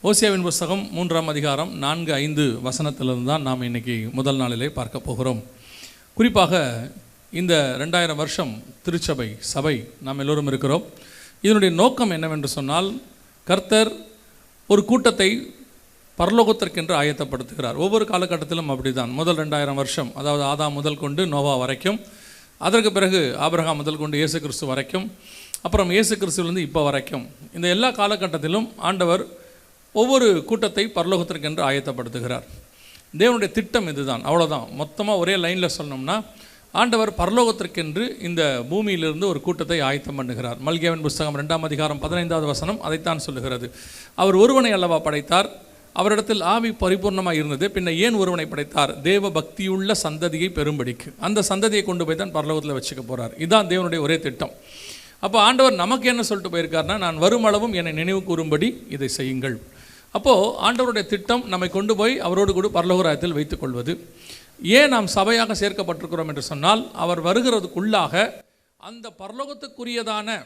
ஓசியாவின் புஸ்தகம் 3ஆம் அதிகாரம் 4-5 வசனத்திலிருந்து தான் நாம் இன்றைக்கி முதல் நாளிலே பார்க்க போகிறோம். குறிப்பாக இந்த 2000 வருஷம் திருச்சபை சபை நாம் எல்லோரும் இருக்கிறோம். இதனுடைய நோக்கம் என்னவென்று சொன்னால், கர்த்தர் ஒரு கூட்டத்தை பரலோகத்திற்கென்று ஆயத்தப்படுத்துகிறார். ஒவ்வொரு காலகட்டத்திலும் அப்படி தான். முதல் 2000 வருஷம், அதாவது ஆதாம் முதல் கொண்டு நோவா வரைக்கும், அதற்கு பிறகு ஆபிரகாம் முதல் கொண்டு இயேசு கிறிஸ்து வரைக்கும், அப்புறம் இயேசு கிறிஸ்துவிலிருந்து இப்போ வரைக்கும், இந்த எல்லா காலகட்டத்திலும் ஆண்டவர் ஒவ்வொரு கூட்டத்தை பரலோகத்திற்கென்று ஆயத்தப்படுத்துகிறார். தேவனுடைய திட்டம் இதுதான், அவ்வளோதான். மொத்தமாக ஒரே லைனில் சொல்லணும்னா, ஆண்டவர் பரலோகத்திற்கென்று இந்த பூமியிலிருந்து ஒரு கூட்டத்தை ஆயத்தம் பண்ணுகிறார். மல்கியாவின் புஸ்தகம் 2ஆம் அதிகாரம் 15வது வசனம் அதைத்தான் சொல்லுகிறது. அவர் ஒருவனை அல்லவா படைத்தார், அவரிடத்தில் ஆவி பரிபூர்ணமாக இருந்தது, பின்ன ஏன் ஒருவனை படைத்தார்? தேவ பக்தியுள்ள சந்ததியை பெரும்படிக்கு. அந்த சந்ததியை கொண்டு போய் தான் பரலோகத்தில் வச்சுக்க போகிறார். இதுதான் தேவனுடைய ஒரே திட்டம். அப்போ ஆண்டவர் நமக்கு என்ன சொல்லிட்டு போயிருக்காருன்னா, நான் வருமளவும் என்னை நினைவு கூறும்படி இதை செய்யுங்கள். அப்போது ஆண்டவருடைய திட்டம் நம்மை கொண்டு போய் அவரோடு கூட பரலோகராயத்தில் வைத்துக் கொள்வது. ஏன் நாம் சபையாக சேர்க்கப்பட்டிருக்கிறோம் என்று சொன்னால், அவர் வருகிறதுக்குள்ளாக அந்த பரலோகத்துக்குரியதான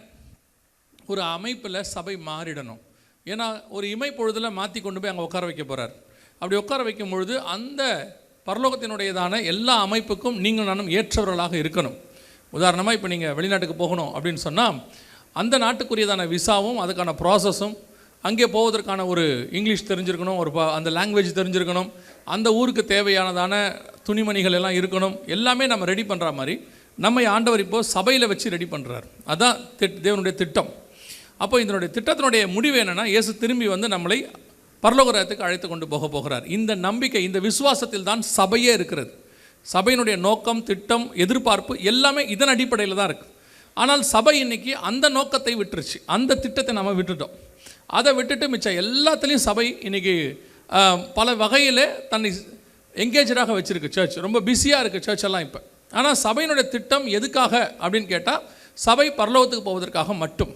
ஒரு அமைப்பில் சபை மாறிடணும். ஏன்னா ஒரு இமைப்பொழுதில் மாற்றி கொண்டு போய் அங்கே உட்கார வைக்க போகிறார். அப்படி உட்கார வைக்கும் பொழுது அந்த பரலோகத்தினுடையதான எல்லா அமைப்புக்கும் நீங்கள் நானும் ஏற்றவர்களாக இருக்கணும். உதாரணமாக இப்போ நீங்கள் வெளிநாட்டுக்கு போகணும் அப்படின்னு சொன்னால், அந்த நாட்டுக்குரியதான விசாவும் அதுக்கான ப்ராசஸும், அங்கே போவதற்கான ஒரு இங்கிலீஷ் தெரிஞ்சிருக்கணும், அந்த லாங்குவேஜ் தெரிஞ்சிருக்கணும், அந்த ஊருக்கு தேவையானதான துணிமணிகள் எல்லாம் இருக்கணும். எல்லாமே நம்ம ரெடி பண்ணுற மாதிரி நம்மை ஆண்டவர் இப்போது சபையில் வச்சு ரெடி பண்ணுறார். அதுதான் தேவனுடைய திட்டம். அப்போ இதனுடைய திட்டத்தினுடைய முடிவு என்னென்னா, இயேசு திரும்பி வந்து நம்மளை பரலோகராயத்துக்கு அழைத்து கொண்டு போகிறார். இந்த நம்பிக்கை, இந்த விசுவாசத்தில் தான் சபையே இருக்கிறது. சபையினுடைய நோக்கம், திட்டம், எதிர்பார்ப்பு எல்லாமே இதன் அடிப்படையில் தான் இருக்குது. ஆனால் சபை இன்னைக்கு அந்த நோக்கத்தை விட்டுருச்சு, அந்த திட்டத்தை நம்ம விட்டுட்டோம். அதை விட்டுட்டு மிச்சம் எல்லாத்துலேயும் சபை இன்றைக்கி பல வகையில் தன்னை எங்கேஜாக வச்சுருக்கு. சர்ச் ரொம்ப பிஸியாக இருக்குது சர்ச்செல்லாம் இப்போ. ஆனால் சபையினுடைய திட்டம் எதுக்காக அப்படின்னு கேட்டால், சபை பரலோகத்துக்கு போவதற்காக மட்டும்.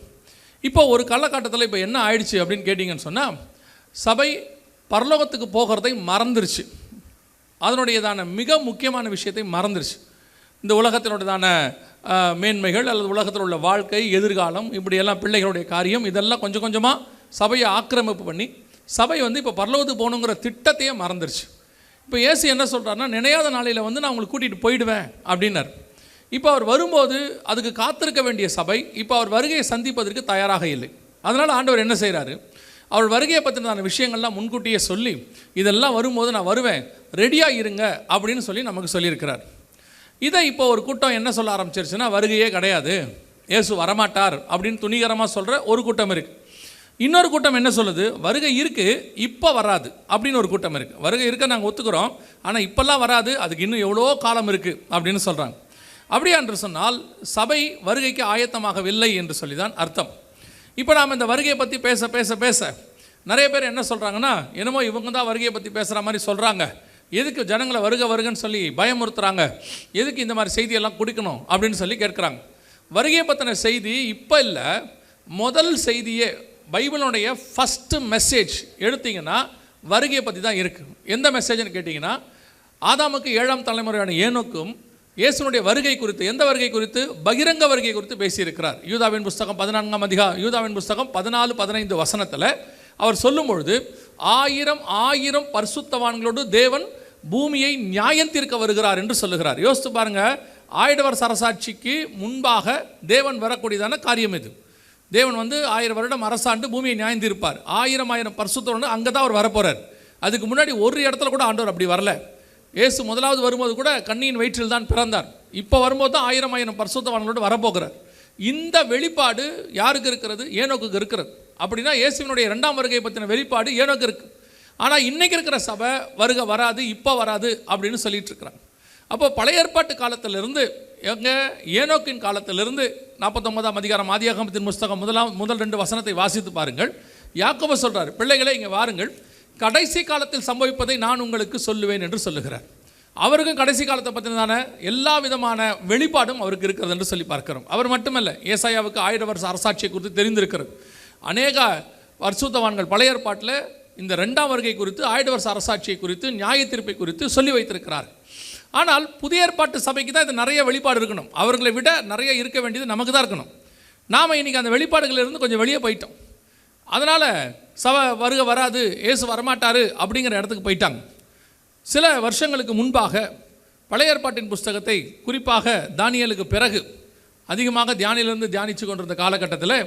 இப்போ ஒரு காலகட்டத்தில் இப்போ என்ன ஆயிடுச்சு அப்படின்னு கேட்டிங்கன்னு சொன்னால், சபை பரலோகத்துக்கு போகிறதை மறந்துருச்சு. அதனுடையதான மிக முக்கியமான விஷயத்தை மறந்துருச்சு. இந்த உலகத்தினுடையதான மேன்மைகள் அல்லது உலகத்தில் உள்ள வாழ்க்கை, எதிர்காலம், இப்படியெல்லாம் பிள்ளைகளுடைய காரியம், இதெல்லாம் கொஞ்சம் கொஞ்சமாக சபையை ஆக்கிரமிப்பு பண்ணி சபை வந்து இப்போ பரலோகத்துக்கு போகணுங்கிற திட்டத்தையே மறந்துருச்சு. இப்போ இயேசு என்ன சொல்கிறாருன்னா, நினையாத நாளையில் வந்து நான் உங்களுக்கு கூட்டிகிட்டு போயிடுவேன் அப்படின்னார். இப்போ அவர் வரும்போது அதுக்கு காத்திருக்க வேண்டிய சபை இப்போ அவர் வருகையை சந்திப்பதற்கு தயாராக இல்லை. அதனால் ஆண்டவர் என்ன செய்கிறாரு, அவர் வருகையை பற்றின விஷயங்கள்லாம் முன்கூட்டியே சொல்லி, இதெல்லாம் வரும்போது நான் வருவேன், ரெடியாக இருங்க அப்படின்னு சொல்லி நமக்கு சொல்லியிருக்கிறார். இதை இப்போ ஒரு கூட்டம் என்ன சொல்ல ஆரம்பிச்சிருச்சுன்னா, வருகையே கிடையாது, இயேசு வரமாட்டார் அப்படின்னு துணிகரமாக சொல்கிற ஒரு கூட்டம் இருக்குது. இன்னொரு கூட்டம் என்ன சொல்லுது, வருகை இருக்குது, இப்போ வராது அப்படின்னு ஒரு கூட்டம் இருக்குது. வருகை இருக்க நாங்கள் ஒத்துக்கிறோம், ஆனால் இப்போல்லாம் வராது, அதுக்கு இன்னும் எவ்வளோ காலம் இருக்குது அப்படின்னு சொல்கிறாங்க. அப்படியா என்று சொன்னால், சபை வருகைக்கு ஆயத்தமாகவில்லை என்று சொல்லி தான் அர்த்தம். இப்போ நாம் இந்த வருகையை பற்றி பேச பேச பேச நிறைய பேர் என்ன சொல்கிறாங்கன்னா, என்னமோ இவங்க தான் வருகையை பற்றி பேசுகிற மாதிரி சொல்கிறாங்க, எதுக்கு ஜனங்களை வருகன்னு சொல்லி பயமுறுத்துகிறாங்க, எதுக்கு இந்த மாதிரி செய்தியெல்லாம் கொடுக்கணும் அப்படின்னு சொல்லி கேட்குறாங்க. வருகையை பற்றின செய்தி இப்போ இல்லை, முதல் செய்தியே பைபிளுடைய ஃபஸ்ட்டு மெசேஜ் எடுத்திங்கன்னா வருகையை பற்றி தான் இருக்குது. எந்த மெசேஜ்னு கேட்டிங்கன்னா, ஆதாமுக்கு 7ஆம் தலைமுறையான ஏனோக்கும் இயேசுனுடைய வருகை குறித்து, எந்த வருகை குறித்து? பகிரங்க வருகை குறித்து பேசியிருக்கிறார். யூதாவின் புஸ்தகம் 14ஆம் அதிகாரம், யூதாவின் புஸ்தகம் 14-15 வசனத்தில் அவர் சொல்லும் பொழுது, 1000 பரிசுத்தவான்களோடு தேவன் பூமியை நியாயம் தீர்க்க வருகிறார் என்று சொல்லுகிறார். யோசித்து பாருங்கள், 1000 வருஷ அரசாட்சிக்கு முன்பாக தேவன் வரக்கூடியதான காரியம் இது. தேவன் வந்து 1000 வருடம் அரசாண்டு பூமியை நியாயம் தீர்ப்பார். 1000 பரிசுத்தவான்கள் அங்கே தான் அவர் வரப்போகிறார். அதுக்கு முன்னாடி ஒரு இடத்துல கூட ஆண்டவர் அப்படி வரல. இயேசு முதலாவது வரும்போது கூட கண்ணியின் வயிற்றில் தான் பிறந்தார். இப்போ வரும்போது தான் 1000 பரிசுத்தவான்களோடு வரப்போகிறார். இந்த வெளிப்பாடு யாருக்கு இருக்கிறது? ஏனோக்குக்கு இருக்கிறது. அப்படின்னா இயேசுவினுடைய 2ஆம் வருகை பற்றின வெளிப்பாடு ஏனோக்கு இருக்குது. ஆனால் இன்றைக்கி இருக்கிற சபை வருகை வராது, இப்போ வராது அப்படின்னு சொல்லிட்டு இருக்கிறாங்க. அப்போ பழைய ஏற்பாட்டு காலத்திலிருந்து, ஏனோக்கின் காலத்திலிருந்து 49ஆம் அதிகாரம் ஆதியாகமத்தின் புஸ்தகம் முதல் 2 வசனத்தை வாசித்து பாருங்கள். யாக்கோபு சொல்கிறார், பிள்ளைகளே இங்கே வாருங்கள், கடைசி காலத்தில் சம்பவிப்பதை நான் உங்களுக்கு சொல்லுவேன் என்று சொல்லுகிறார். அவருக்கும் கடைசி காலத்தை பற்றினதான எல்லா விதமான வெளிப்பாடும் அவருக்கு இருக்கிறது என்று சொல்லி பார்க்கிறோம். அவர் மட்டுமல்ல, ஏசாயாவுக்கு 1000 வருஷ அரசாட்சியை குறித்து தெரிந்திருக்கிறது. அநேக பரிசுத்தவான்கள் பழைய ஏற்பாட்டில் இந்த 2ஆம் வருகை குறித்து, 1000 வருஷ அரசாட்சியை குறித்து, நியாய தீர்ப்பை குறித்து சொல்லி வைத்திருக்கிறார். ஆனால் புதிய ஏற்பாட்டு சபைக்கு தான் இது நிறைய வெளிப்பாடு இருக்கணும். அவர்களை விட நிறைய இருக்க வேண்டியது நமக்கு தான் இருக்கணும். நாம் இன்றைக்கி அந்த வெளிப்பாடுகளிலிருந்து கொஞ்சம் வெளியே போயிட்டோம். அதனால் சபை வருகை வராது, இயேசு வரமாட்டார் அப்படிங்கிற இடத்துக்கு போயிட்டாங்க. சில வருஷங்களுக்கு முன்பாக பழைய ஏற்பாட்டின் புஸ்தகத்தை குறிப்பாக தானியேலுக்கு பிறகு அதிகமாக தியானிலிருந்து தியானித்து கொண்டிருந்த காலகட்டத்தில்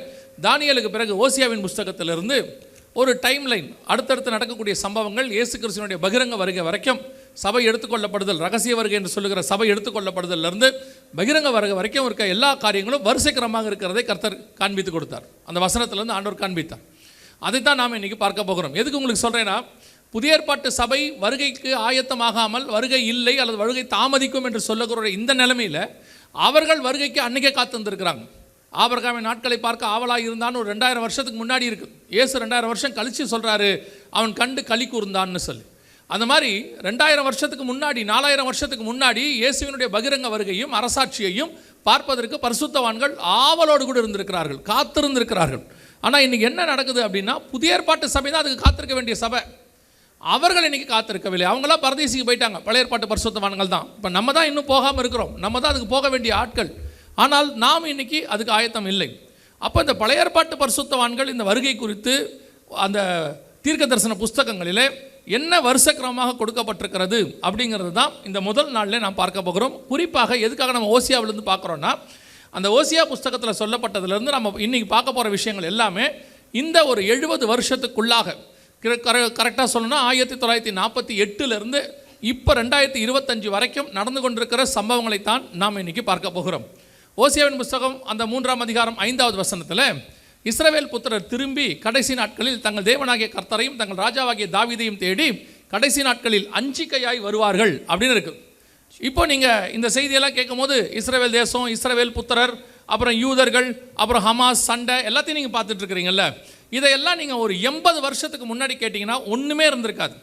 தானியேலுக்கு பிறகு ஓசியாவின் புஸ்தகத்திலிருந்து ஒரு டைம் லைன், அடுத்தடுத்து நடக்கக்கூடிய சம்பவங்கள், இயேசு கிறிஸ்துவினுடைய பகிரங்க வருகை வரைக்கும், சபை எடுத்துக்கொள்ளப்படுதல், ரகசிய வருகை என்று சொல்லுகிற சபை எடுத்துக்கொள்ளப்படுதலிருந்து பகிரங்க வருகை வரைக்கும் இருக்க எல்லா காரியங்களும் வரிசைக்கிரமாக இருக்கிறதை கர்த்தர் காண்பித்து கொடுத்தார். அந்த வசனத்திலிருந்து ஆண்டவர் காண்பித்தார். அதைத்தான் நாம் இன்றைக்கி பார்க்க போகிறோம். எதுக்கு உங்களுக்கு சொல்கிறேன்னா, புதிய ஏற்பாட்டு சபை வருகைக்கு ஆயத்தமாகாமல் வருகை இல்லை அல்லது வருகை தாமதிக்கும் என்று சொல்லுகிற இந்த நிலைமையில் அவர்கள் வருகைக்கு அன்றைக்கே காத்திருந்திருக்கிறாங்க. ஆபிரகாமின் நாட்களை பார்க்க ஆவலாக இருந்தான்னு ஒரு 2000 வருஷத்துக்கு முன்னாடி இருக்குது. இயேசு 2000 வருஷம் கழித்து சொல்கிறாரு, அவன் கண்டு களி கூர்ந்தான்னு சொல்லி. அந்த மாதிரி 2000 வருஷத்துக்கு முன்னாடி, 4000 வருஷத்துக்கு முன்னாடி இயேசுவினுடைய பகிரங்க வருகையும் அரசாட்சியையும் பார்ப்பதற்கு பரிசுத்தவான்கள் ஆவலோடு கூட இருந்திருக்கிறார்கள், காத்திருந்திருக்கிறார்கள். ஆனால் இன்றைக்கி என்ன நடக்குது அப்படின்னா, புதிய ஏற்பாட்டு சபை தான் அதுக்கு காத்திருக்க வேண்டிய சபை. அவர்கள் இன்றைக்கி காத்திருக்கவில்லை. அவங்களாம் பரதேசிக்கு போயிட்டாங்க. பழைய ஏற்பாட்டு பரிசுத்தவான்கள் தான். இப்போ நம்ம தான் இன்னும் போகாமல் இருக்கிறோம். நம்ம தான் அதுக்கு போக வேண்டிய ஆட்கள். ஆனால் நாம் இன்றைக்கி அதுக்கு ஆயத்தம் இல்லை. அப்போ இந்த பழைய ஏற்பாட்டு பரிசுத்தவான்கள் இந்த வருகை குறித்து அந்த தீர்க்க தரிசன புஸ்தகங்களிலே என்ன வருஷக்கிரமமாக கொடுக்கப்பட்டிருக்கிறது அப்படிங்கிறது தான் இந்த முதல் நாளில் நாம் பார்க்க போகிறோம். குறிப்பாக எதுக்காக நம்ம ஓசியாவிலேருந்து பார்க்குறோன்னா, அந்த ஓசியா புஸ்தகத்தில் சொல்லப்பட்டதுலேருந்து நம்ம இன்றைக்கி பார்க்க போகிற விஷயங்கள் எல்லாமே இந்த ஒரு 70 வருஷத்துக்குள்ளாக, கரெக்டாக சொல்லணும்னா 1948 இப்போ 2025 வரைக்கும் நடந்து கொண்டிருக்கிற சம்பவங்களைத்தான் நாம் இன்றைக்கி பார்க்க போகிறோம். ஓசியாவின் புஸ்தகம் அந்த 3ஆம் அதிகாரம் 5வது வசனத்தில், இஸ்ரவேல் புத்திரர் திரும்பி கடைசி நாட்களில் தங்கள் தேவனாகிய கர்த்தரையும் தங்கள் ராஜாவாகிய தாவீதையும் தேடி கடைசி நாட்களில் அஞ்சிக்கையாய் வருவார்கள் அப்படின்னு இருக்குது. இப்போ நீங்கள் இந்த செய்தியெல்லாம் கேட்கும் போது இஸ்ரவேல் தேசம், இஸ்ரவேல் புத்திரர், அப்புறம் யூதர்கள், அப்புறம் ஹமாஸ் சண்டை எல்லாத்தையும் நீங்கள் பார்த்துட்டு இருக்கிறீங்கல்ல. இதையெல்லாம் நீங்கள் ஒரு 80 வருஷத்துக்கு முன்னாடி கேட்டிங்கன்னா ஒன்றுமே இருந்திருக்காது.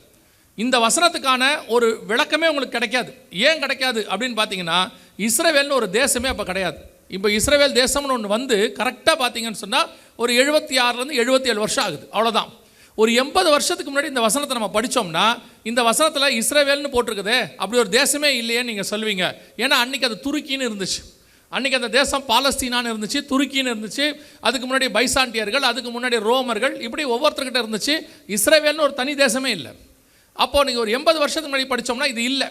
இந்த வசனத்துக்கான ஒரு விளக்கமே உங்களுக்கு கிடைக்காது. ஏன் கிடைக்காது அப்படின்னு பார்த்தீங்கன்னா, இஸ்ரவேல்னு ஒரு தேசமே அப்போ கிடையாது. இப்போ இஸ்ரவேல் தேசம்னு ஒன்று வந்து கரெக்டாக பார்த்தீங்கன்னு சொன்னால் ஒரு 76 77 வருஷம் ஆகுது, அவ்வளோதான். ஒரு 80 வருஷத்துக்கு முன்னாடி இந்த வசனத்தை நம்ம படித்தோம்னா, இந்த வசனத்தில் இஸ்ரவேல்னு போட்டிருக்குதே, அப்படி ஒரு தேசமே இல்லையேன்னு நீங்கள் சொல்வீங்க. ஏன்னா அன்றைக்கி அது துருக்கின்னு இருந்துச்சு. அன்றைக்கி அந்த தேசம் பாலஸ்தீனான்னு இருந்துச்சு, துருக்கின்னு இருந்துச்சு, அதுக்கு முன்னாடி பைசாண்டியர்கள், அதுக்கு முன்னாடி ரோமர்கள், இப்படி ஒவ்வொருத்தர்கிட்ட இருந்துச்சு. இஸ்ரவேல்னு ஒரு தனி தேசமே இல்லை. அப்போது நீங்கள் ஒரு 80 வருஷத்துக்கு முன்னாடி படித்தோம்னா இது இல்லை.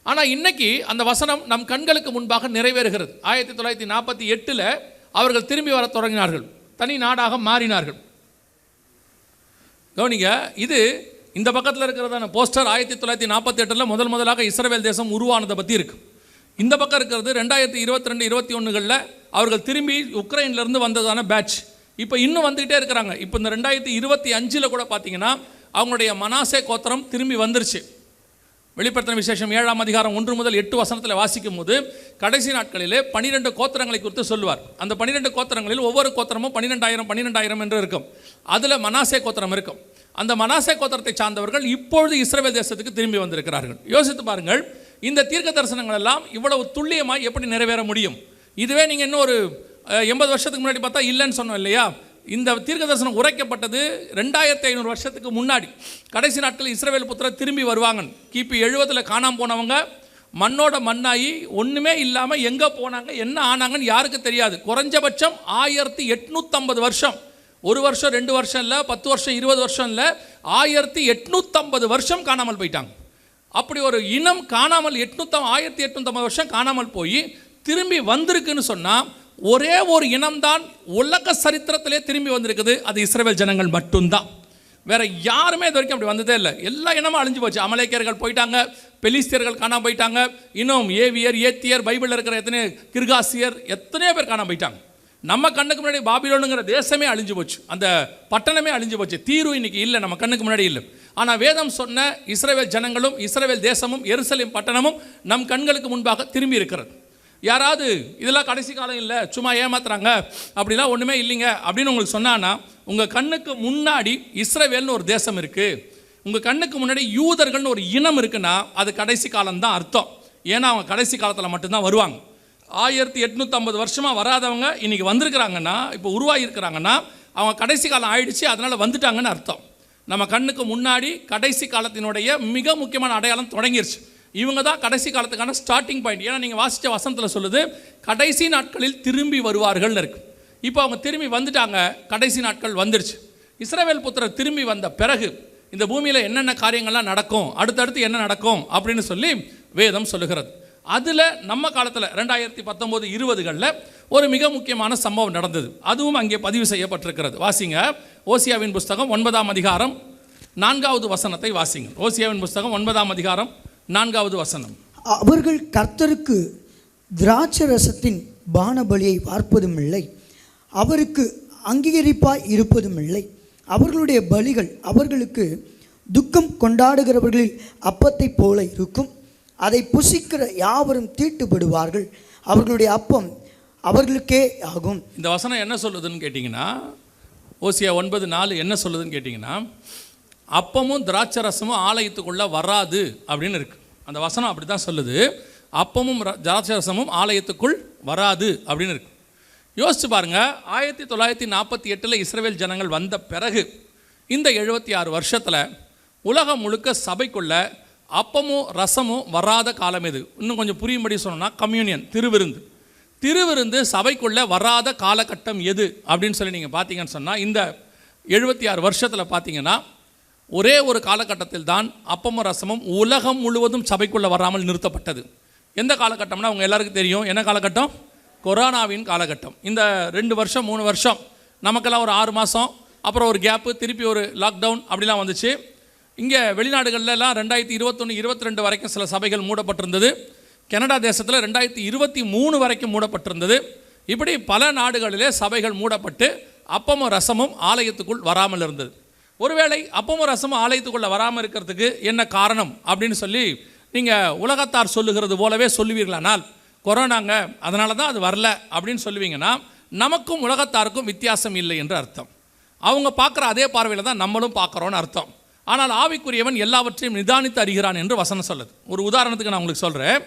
ஆனால் இன்றைக்கி அந்த வசனம் நம் கண்களுக்கு முன்பாக நிறைவேறுகிறது. 1948 அவர்கள் திரும்பி வர தொடங்கினார்கள், தனி நாடாக மாறினார்கள். கவனிங்க, இது இந்த பக்கத்தில் இருக்கிறதான போஸ்டர் 1948 முதலாக இஸ்ரவேல் தேசம் உருவானதை பற்றி இருக்குது. இந்த பக்கம் இருக்கிறது 2022-21 அவர்கள் திரும்பி உக்ரைன்லேருந்து வந்ததான பேட்ச். இப்போ இன்னும் வந்துக்கிட்டே இருக்கிறாங்க. இப்போ இந்த 2025 கூட பார்த்தீங்கன்னா அவங்களுடைய மனாசே கோத்திரம் திரும்பி வந்துருச்சு. வெளிப்படுத்தின விசேஷம் 7ஆம் அதிகாரம் 1 முதல் 8 வசனத்தில் வாசிக்கும் போது கடைசி நாட்களிலே 12 கோத்திரங்களை குறித்து சொல்லுவார். அந்த 12 கோத்திரங்களில் ஒவ்வொரு கோத்திரமும் 12,000 என்று இருக்கும். அதில் மனாசே கோத்திரம் இருக்கும். அந்த மனாசே கோத்திரத்தை சார்ந்தவர்கள் இப்பொழுது இஸ்ரவேல் தேசத்துக்கு திரும்பி வந்திருக்கிறார்கள். யோசித்து பாருங்கள், இந்த தீர்க்க தரிசனங்கள் எல்லாம் இவ்வளவு துல்லியமாக எப்படி நிறைவேற முடியும்? இதுவே நீங்கள் இன்னும் ஒரு 80 வருஷத்துக்கு முன்னாடி பார்த்தா இல்லைன்னு சொன்னோம் இல்லையா? இந்த தீர்க்க தரிசனம் உரைக்கப்பட்டது 2500 வருஷத்துக்கு முன்னாடி. கடைசி நாட்களில் இஸ்ரவேல் புத்திரர் திரும்பி வருவாங்க. கிபி 70 காணாமல் போனவங்க மண்ணோட மண்ணாகி ஒன்றுமே இல்லாமல் எங்கே போனாங்க, என்ன ஆனாங்கன்னு யாருக்கு தெரியாது. குறைஞ்சபட்சம் 1850 வருஷம், 1 வருஷம் 2 வருஷம் இல்லை, 10 வருஷம் 20 வருஷம் இல்லை, 1850 வருஷம் காணாமல் போயிட்டாங்க. அப்படி ஒரு இனம் காணாமல் 1850 வருஷம் காணாமல் போய் திரும்பி வந்திருக்குன்னு சொன்னால் ஒரே ஒரு இனம்தான் உலக சரித்திரத்திலே திரும்பி வந்திருக்குது. அது இஸ்ரவேல் ஜனங்கள் மட்டும்தான். வேற யாருமே இது வரைக்கும் அப்படி வந்ததே இல்லை. எல்லா இனமும் அழிஞ்சு போச்சு. அமலேக்கியர்கள் போயிட்டாங்க, பெலிஸ்தியர்கள் காணாம போயிட்டாங்க, இன்னும் ஏவியர், ஏத்தியர், பைபிளில் இருக்கிற எத்தனை கிர்காசியர், எத்தனையோ பேர் காணாம போயிட்டாங்க. நம்ம கண்ணுக்கு முன்னாடி பாபிலோனுங்கிற தேசமே அழிஞ்சு போச்சு, அந்த பட்டணமே அழிஞ்சு போச்சு. தீர்வு இன்னைக்கு இல்லை, நம்ம கண்ணுக்கு முன்னாடி இல்லை. ஆனால் வேதம் சொன்ன இஸ்ரவேல் ஜனங்களும் இஸ்ரவேல் தேசமும் எருசலேம் பட்டணமும் நம் கண்களுக்கு முன்பாக திரும்பி இருக்கிறது. யாராவது இதெல்லாம் கடைசி காலம் இல்லை, சும்மா ஏமாத்துறாங்க, அப்படிலாம் ஒன்றுமே இல்லைங்க அப்படின்னு உங்களுக்கு சொன்னான்னா, உங்கள் கண்ணுக்கு முன்னாடி இஸ்ரவேல்னு ஒரு தேசம் இருக்குது, உங்கள் கண்ணுக்கு முன்னாடி யூதர்கள்னு ஒரு இனம் இருக்குன்னா அது கடைசி காலம்தான் அர்த்தம். ஏன்னா அவங்க கடைசி காலத்தில் மட்டும்தான் வருவாங்க. 1850 வருஷமாக வராதவங்க இன்றைக்கி வந்திருக்கிறாங்கன்னா, இப்போ உருவாகியிருக்கிறாங்கன்னா அவங்க கடைசி காலம் ஆயிடுச்சு, அதனால் வந்துட்டாங்கன்னு அர்த்தம். நம்ம கண்ணுக்கு முன்னாடி கடைசி காலத்தினுடைய மிக முக்கியமான அடையாளம் தொடங்கிருச்சு. இவங்க தான் கடைசி காலத்துக்கான ஸ்டார்டிங் பாயிண்ட். ஏன்னா நீங்கள் வாசித்த வசனத்தில் சொல்லுது கடைசி நாட்களில் திரும்பி வருவார்கள்னு இருக்குது. இப்போ அவங்க திரும்பி வந்துட்டாங்க, கடைசி நாட்கள் வந்துருச்சு. இஸ்ரவேல் புத்திரர் திரும்பி வந்த பிறகு இந்த பூமியில் என்னென்ன காரியங்கள்லாம் நடக்கும், அடுத்தடுத்து என்ன நடக்கும் அப்படின்னு சொல்லி வேதம் சொல்லுகிறது. அதில் நம்ம காலத்தில் 2019-20களில் ஒரு மிக முக்கியமான சம்பவம் நடந்தது. அதுவும் அங்கே பதிவு செய்யப்பட்டிருக்கிறது. வாசிங்க, ஓசியாவின் புஸ்தகம் 9ஆம் அதிகாரம் 4வது வசனத்தை வாசிங்க. ஓசியாவின் புஸ்தகம் 9ஆம் அதிகாரம் 4வது வசனம். அவர்கள் கர்த்தருக்கு திராட்சரசத்தின் பானபலியை பார்ப்பதும் இல்லை, அவருக்கு அங்கீகரிப்பாய் இருப்பதும் இல்லை. அவர்களுடைய பலிகள் அவர்களுக்கு துக்கம் கொண்டாடுகிறவர்களில் அப்பத்தை போல இருக்கும், அதை புசிக்கிற யாவரும் தீட்டுப்படுவார்கள், அவர்களுடைய அப்பம் அவர்களுக்கே ஆகும். இந்த வசனம் என்ன சொல்லுதுன்னு கேட்டிங்கன்னா, ஓசியா 9:4 என்ன சொல்லுதுன்னு கேட்டிங்கன்னா, அப்பமும் திராட்சரசமும் ஆலயத்துக்குள்ளே வராது அப்படின்னு இருக்குது. அந்த வசனம் அப்படி தான் சொல்லுது. அப்பமும் திராட்சரசமும் ஆலயத்துக்குள் வராது அப்படின்னு இருக்குது. யோசிச்சு பாருங்கள், 1948 இஸ்ரவேல் ஜனங்கள் வந்த பிறகு இந்த 76 வருஷத்தில் உலகம் முழுக்க சபைக்குள்ள அப்பமும் ரசமும் வராத காலம் எது? இன்னும் கொஞ்சம் புரியும்படி சொன்னோம்னா கம்யூனியன், திருவிருந்து சபைக்குள்ளே வராத காலகட்டம் எது அப்படின்னு சொல்லி நீங்கள் பார்த்தீங்கன்னு சொன்னால், இந்த 76 வருஷத்தில் பார்த்தீங்கன்னா ஒரே ஒரு காலகட்டத்தில் தான் அப்பமும் ரசமும் உலகம் முழுவதும் சபைக்குள்ளே வராமல் நிறுத்தப்பட்டது. எந்த காலகட்டம்னா அவங்க எல்லாருக்கும் தெரியும். என்ன காலகட்டம்? கொரோனாவின் காலகட்டம். இந்த 2 வருஷம் 3 வருஷம் நமக்கெல்லாம் ஒரு 6 மாதம், அப்புறம் ஒரு கேப்பு, திருப்பி ஒரு லாக்டவுன் அப்படிலாம் வந்துச்சு. இங்கே வெளிநாடுகள்லாம் 2021-22 வரைக்கும் சில சபைகள் மூடப்பட்டிருந்தது. கனடா தேசத்தில் 2023 வரைக்கும் மூடப்பட்டிருந்தது. இப்படி பல நாடுகளிலே சபைகள் மூடப்பட்டு அப்பமும் ரசமும் ஆலயத்துக்குள் வராமல் இருந்தது. ஒருவேளை அப்பமும் ரசமும் ஆலயத்துக்குள்ளே வராமல் இருக்கிறதுக்கு என்ன காரணம் அப்படின்னு சொல்லி நீங்கள் உலகத்தார் சொல்லுகிறது போலவே சொல்லுவீர்களானால், கொரோனாங்க அதனால தான் அது வரல அப்படின்னு சொல்லுவீங்கன்னா, நமக்கும் உலகத்தாருக்கும் வித்தியாசம் இல்லை என்று அர்த்தம். அவங்க பார்க்குற அதே பார்வையில் தான் நம்மளும் பார்க்குறோன்னு அர்த்தம். ஆனால் ஆவிக்குரியவன் எல்லாவற்றையும் நிதானித்து அறிகிறான் என்று வசனம் சொல்லுது. ஒரு உதாரணத்துக்கு நான் உங்களுக்கு சொல்கிறேன்.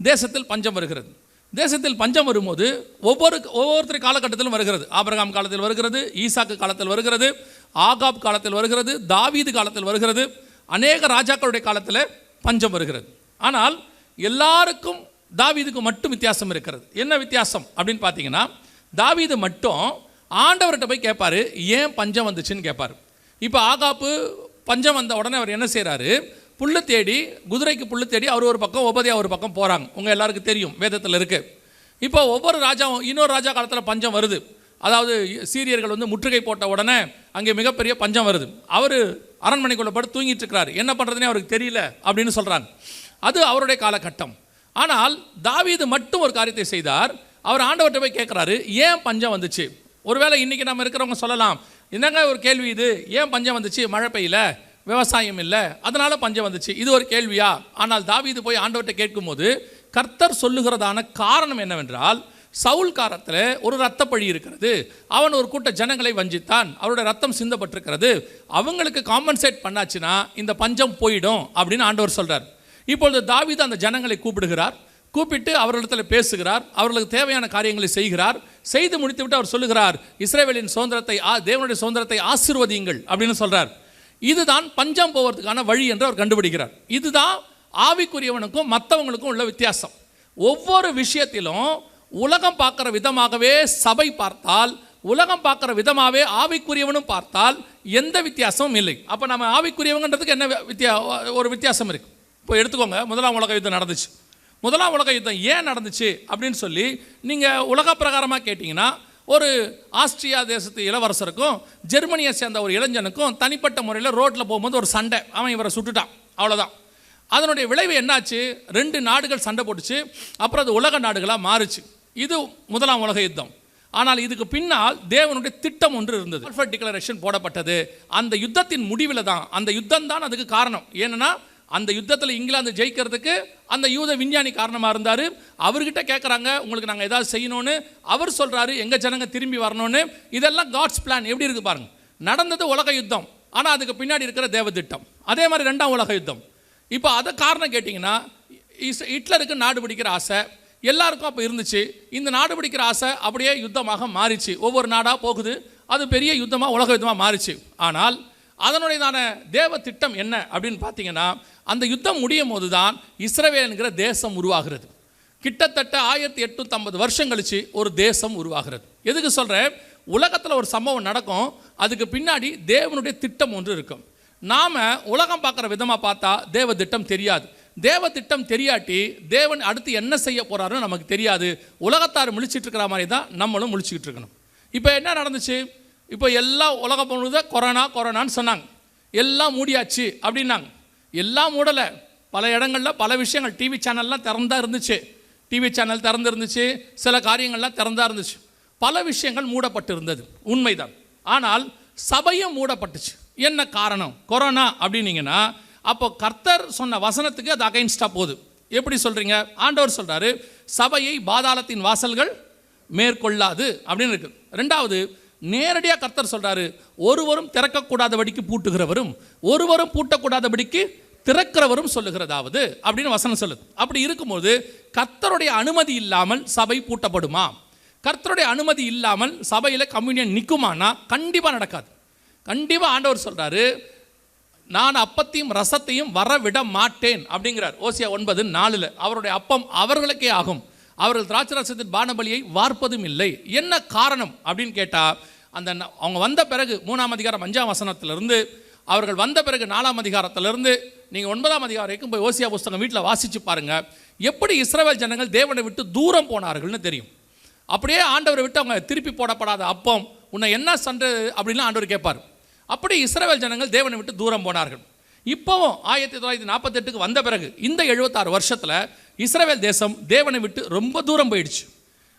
தேசத்தில் பஞ்சம் வருகிறது. தேசத்தில் பஞ்சம் வரும்போது ஒவ்வொருத்தர் காலகட்டத்திலும் வருகிறது. ஆபிரகாம் காலத்தில் வருகிறது, ஈசாக்கு காலத்தில் வருகிறது, ஆகாப் காலத்தில் வருகிறது, தாவீது காலத்தில் வருகிறது, அநேக ராஜாக்களுடைய காலத்தில் பஞ்சம் வருகிறது. ஆனால் எல்லாருக்கும் தாவீதுக்கு மட்டும் வித்தியாசம் இருக்கிறது. என்ன வித்தியாசம் அப்படின்னு பார்த்தீங்கன்னா, தாவீது மட்டும் ஆண்டவர்கிட்ட போய் கேட்பார், ஏன் பஞ்சம் வந்துச்சுன்னு கேட்பார். இப்போ ஆகாப்பு பஞ்சம் வந்த உடனே அவர் என்ன செய்கிறாரு, புல்லு தேடி, குதிரைக்கு புல்லு தேடி அவர் ஒரு பக்கம், ஒபதியா ஒரு பக்கம் போகிறாங்க. உங்கள் எல்லாருக்கும் தெரியும், வேதத்தில் இருக்குது. இப்போ ஒவ்வொரு ராஜாவும், இன்னொரு ராஜா காலத்தில் பஞ்சம் வருது. அதாவது சீரியர்கள் முற்றுகை போட்ட உடனே அங்கே மிகப்பெரிய பஞ்சம் வருது. அவர் அரண்மனைக்குள்ளே படுத்து தூங்கிட்டு இருக்கிறார். என்ன பண்ணுறதுனே அவருக்கு தெரியல அப்படின்னு சொல்கிறாங்க. அது அவருடைய காலகட்டம். ஆனால் தாவீது மட்டும் ஒரு காரியத்தை செய்தார். அவர் ஆண்டவர்கிட்ட போய் கேட்குறாரு, ஏன் பஞ்சம் வந்துச்சு? ஒருவேளை இன்றைக்கி நம்ம இருக்கிறவங்க சொல்லலாம், என்னங்க ஒரு கேள்வி இது, ஏன் பஞ்சம் வந்துச்சு? மழை பெய்யல, விவசாயம் இல்லை, அதனால் பஞ்சம் வந்துச்சு, இது ஒரு கேள்வியா? ஆனால் தாவீது போய் ஆண்டவர்கிட்ட கேட்கும்போது கர்த்தர் சொல்லுகிறதான காரணம் என்னவென்றால், சவுல் காலத்தில் ஒரு இரத்தப்பழி இருக்கிறது, அவன் ஒரு கூட்ட ஜனங்களை வஞ்சித்தான், அவருடைய ரத்தம் சிந்தப்பட்டிருக்கிறது, அவங்களுக்கு காம்பன்சேட் பண்ணாச்சுன்னா இந்த பஞ்சம் போயிடும் அப்படின்னு ஆண்டவர் சொல்கிறார். இப்பொழுது தாவீது அந்த ஜனங்களை கூப்பிட்டு அவர்களிடத்தில் பேசுகிறார், அவர்களுக்கு தேவையான காரியங்களை செய்கிறார். செய்து முடித்துவிட்டு அவர் சொல்லுகிறார், இஸ்ரவேலின் சுதந்திரத்தை, தேவனுடைய சுதந்திரத்தை ஆசீர்வதியுங்கள் அப்படின்னு சொல்கிறார். இதுதான் பஞ்சம் போவதற்கான வழி என்று அவர் கண்டுபிடிக்கிறார். இதுதான் ஆவிக்குரியவனுக்கும் மற்றவங்களுக்கும் உள்ள வித்தியாசம். ஒவ்வொரு விஷயத்திலும் உலகம் பார்க்குற விதமாகவே சபை பார்த்தால், உலகம் பார்க்குற விதமாகவே ஆவிக்குரியவனும் பார்த்தால் எந்த வித்தியாசமும் இல்லை. அப்போ நம்ம ஆவிக்குரியவங்கன்றதுக்கு என்ன ஒரு வித்தியாசம் இருக்குது. இப்போ எடுத்துக்கோங்க, முதலாம் உலக யுத்தம் நடந்துச்சு. முதலாம் உலக யுத்தம் ஏன் நடந்துச்சு அப்படின்னு சொல்லி நீங்கள் உலக பிரகாரமாக கேட்டிங்கன்னா, ஒரு ஆஸ்திரியா தேசத்து இளவரசருக்கும் ஜெர்மனியை சேர்ந்த ஒரு இளைஞனுக்கும் தனிப்பட்ட முறையில் ரோட்டில் போகும்போது ஒரு சண்டை, அவன் இவரை சுட்டுட்டான், அவ்வளோதான். அதனுடைய விளைவு என்னாச்சு? 2 நாடுகள் சண்டை போட்டுச்சு. அப்புறம் அது உலக நாடுகளாக மாறுச்சு. இது முதலாம் உலக யுத்தம். ஆனால் இதுக்கு பின்னால் தேவனுடைய திட்டம் ஒன்று இருந்தது. பால்ஃபர் டிக்ளரேஷன் போடப்பட்டது. அந்த யுத்தத்தின் முடிவில் தான், அந்த யுத்தம் தான் அதுக்கு காரணம். ஏன்னா அந்த யுத்தத்தில் இங்கிலாந்து ஜெயிக்கிறதுக்கு அந்த யூத விஞ்ஞானி காரணமாக இருந்தார். அவர்கிட்ட கேட்குறாங்க, உங்களுக்கு நாங்கள் ஏதாவது செய்யணும்னு. அவர் சொல்கிறாரு, எங்கள் ஜனங்க திரும்பி வரணும்னு. இதெல்லாம் காட்ஸ் பிளான். எப்படி இருக்குது பாருங்கள். நடந்தது உலக யுத்தம், ஆனால் அதுக்கு பின்னாடி இருக்கிற தேவ திட்டம். அதே மாதிரி 2ஆம் உலக யுத்தம். இப்போ அதை காரணம் கேட்டிங்கன்னா, ஹிட்லருக்கு நாடு பிடிக்கிற ஆசை எல்லாருக்கும் அப்போ இருந்துச்சு. இந்த நாடு பிடிக்கிற ஆசை அப்படியே யுத்தமாக மாறிச்சு. ஒவ்வொரு நாடாக போகுது, அது பெரிய யுத்தமாக உலக யுத்தமாக மாறிச்சு. ஆனால் அதனுடையதான தேவ திட்டம் என்ன அப்படின்னு பார்த்தீங்கன்னா, அந்த யுத்தம் முடியும் போது தான் இஸ்ரவேல் என்கிற தேசம் உருவாகிறது. கிட்டத்தட்ட 1850 வருஷம் கழிச்சு ஒரு தேசம் உருவாகிறது. எதுக்கு சொல்கிறேன்? உலகத்தில் ஒரு சம்பவம் நடக்கும், அதுக்கு பின்னாடி தேவனுடைய திட்டம் ஒன்று இருக்கும். நாம் உலகம் பார்க்குற விதமாக பார்த்தா தேவ திட்டம் தெரியாது. தேவ திட்டம் தெரியாட்டி தேவன் அடுத்து என்ன செய்ய போகிறாருன்னு நமக்கு தெரியாது. உலகத்தார் முழிச்சிட்டு இருக்கிற மாதிரி தான் நம்மளும் முழிச்சிக்கிட்டு இருக்கணும். இப்போ என்ன நடந்துச்சு? இப்போ எல்லாம் உலகம் பொழுது கொரோனான்னு சொன்னாங்க, எல்லாம் மூடியாச்சு அப்படின்னாங்க. எல்லாம் மூடலை, பல இடங்களில் பல விஷயங்கள், டிவி சேனல்லாம் திறந்தா இருந்துச்சு, டிவி சேனல் திறந்துருந்துச்சு, சில காரியங்கள்லாம் திறந்தா இருந்துச்சு, பல விஷயங்கள் மூடப்பட்டு இருந்தது, உண்மைதான். ஆனால் சபையும் மூடப்பட்டுச்சு. என்ன காரணம்? கொரோனா அப்படின்னீங்கன்னா அப்போ கர்த்தர் சொன்ன வசனத்துக்கு அது அகைன்ஸ்டாக போகுது. எப்படி சொல்கிறீங்க? ஆண்டவர் சொல்கிறாரு, சபையை பாதாளத்தின் வாசல்கள் மேற்கொள்ளாது அப்படின்னு இருக்கு. ரெண்டாவது, நேரடியாக கர்த்தர் சொல்கிறாரு, ஒருவரும் திறக்கக்கூடாதபடிக்கு பூட்டுகிறவரும் ஒருவரும் பூட்டக்கூடாதபடிக்கு திறக்கிறவரும் சொல்லுகிறதாவது அப்படின்னு வசனம் சொல்லுது. அப்படி இருக்கும்போது கர்த்தருடைய அனுமதி இல்லாமல் சபை பூட்டப்படுமா? கர்த்தருடைய அனுமதி இல்லாமல் சபையில் கம்யூனியன் நிற்குமானா? கண்டிப்பாக நடக்காது. கண்டிப்பாக ஆண்டவர் சொல்கிறாரு, நான் அப்பத்தையும் ரசத்தையும் வரவிட மாட்டேன் அப்படிங்கிறார். ஓசியா 9:4. அவருடைய அப்பம் அவர்களுக்கே ஆகும், அவர்கள் திராட்சை ரசத்தின் பானபலியை வார்ப்பதும் இல்லை. என்ன காரணம் அப்படின்னு கேட்டால், அவங்க வந்த பிறகு 3ஆம் அதிகாரம் 5ஆம் வசனத்திலிருந்து, அவர்கள் வந்த பிறகு 4ஆம் அதிகாரத்திலிருந்து நீங்கள் 9ஆம் அதிகாரம் வரைக்கும் போய் ஓசியா புஸ்தகம் வீட்டில் வாசித்து பாருங்கள், எப்படி இஸ்ரவேல் ஜனங்கள் தேவனை விட்டு தூரம் போனார்கள்னு தெரியும். அப்படியே ஆண்டவரை விட்டு அவங்க திருப்பி போடப்படாத அப்பம் உன்னை என்ன சண்டை அப்படின்லாம் ஆண்டவர் கேட்பார். அப்படி இஸ்ரவேல் ஜனங்கள் தேவனை விட்டு தூரம் போனார்கள். இப்போவும் 1948 வந்த பிறகு இந்த 76 வருஷத்தில் இஸ்ரவேல் தேசம் தேவனை விட்டு ரொம்ப தூரம் போயிடுச்சு.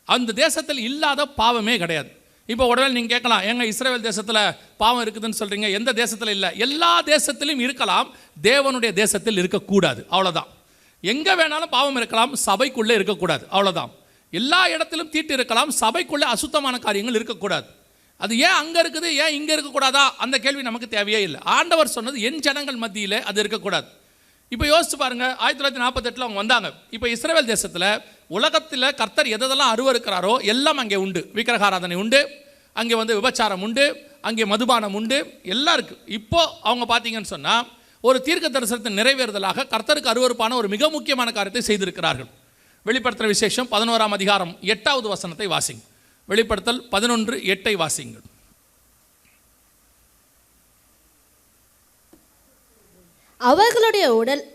அந்த தேசத்தில் இல்லாத பாவமே கிடையாது. இப்போ உடனே நீங்கள் கேட்கலாம், ஏங்க இஸ்ரவேல் தேசத்தில் பாவம் இருக்குதுன்னு சொல்கிறீங்க, எந்த தேசத்தில் இல்லை? எல்லா தேசத்திலும் இருக்கலாம், தேவனுடைய தேசத்தில் இருக்கக்கூடாது, அவ்வளோதான். எங்கே வேணாலும் பாவம் இருக்கலாம், சபைக்குள்ளே இருக்கக்கூடாது, அவ்வளோதான். எல்லா இடத்திலும் தீட்டு இருக்கலாம், சபைக்குள்ளே அசுத்தமான காரியங்கள் இருக்கக்கூடாது. அது ஏன் அங்கே இருக்குது, ஏன் இங்கே இருக்கக்கூடாதா? அந்த கேள்வி நமக்கு தேவையே இல்லை. ஆண்டவர் சொன்னது என் ஜனங்கள் மத்தியில் அது இருக்கக்கூடாது. இப்போ யோசிச்சு பாருங்கள், 1948 அவங்க வந்தாங்க. இப்போ இஸ்ரவேல் தேசத்தில் உலகத்தில் கர்த்தர் எதெல்லாம் அருவருக்கிறாரோ எல்லாம் அங்கே உண்டு. விக்கிரகாராதனை உண்டு, அங்கே விபச்சாரம் உண்டு, அங்கே மதுபானம் உண்டு, எல்லாம் இருக்குது. இப்போது அவங்க பார்த்தீங்கன்னு சொன்னால் ஒரு தீர்க்க தரிசனத்தின் நிறைவேறுதலாக கர்த்தருக்கு அருவருப்பான ஒரு மிக முக்கியமான காரியத்தை செய்திருக்கிறார்கள். வெளிப்படுத்துகிற விசேஷம் 11ஆம் அதிகாரம் 8வது வசனத்தை வாசிங்க. வெளிப்படுத்தல் 11:8 வாசிங்கள். அவர்களுடைய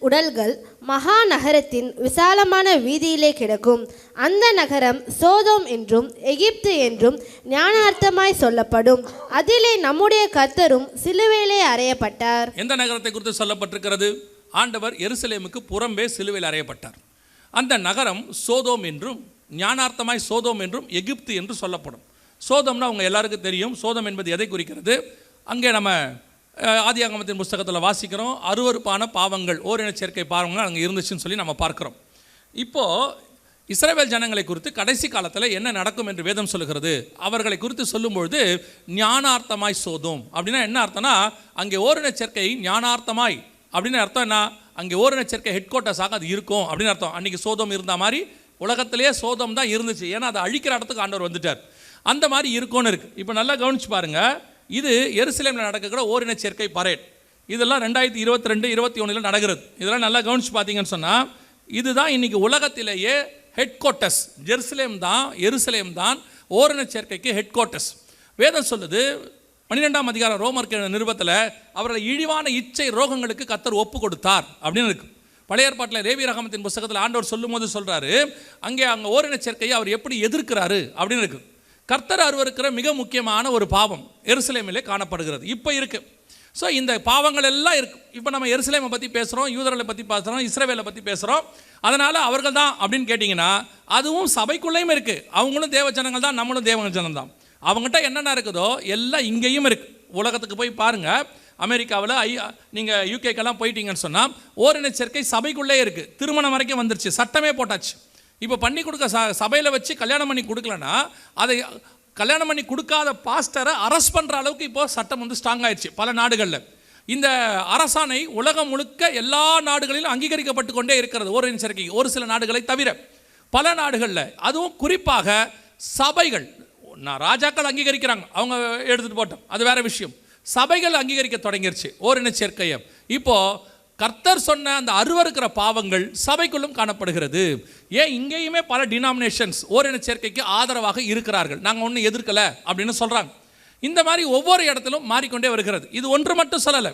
உடல்கள் மகா நகரத்தின் விசாலமான வீதியிலே கிடக்கும். அந்த நகரம் சோதோம் என்றும் எகிப்து என்றும் ஞானார்த்தமாய் சொல்லப்படும். அதிலே நம்முடைய கர்த்தரும் சிலுவையிலே அறையப்பட்டார். எந்த நகரத்தை குறித்து சொல்லப்பட்டிருக்கிறது? ஆண்டவர் எருசலேமுக்கு புறம்பே சிலுவையில் அறையப்பட்டார். அந்த நகரம் சோதோம் என்றும் ஞானார்த்தமாய் சோதோம் என்றும் எகிப்து என்று சொல்லப்படும். சோதம்னா அவங்க எல்லாருக்கும் தெரியும். சோதம் என்பது எதை குறிக்கிறது? அங்கே நம்ம ஆதியாகமத்தின் புஸ்தகத்தில் வாசிக்கிறோம், அருவருப்பான பாவங்கள், ஓரின சேர்க்கை பாவங்கள் அங்கே இருந்துச்சுன்னு சொல்லி நம்ம பார்க்குறோம். இப்போது இஸ்ரவேல் ஜனங்களை குறித்து கடைசி காலத்தில் என்ன நடக்கும் என்று வேதம் சொல்லுகிறது. அவர்களை குறித்து சொல்லும்பொழுது ஞானார்த்தமாய் சோதோம் அப்படின்னா என்ன அர்த்தம்னா, அங்கே ஓரின சேர்க்கை ஞானார்த்தமாய் அப்படின்னு அர்த்தம் என்ன? அங்கே ஓரின சேர்க்கை ஹெட் குவார்ட்டர்ஸாக அது இருக்கும் அப்படின்னு அர்த்தம். அன்றைக்கி சோதம் இருந்த மாதிரி உலகத்திலேயே சோதம் தான் இருந்துச்சு, ஏன்னா அதை அழிக்கிற இடத்துக்கு ஆண்டவர் வந்துட்டார். அந்த மாதிரி இருக்கும்னு இருக்குது. இப்போ நல்லா கவனிச்சு பாருங்கள், இது எருசலேமில் நடக்கிற ஓரின சேர்க்கை பரேட். இதெல்லாம் 2022-21 நடக்கிறது. இதெல்லாம் நல்லா கவனிச்சு பார்த்தீங்கன்னு சொன்னால், இதுதான் இன்றைக்கி உலகத்திலேயே ஹெட் குவார்ட்டர்ஸ். எருசலேம் தான் ஓரின சேர்க்கைக்கு ஹெட் குவார்ட்டர்ஸ். வேதம் சொல்லுது 12ஆம் அதிகாரம் ரோமர் நிருபத்தில், அவர்களை இழிவான இச்சை ரோகங்களுக்கு கர்த்தர் ஒப்பு கொடுத்தார் அப்படின்னு இருக்குது. பழைய ஏற்பாட்டில் லேவி ரகமத்தின் புஸ்தகத்தில் ஆண்டவர் சொல்லும் போது சொல்கிறாரு, அங்கே ஓரின சேர்க்கையை அவர் எப்படி எதிர்க்கிறாரு அப்படின்னு இருக்குது. கர்த்தர் அருவருக்கிற மிக முக்கியமான ஒரு பாவம் எருசலேமிலே காணப்படுகிறது, இப்போ இருக்குது. ஸோ இந்த பாவங்கள் எல்லாம் இருக்குது. இப்போ நம்ம எருசலேமை பற்றி பேசுகிறோம், யூதர்களை பற்றி பேசுகிறோம், இஸ்ரவேலை பற்றி பேசுகிறோம். அதனால் அவர்கள் தான் அப்படின்னு கேட்டிங்கன்னா, அதுவும் சபைக்குள்ளேயும் இருக்குது. அவங்களும் தேவ ஜனங்கள் தான், நம்மளும் தேவ ஜனம் தான். அவங்ககிட்ட என்னென்ன இருக்குதோ எல்லாம் இங்கேயும் இருக்குது. உலகத்துக்கு போய் பாருங்கள், அமெரிக்காவில் நீங்கள் யூகேக்கெல்லாம் போயிட்டீங்கன்னு சொன்னால் ஓரின சேர்க்கை சபைக்குள்ளே இருக்குது. திருமணம் வரைக்கும் வந்துருச்சு, சட்டமே போட்டாச்சு. இப்போ பண்ணி கொடுக்க சபையில் வச்சு கல்யாணம் பண்ணி கொடுக்கலன்னா, அதை கல்யாணம் பண்ணி கொடுக்காத பாஸ்டரை அரெஸ்ட் பண்ணுற அளவுக்கு இப்போது சட்டம் ஸ்ட்ராங் ஆயிடுச்சு பல நாடுகளில். இந்த அரசாணை உலகம் முழுக்க எல்லா நாடுகளிலும் அங்கீகரிக்கப்பட்டு கொண்டே இருக்கிறது ஓரின சேர்க்கை, ஒரு சில நாடுகளை தவிர பல நாடுகளில். அதுவும் குறிப்பாக சபைகள், ராஜாக்கள் அங்கீகரிக்கிறாங்க, அவங்க எடுத்துகிட்டு போட்டோம், அது வேறு விஷயம். சபைகள் அங்கீகரிக்க தொடங்கிருச்சு ஓரின சேர்க்கையை. இப்போது கர்த்தர் சொன்ன அந்த அருவருக்கிற பாவங்கள் சபைக்குள்ளும் காணப்படுகிறது. ஏன் இங்கேயுமே பல டினாமினேஷன்ஸ் ஓரின சேர்க்கைக்கு ஆதரவாக இருக்கிறார்கள், நாங்கள் ஒன்றும் எதிர்க்கலை அப்படின்னு சொல்கிறாங்க. இந்த மாதிரி ஒவ்வொரு இடத்திலும் மாறிக்கொண்டே வருகிறது. இது ஒன்று மட்டும் சொல்லலை.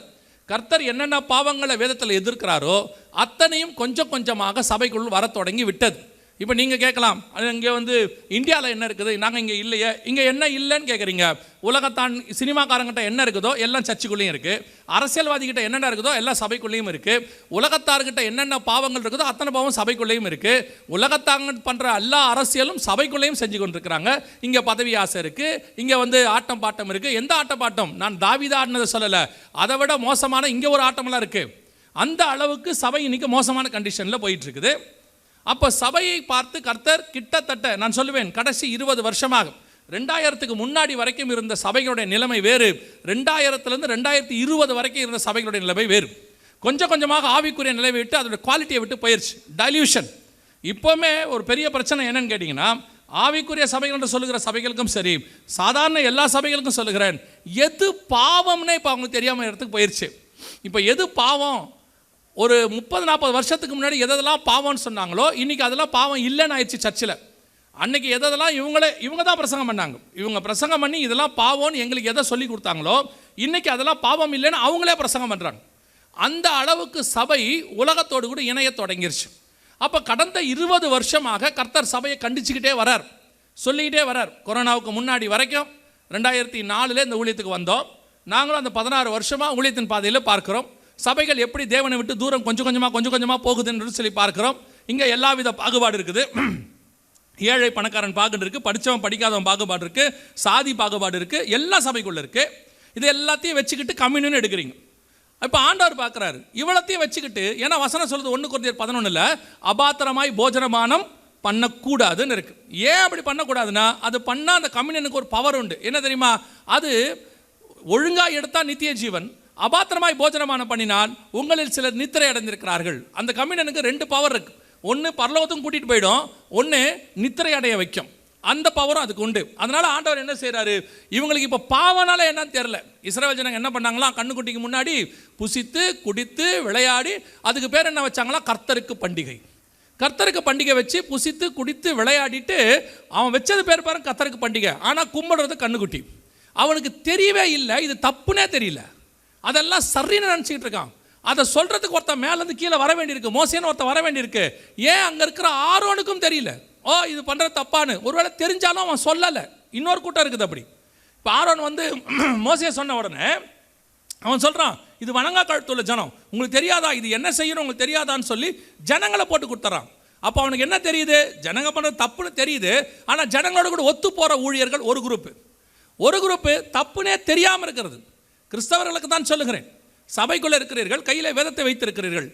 கர்த்தர் என்னென்ன பாவங்களை வேதத்தில் எதிர்க்கிறாரோ அத்தனையும் கொஞ்சம் கொஞ்சமாக சபைக்குள் வர தொடங்கி விட்டது. இப்போ நீங்கள் கேட்கலாம், இங்கே இந்தியாவில் என்ன இருக்குது, நாங்கள் இங்கே இல்லையே, இங்கே என்ன இல்லைன்னு கேட்குறீங்க. உலகத்தான் சினிமாக்காரங்கிட்ட என்ன இருக்குதோ எல்லாம் சர்ச்சுக்குள்ளேயும் இருக்குது, அரசியல்வாதிகிட்ட என்னென்ன இருக்குதோ எல்லாம் சபைக்குள்ளேயும் இருக்குது, உலகத்தார்கிட்ட என்னென்ன பாவங்கள் இருக்குதோ அத்தனை பாவம் சபைக்குள்ளேயும் இருக்குது, உலகத்தாங்க பண்ணுற எல்லா அரசியலும் சபைக்குள்ளேயும் செஞ்சு கொண்டிருக்கிறாங்க. இங்கே பதவி ஆசை இருக்குது, இங்கே ஆட்டம் பாட்டம் இருக்குது. எந்த ஆட்டம் பாட்டம்? நான் தாவீது ஆடினதை சொல்லலை, அதை விட மோசமான இங்கே ஒரு ஆட்டமெல்லாம் இருக்குது. அந்த அளவுக்கு சபை இன்னைக்கு மோசமான கண்டிஷனில் போயிட்டு இருக்குது. அப்போ சபையை பார்த்து கர்த்தர் கிட்டத்தட்ட நான் சொல்லுவேன் கடைசி 20 வருஷமாக 2000க்கு முன்னாடி வரைக்கும் இருந்த சபைகளுடைய நிலைமை வேறு, 2000லேருந்து 2020 வரைக்கும் இருந்த சபைகளுடைய நிலைமை வேறு. கொஞ்சம் கொஞ்சமாக ஆவிக்குரிய நிலையை விட்டு அதோட குவாலிட்டியை விட்டு போயிடுச்சு, டைல்யூஷன். இப்போவுமே ஒரு பெரிய பிரச்சனை என்னன்னு கேட்டிங்கன்னா, ஆவிக்குரிய சபைகள் என்று சொல்லுகிற சபைகளுக்கும் சரி, சாதாரண எல்லா சபைகளுக்கும் சொல்லுகிறேன், எது பாவம்னே இப்போ அவங்களுக்கு தெரியாமல் இடத்துக்கு போயிடுச்சு. இப்போ எது பாவம், ஒரு 30-40 வருஷத்துக்கு முன்னாடி எதெல்லாம் பாவம்னு சொன்னாங்களோ இன்றைக்கி அதெல்லாம் பாவம் இல்லைன்னு ஆயிடுச்சு சர்ச்சில். அன்றைக்கி எதெல்லாம் இவங்க தான் பிரசங்கம் பண்ணாங்க, இவங்க பிரசங்கம் பண்ணி இதெல்லாம் பாவம்னு எங்களுக்கு எதை சொல்லி கொடுத்தாங்களோ இன்றைக்கி அதெல்லாம் பாவம் இல்லைன்னு அவங்களே பிரசங்கம் பண்ணுறாங்க. அந்த அளவுக்கு சபை உலகத்தோடு கூட இணைய தொடங்கிருச்சு. அப்போ கடந்த 20 வருஷமாக கர்த்தர் சபையை கண்டிச்சுக்கிட்டே வரார், சொல்லிக்கிட்டே வரார். கொரோனாவுக்கு முன்னாடி வரைக்கும் 2004 இந்த ஊழியத்துக்கு வந்தோம். நாங்களும் அந்த 16 வருஷமாக ஊழியத்தின் பாதையில் பார்க்குறோம். சபைகள் எப்படி தேவனை விட்டு தூரம் கொஞ்சம் கொஞ்சமாக போகுதுன்னு சொல்லி பார்க்குறோம். இங்கே எல்லா வித பாகுபாடு இருக்குது. ஏழை பணக்காரன் பாகுபாடு இருக்குது, படித்தவன் படிக்காதவன் பாகுபாடு இருக்குது, சாதி பாகுபாடு இருக்குது, எல்லா சபைக்குள்ளே இருக்குது. இது எல்லாத்தையும் வச்சுக்கிட்டு கம்யூனியன் எடுக்கிறீங்க. இப்போ ஆண்டவர் பார்க்குறாரு, இவ்வளத்தையும் வச்சுக்கிட்டு, ஏன்னா வசனம் சொல்கிறது 1 கொரிந்தியர் 11 அபாத்திரமாய் போஜனமானம் பண்ணக்கூடாதுன்னு இருக்குது. ஏன் அப்படி பண்ணக்கூடாதுன்னா, அது பண்ணால் அந்த கம்யூனியனுக்கு ஒரு பவர் உண்டு. என்ன தெரியுமா? அது ஒழுங்காக எடுத்தால் நித்திய ஜீவன், அபாத்திரமாய் போஜனமானம் பண்ணினால் உங்களில் சிலர் நித்திரை அடைந்திருக்கிறார்கள். அந்த கம்யூனியனுக்கு 2 பவர் இருக்கு. ஒன்று பரலோகத்துக்கும் கூட்டிகிட்டு போயிடும், ஒன்று நித்திரை அடைய வைக்கும். அந்த பவரும் அதுக்கு உண்டு. அதனால் ஆண்டவர் என்ன செய்கிறாரு, இவங்களுக்கு இப்போ பாவனால என்னன்னு தெரியல. இஸ்ரவேல் ஜனங்க என்ன பண்ணாங்களாம், கண்ணுக்குட்டிக்கு முன்னாடி புசித்து குடித்து விளையாடி, அதுக்கு பேர் என்ன வச்சாங்களா, கர்த்தருக்கு பண்டிகை. கர்த்தருக்கு பண்டிகை வச்சு புசித்து குடித்து விளையாடிட்டு அவன் வச்சது பேர் பாருங்க கர்த்தருக்கு பண்டிகை. ஆனால் கும்பிடுறது கண்ணுக்குட்டி. அவனுக்கு தெரியவே இல்லை, இது தப்புனே தெரியல, அதெல்லாம் சரின்னு நினச்சிக்கிட்டு இருக்கான். அதை சொல்கிறதுக்கு ஒருத்தன் மேலேருந்து கீழே வர வேண்டியிருக்கு, மோசேன்னு ஒருத்தன் வர வேண்டியிருக்கு. ஏன் அங்கே இருக்கிற ஆரோனுக்கும் தெரியல, இது பண்ணுறது தப்பான்னு. ஒருவேளை தெரிஞ்சாலும் அவன் சொல்லலை. இன்னொரு கூட்டம் இருக்குது அப்படி. இப்போ ஆரோன் மோசே சொன்ன உடனே அவன் சொல்கிறான், இது வணங்கா கழுத்துள்ள ஜனம், உங்களுக்கு தெரியாதா, இது என்ன செய்யணும் உங்களுக்கு தெரியாதான்னு சொல்லி ஜனங்களை போட்டு கொடுத்துறான். அப்போ அவனுக்கு என்ன தெரியுது, ஜனங்க பண்ணுறது தப்புன்னு தெரியுது. ஆனால் ஜனங்களோட கூட ஒத்து போகிற ஊழியர்கள் ஒரு குரூப்பு தப்புனே தெரியாமல் இருக்கிறது. கிறிஸ்தவர்களுக்கு தான் சொல்லுகிறேன், சபைக்குள்ளே இருக்கிறீர்கள், கையில் வேதத்தை வைத்திருக்கிறீர்கள்,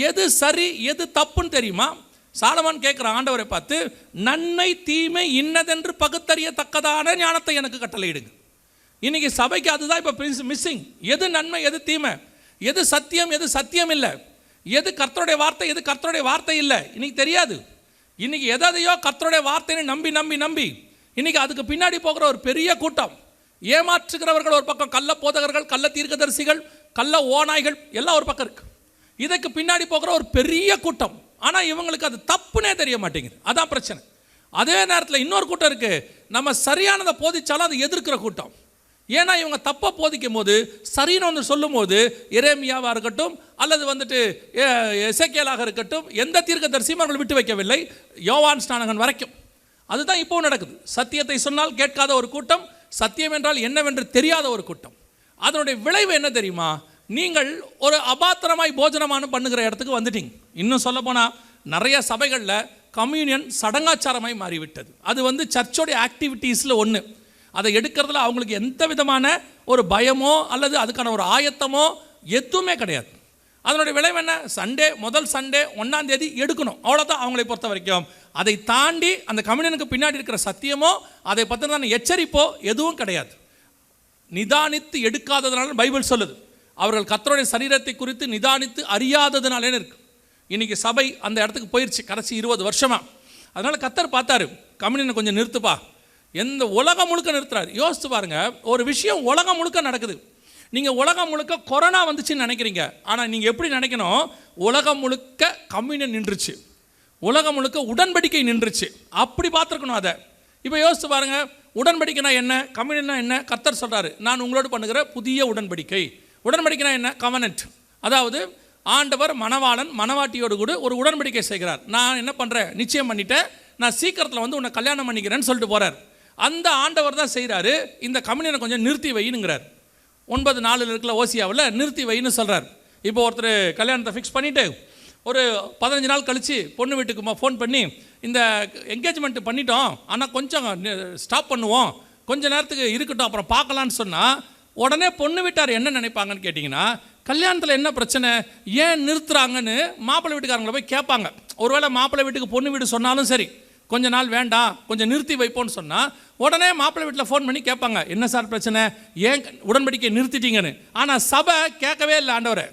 எது சரி எது தப்புன்னு தெரியுமா? சாலமோன் கேட்குற ஆண்டவரை பார்த்து, நன்மை தீமை இன்னதென்று பகுத்தறியத்தக்கதான ஞானத்தை எனக்கு கட்டளையிடுங்க. இன்னைக்கு சபைக்கு அதுதான் இப்போ மிஸ்ஸிங். எது நன்மை எது தீமை, எது சத்தியம் எது சத்தியம் இல்லை, எது கர்த்தருடைய வார்த்தை எது கர்த்தருடைய வார்த்தை இல்லை, இன்னைக்கு தெரியாது. இன்னைக்கு எதையோ கர்த்தருடைய வார்த்தைன்னு நம்பி இன்னைக்கு அதுக்கு பின்னாடி போகிற ஒரு பெரிய கூட்டம், ஏமாற்றுகிறவர்கள் ஒரு பக்கம், கள்ள போதகர்கள், கள்ள தீர்க்கதரிசிகள், கள்ள ஓநாய்கள் எல்லாம் ஒரு பக்கம் இருக்கு. இதுக்கு பின்னாடி போகிற ஒரு பெரிய கூட்டம். ஆனால் இவங்களுக்கு அது தப்புனே தெரிய மாட்டேங்குது, அதான் பிரச்சனை. அதே நேரத்தில் இன்னொரு கூட்டம் இருக்கு, நம்ம சரியானதை போதிச்சாலும் அதை எதிர்க்கிற கூட்டம். ஏன்னா இவங்க தப்பை போதிக்கும் போது சரின்னு ஒன்று சொல்லும் போது, எரேமியாவாக இருக்கட்டும் அல்லது எசேக்கியேலாக இருக்கட்டும், எந்த தீர்க்கதரிசியும் அவர்கள் விட்டு வைக்கவில்லை, யோவான் ஸ்நானகன் வரைக்கும். அதுதான் இப்போ நடக்குது. சத்தியத்தை சொன்னால் கேட்காத ஒரு கூட்டம், சத்தியம் என்றால் என்னவென்று தெரியாத ஒரு கூட்டம். அதனுடைய விளைவு என்ன தெரியுமா? நீங்கள் ஒரு அபாத்திரமாய் போஜனமானம் பண்ணுகிற இடத்துக்கு வந்துட்டீங்க. இன்னும் சொல்ல போனால் நிறைய சபைகளில் கம்யூனியன் சடங்காச்சாரமாய் மாறிவிட்டது. அது சர்ச்சோடைய ஆக்டிவிட்டீஸில் ஒன்று. அதை எடுக்கிறதுல அவங்களுக்கு எந்த விதமான ஒரு பயமோ அல்லது அதுக்கான ஒரு ஆயத்தமோ எதுவுமே கிடையாது. அதனுடைய விளைவு என்ன? முதல் சண்டே 1ஆம் தேதி எடுக்கணும், அவ்வளோதான் அவங்களை பொறுத்த வரைக்கும். அதை தாண்டி அந்த கம்யூனியனுக்கு பின்னாடி இருக்கிற சத்தியமோ அதை பற்றின எச்சரிப்போ எதுவும் கிடையாது. நிதானித்து எடுக்காததுனால பைபிள் சொல்லுது, அவர்கள் கர்த்தருடைய சரீரத்தை குறித்து நிதானித்து அறியாததுனாலே இருக்கு. இன்னைக்கு சபை அந்த இடத்துக்கு போயிடுச்சு கடைசி 20 வருஷமா. அதனால் கர்த்தர் பார்த்தாரு, கம்யூனியனை கொஞ்சம் நிறுத்துப்பா. எந்த உலகம் முழுக்க நிறுத்துறாரு. யோசித்து பாருங்க, ஒரு விஷயம் உலகம் முழுக்க நடக்குது. நீங்கள் உலகம் முழுக்க கொரோனா வந்துச்சுன்னு நினைக்கிறீங்க, ஆனால் நீங்கள் எப்படி நினைக்கணும், உலகம் முழுக்க கம்யூனியன் நின்றுச்சு, உலகம் முழுக்க உடன்படிக்கை நின்றுச்சு, அப்படி பார்த்துருக்கணும் அதை. இப்போ யோசித்து பாருங்கள், உடன்படிக்கைனா என்ன, கம்யூனியன்னா என்ன? கர்த்தர் சொல்கிறாரு, நான் உங்களோடு பண்ணுகிற புதிய உடன்படிக்கை. உடன்படிக்கைனா என்ன? கவனன்ட். அதாவது ஆண்டவர் மணவாளன் மணவாட்டியோடு கூட ஒரு உடன்படிக்கை செய்கிறார். நான் என்ன பண்ணுறேன், நிச்சயம் பண்ணிட்டேன், நான் சீக்கிரத்தில் வந்து உன்னை கல்யாணம் பண்ணிக்கிறேன்னு சொல்லிட்டு போகிறார். அந்த ஆண்டவர் தான் செய்கிறாரு, இந்த கம்யூனியனை கொஞ்சம் நிறுத்தி வைனுங்கிறார். 9:4 இருக்கிற ஓசியாவில் நிறுத்தி வைன்னு சொல்கிறார். இப்போ ஒருத்தர் கல்யாணத்தை ஃபிக்ஸ் பண்ணிவிட்டு ஒரு 15 நாள் கழித்து பொண்ணு வீட்டுக்கு ஃபோன் பண்ணி, இந்த என்கேஜ்மெண்ட் பண்ணிட்டோம், ஆனால் கொஞ்சம் ஸ்டாப் பண்ணுவோம், கொஞ்ச நேரத்துக்கு இருக்கட்டும், அப்புறம் பார்க்கலான்னு சொன்னால் உடனே பொண்ணு வீட்டார் என்ன நினைப்பாங்கன்னு கேட்டிங்கன்னா, கல்யாணத்தில் என்ன பிரச்சனை, ஏன் நிறுத்துறாங்கன்னு மாப்பிள்ளை வீட்டுக்காரங்களை போய் கேட்பாங்க. ஒருவேளை மாப்பிள்ளை வீட்டுக்கு பொண்ணு வீடு சொன்னாலும் சரி, கொஞ்ச நாள் வேண்டாம், கொஞ்சம் நிறுத்தி வைப்போன்னு சொன்னால் உடனே மாப்பிள்ளை வீட்டில் ஃபோன் பண்ணி கேட்பாங்க, என்ன சார் பிரச்சனை, ஏன் உடன்படிக்கை நிறுத்திட்டீங்கன்னு. ஆனால் சபை கேட்கவே இல்லை ஆண்டவரை.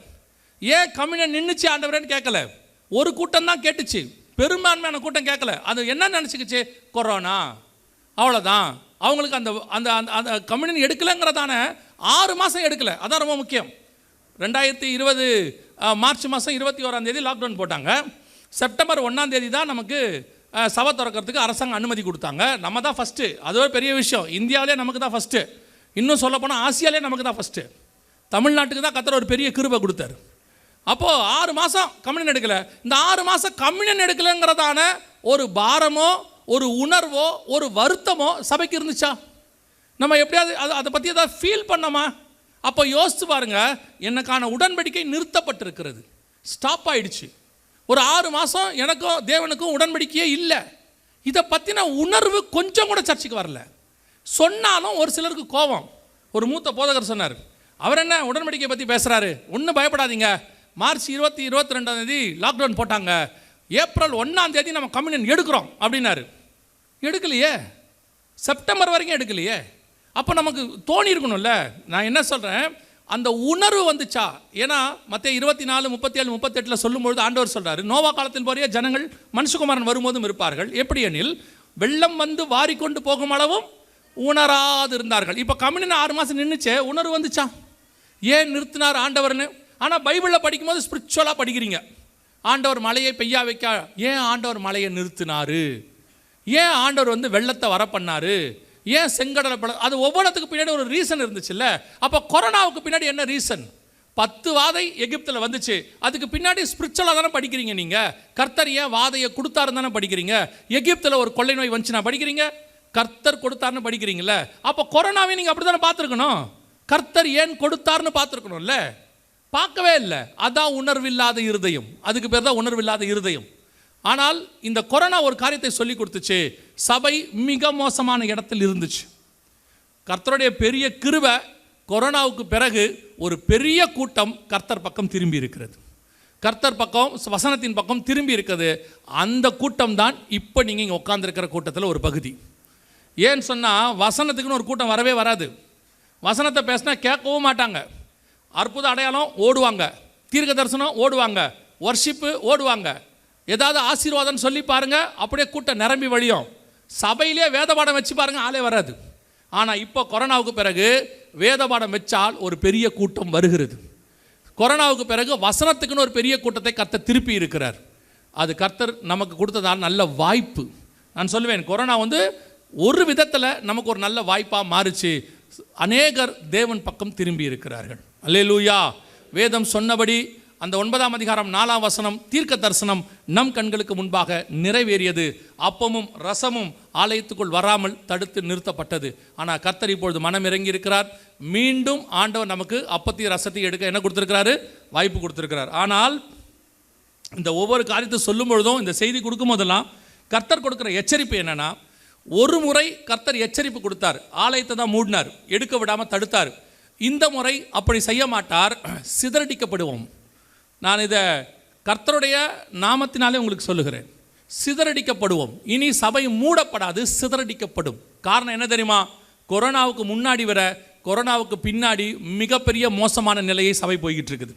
ஏன் கம்யூனியன் நின்றுச்சு ஆண்டவரேன்னு கேட்கல. ஒரு கூட்டம் தான் கேட்டுச்சு, பெரும்பான்மையான கூட்டம் கேட்கல. அது என்ன நினச்சிக்கிச்சு, கொரோனா, அவ்வளோதான். அவங்களுக்கு அந்த அந்த அந்த கம்யூனியன் எடுக்கலைங்கிறதான 6 மாதம் எடுக்கலை. அதான் ரொம்ப முக்கியம். 2020 மார்ச் மாதம் 21 லாக்டவுன் போட்டாங்க. செப்டம்பர் 1 தான் நமக்கு சபை திறக்கிறதுக்கு அரசாங்கம் அனுமதி கொடுத்தாங்க. நம்ம தான் ஃபஸ்ட்டு, அதுவே பெரிய விஷயம். இந்தியாவிலே நமக்கு தான் ஃபஸ்ட்டு, இன்னும் சொல்லப்போனால் ஆசியாவிலே நமக்கு தான் ஃபஸ்ட்டு. தமிழ்நாட்டுக்கு தான் கர்த்தர் ஒரு பெரிய கிருபை கொடுத்தாரு. அப்போது 6 மாதம் கம்யூனியன் எடுக்கலை. இந்த 6 மாதம் கம்யூனியன் எடுக்கலைங்கிறதான ஒரு பாரமோ ஒரு உணர்வோ ஒரு வருத்தமோ சபைக்கு இருந்துச்சா? நம்ம எப்படியாவது அதை பற்றி ஏதாவது ஃபீல் பண்ணோமா? அப்போ யோசித்து பாருங்கள், எனக்கான உடன்படிக்கை நிறுத்தப்பட்டிருக்கிறது, ஸ்டாப் ஆயிடுச்சு. ஒரு 6 மாதம் எனக்கும் தேவனுக்கும் உடன்படிக்கையே இல்லை. இதை பற்றின உணர்வு கொஞ்சம் கூட சர்ச்சைக்கு வரல. சொன்னாலும் ஒரு சிலருக்கு கோபம். ஒரு மூத்த போதகர் சொன்னார், அவர் என்ன உடன்படிக்கை பற்றி பேசுகிறாரு, ஒன்றும் பயப்படாதீங்க, மார்ச் 22 லாக்டவுன் போட்டாங்க, ஏப்ரல் 1 நம்ம கம்யூனியன் எடுக்கிறோம் அப்படின்னாரு. எடுக்கலையே, செப்டம்பர் வரைக்கும் எடுக்கலையே. அப்போ நமக்கு தோணி இருக்கணும்ல. நான் என்ன சொல்கிறேன், அந்த உணர்வு வந்துச்சா? ஏன்னா மத்தேயு 24, 37, 38 சொல்லும்பொழுது ஆண்டவர் சொல்கிறாரு, நோவா காலத்தில் போறிய ஜனங்கள் மனுஷகுமாரன் வரும்போதும் இருப்பார்கள், எப்படி எனில் வெள்ளம் வந்து வாரிக்கொண்டு போகும் அளவும் உணராது இருந்தார்கள். இப்போ கம்யூனியன் 6 மாதம் நின்றுச்சே, உணர்வு வந்துச்சா? ஏன் நிறுத்தினார் ஆண்டவர்னு? ஆனால் பைபிளில் படிக்கும்போது ஸ்பிரிச்சுவலாக படிக்கிறீங்க. ஆண்டவர் மழையை பெய்யா வைக்க, ஏன் ஆண்டவர் மழையை நிறுத்தினார்? ஏன் ஆண்டவர் வந்து வெள்ளத்தை வர பண்ணார்? ஏன் செங்கடலை அது ஒவ்வொன்றத்துக்கு பின்னாடி ஒரு ரீசன் இருந்துச்சுல்ல. அப்போ கொரோனாவுக்கு பின்னாடி என்ன ரீசன்? 10 வாதை எகிப்தில் வந்துச்சு, அதுக்கு பின்னாடி ஸ்பிரிச்சுவலாக தானே படிக்கிறீங்க நீங்கள். கர்த்தர் ஏன் வாதையை கொடுத்தாருன்னு தானே படிக்கிறீங்க. எகிப்தில் ஒரு கொள்ளை நோய் வந்துச்சுன்னா படிக்கிறீங்க, கர்த்தர் கொடுத்தாருன்னு படிக்கிறீங்களே. அப்போ கொரோனாவை நீங்கள் அப்படி தானே பார்த்துருக்கணும். கர்த்தர் ஏன் கொடுத்தாருன்னு பார்த்துருக்கணும்ல. பார்க்கவே இல்லை. அதான் உணர்வில்லாத இருதயம். அதுக்கு பேர் தான் உணர்வில்லாத இருதயம். ஆனால் இந்த கொரோனா ஒரு காரியத்தை சொல்லி கொடுத்துச்சு, சபை மிக மோசமான இடத்தில் இருந்துச்சு. கர்த்தருடைய பெரிய கிருபை, கொரோனாவுக்கு பிறகு ஒரு பெரிய கூட்டம் கர்த்தர் பக்கம் திரும்பி இருக்கிறது. கர்த்தர் பக்கம், வசனத்தின் பக்கம் திரும்பி இருக்கிறது. அந்த கூட்டம் தான் இப்போ நீங்கள் இங்கே உட்காந்துருக்கிற கூட்டத்தில் ஒரு பகுதி. ஏன்னு சொன்னால் வசனத்துக்குன்னு ஒரு கூட்டம் வரவே வராது. வசனத்தை பேசினா கேட்கவும் மாட்டாங்க. அற்புத அடையாளம் ஓடுவாங்க, தீர்க்க தரிசனம் ஓடுவாங்க, வர்ஷிப்பு ஓடுவாங்க, ஏதாவது ஆசீர்வாதம் சொல்லி பாருங்கள், அப்படியே கூட்டம் நிரம்பி வழியும். சபையிலே வேத பாடம் வச்சு பாருங்கள், ஆளே வராது. ஆனால் இப்போ கொரோனாவுக்கு பிறகு வேத பாடம் வச்சால் ஒரு பெரிய கூட்டம் வருகிறது. கொரோனாவுக்கு பிறகு வசனத்துக்குன்னு ஒரு பெரிய கூட்டத்தை கர்த்தர் திருப்பி இருக்கிறார். அது கர்த்தர் நமக்கு கொடுத்ததால் நல்ல வாய்ப்பு. நான் சொல்லுவேன், கொரோனா வந்து ஒரு விதத்தில் நமக்கு ஒரு நல்ல வாய்ப்பாக மாறிச்சு. அநேகர் தேவன் பக்கம் திரும்பி இருக்கிறார்கள். அல்லேலூயா. வேதம் சொன்னபடி அந்த 9ஆம் அதிகாரம் 4ஆம் வசனம், தீர்க்க தரிசனம் நம் கண்களுக்கு முன்பாக நிறைவேறியது. அப்பமும் ரசமும் ஆலயத்துக்குள் வராமல் தடுத்து நிறுத்தப்பட்டது. ஆனால் கர்த்தர் இப்பொழுது மனம் இறங்கி இருக்கிறார். மீண்டும் ஆண்டவர் நமக்கு அப்பத்தையும் ரசத்தையும் எடுக்க என்ன கொடுத்துருக்கிறாரு? வாய்ப்பு கொடுத்துருக்கிறார். ஆனால் இந்த ஒவ்வொரு காரியத்தை சொல்லும் பொழுதும், இந்த செய்தி கொடுக்கும் போதெல்லாம் கர்த்தர் கொடுக்குற எச்சரிப்பு என்னென்னா, ஒரு முறை கர்த்தர் எச்சரிப்பு கொடுத்தார், ஆலயத்தை தான் மூடினார், எடுக்க விடாமல் தடுத்தார். இந்த முறை அப்படி செய்ய மாட்டார், சிதறடிக்கப்படுவோம். நான் இதை கர்த்தருடைய நாமத்தினாலே உங்களுக்கு சொல்லுகிறேன், சிதறடிக்கப்படுவோம். இனி சபை மூடப்படாது, சிதறடிக்கப்படும். காரணம் என்ன தெரியுமா? கொரோனாவுக்கு முன்னாடி வர கொரோனாவுக்கு பின்னாடி மிகப்பெரிய மோசமான நிலையை சபை போய்கிட்டு இருக்குது.